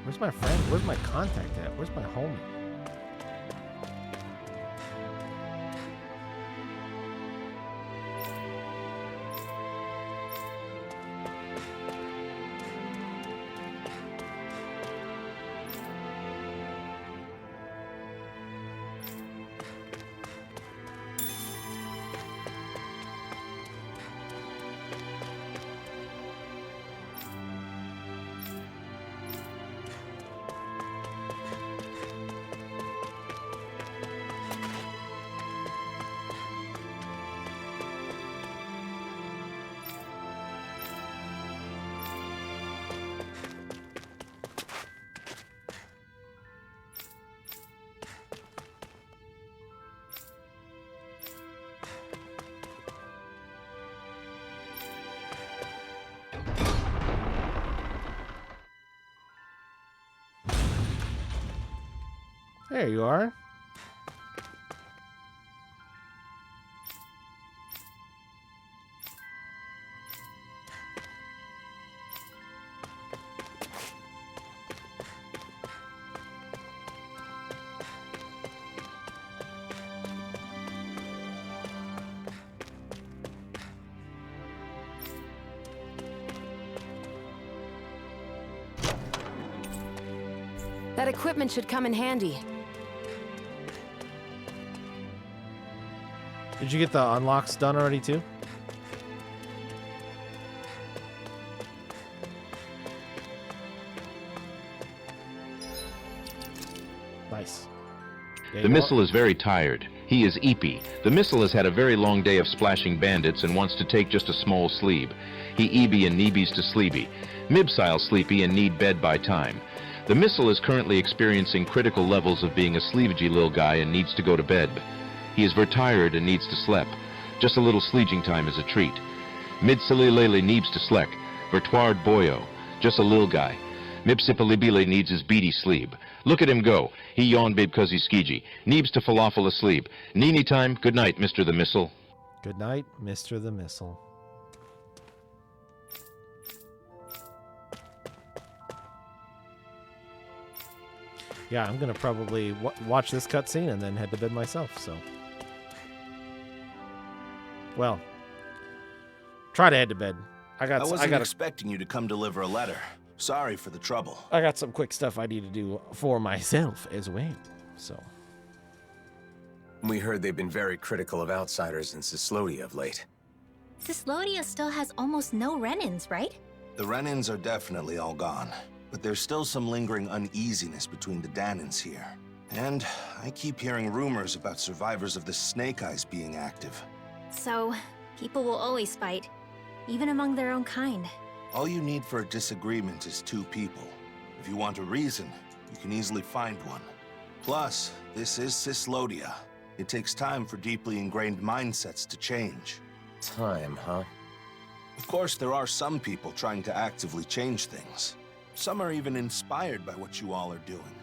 Where's my friend? Where's my contact at? Where's my homie? There you are. That equipment should come in handy. Did you get the unlocks done already too? Nice. The missile is very tired. He is eepy. The missile has had a very long day of splashing bandits and wants to take just a small sleep. He eeby and neebies to sleepy. Mibsile sleepy and need bed by time. The missile is currently experiencing critical levels of being a sleevagey lil guy and needs to go to bed. He is very tired and needs to sleep. Just a little sleeging time is a treat. Midsililele needs to sleek. Vertward boyo. Just a lil guy. Mipsipalibile needs his beady sleep. Look at him go. He yawned babe cause he's skeegey. Neebs to falafel asleep. Neeny time. Good night, Mr. the Missile. Good night, Mr. the Missile. Yeah, I'm gonna probably watch this cutscene and then head to bed myself. So, well, try to head to bed. I wasn't expecting you to come deliver a letter. Sorry for the trouble. I got some quick stuff I need to do for myself as well. So, we heard they've been very critical of outsiders in Cyslodia of late. Cyslodia still has almost no Renins, right? The Renins are definitely all gone. But there's still some lingering uneasiness between the Danans here. And I keep hearing rumors about survivors of the Snake Eyes being active. So, people will always fight, even among their own kind. All you need for a disagreement is two people. If you want a reason, you can easily find one. Plus, this is Cyslodia. It takes time for deeply ingrained mindsets to change. Time, huh? Of course, there are some people trying to actively change things. Some are even inspired by what you all are doing.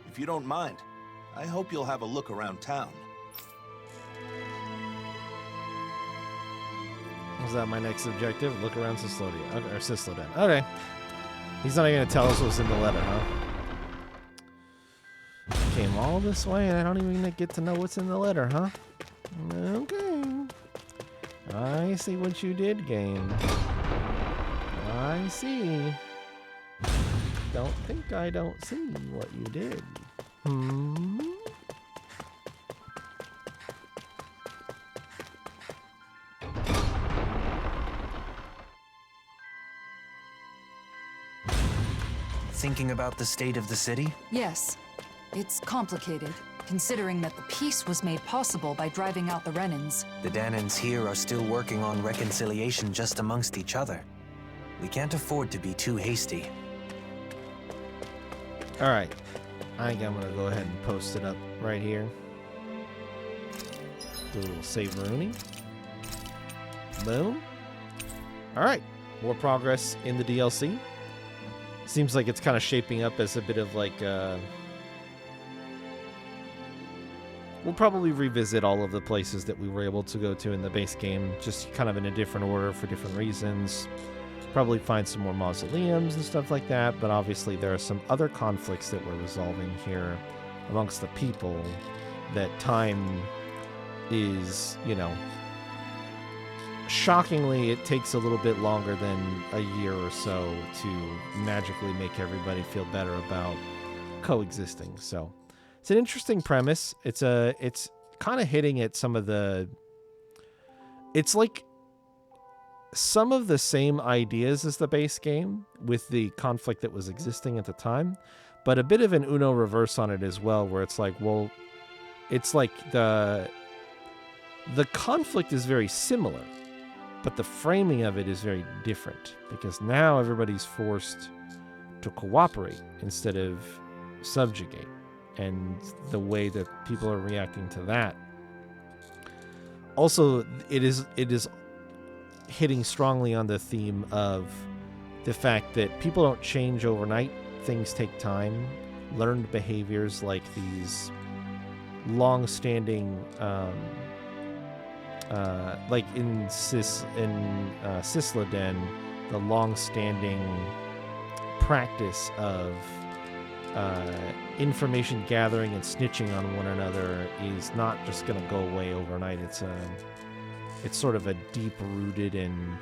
If you don't mind, I hope you'll have a look around town. Was that my next objective? Look around Cyslodia. Okay, or Cysloden. Okay. He's not even gonna tell us what's in the letter, huh? Came all this way and I don't even get to know what's in the letter, huh? Okay. I see what you did, game. I see. Don't think I don't see what you did. Thinking about the state of the city? Yes. It's complicated, considering that the peace was made possible by driving out the Renins. The Danans here are still working on reconciliation just amongst each other. We can't afford to be too hasty. Alright. I think I'm going to go ahead and post it up right here. Do a little save-rooney. Boom. Alright. More progress in the DLC. Seems like it's kind of shaping up as a bit of like... We'll probably revisit all of the places that we were able to go to in the base game, just kind of in a different order for different reasons. Probably find some more mausoleums and stuff like that, but obviously there are some other conflicts that we're resolving here amongst the people that time is, you know, shockingly it takes a little bit longer than a year or so to magically make everybody feel better about coexisting. So it's an interesting premise. It's kind of hitting at some of the, it's like some of the same ideas as the base game with the conflict that was existing at the time, but a bit of an Uno reverse on it as well, where it's like, well, it's like the conflict is very similar, but the framing of it is very different, because now everybody's forced to cooperate instead of subjugate, and the way that people are reacting to that. Also, it is hitting strongly on the theme of the fact that people don't change overnight. Things take time, learned behaviors like these long-standing, like in Sysladen, the long-standing practice of information gathering and snitching on one another is not just going to go away overnight. It's sort of a deep-rooted and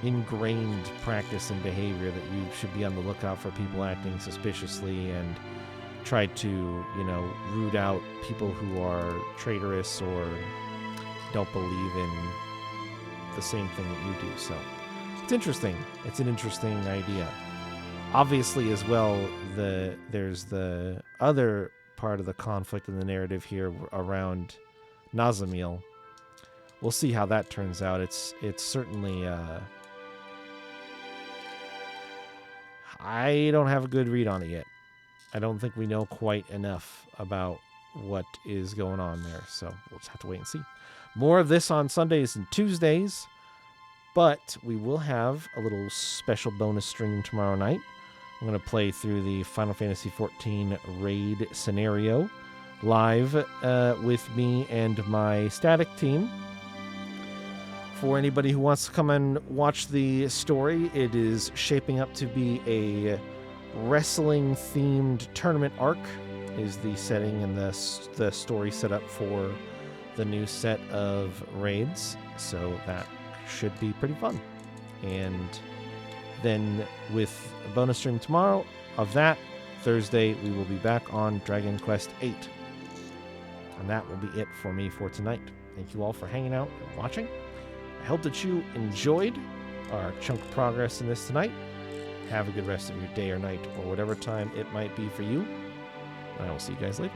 ingrained practice and behavior that you should be on the lookout for people acting suspiciously and try to, root out people who are traitorous or don't believe in the same thing that you do. So it's interesting. It's an interesting idea. Obviously, as well, there's the other part of the conflict in the narrative here around Nazamil. We'll see how that turns out. It's certainly I don't have a good read on it yet. I don't think we know quite enough about what is going on there, so we'll just have to wait and see. More of this on Sundays and Tuesdays, but we will have a little special bonus stream tomorrow night. I'm going to play through the Final Fantasy XIV raid scenario live with me and my Static team. For anybody who wants to come and watch the story, it is shaping up to be a wrestling-themed tournament arc is the setting and the story set up for the new set of raids. So that should be pretty fun. And then with a bonus stream tomorrow of that, Thursday, we will be back on Dragon Quest VIII. And that will be it for me for tonight. Thank you all for hanging out and watching. I hope that you enjoyed our chunk of progress in this tonight. Have a good rest of your day or night or whatever time it might be for you. And I will see you guys later.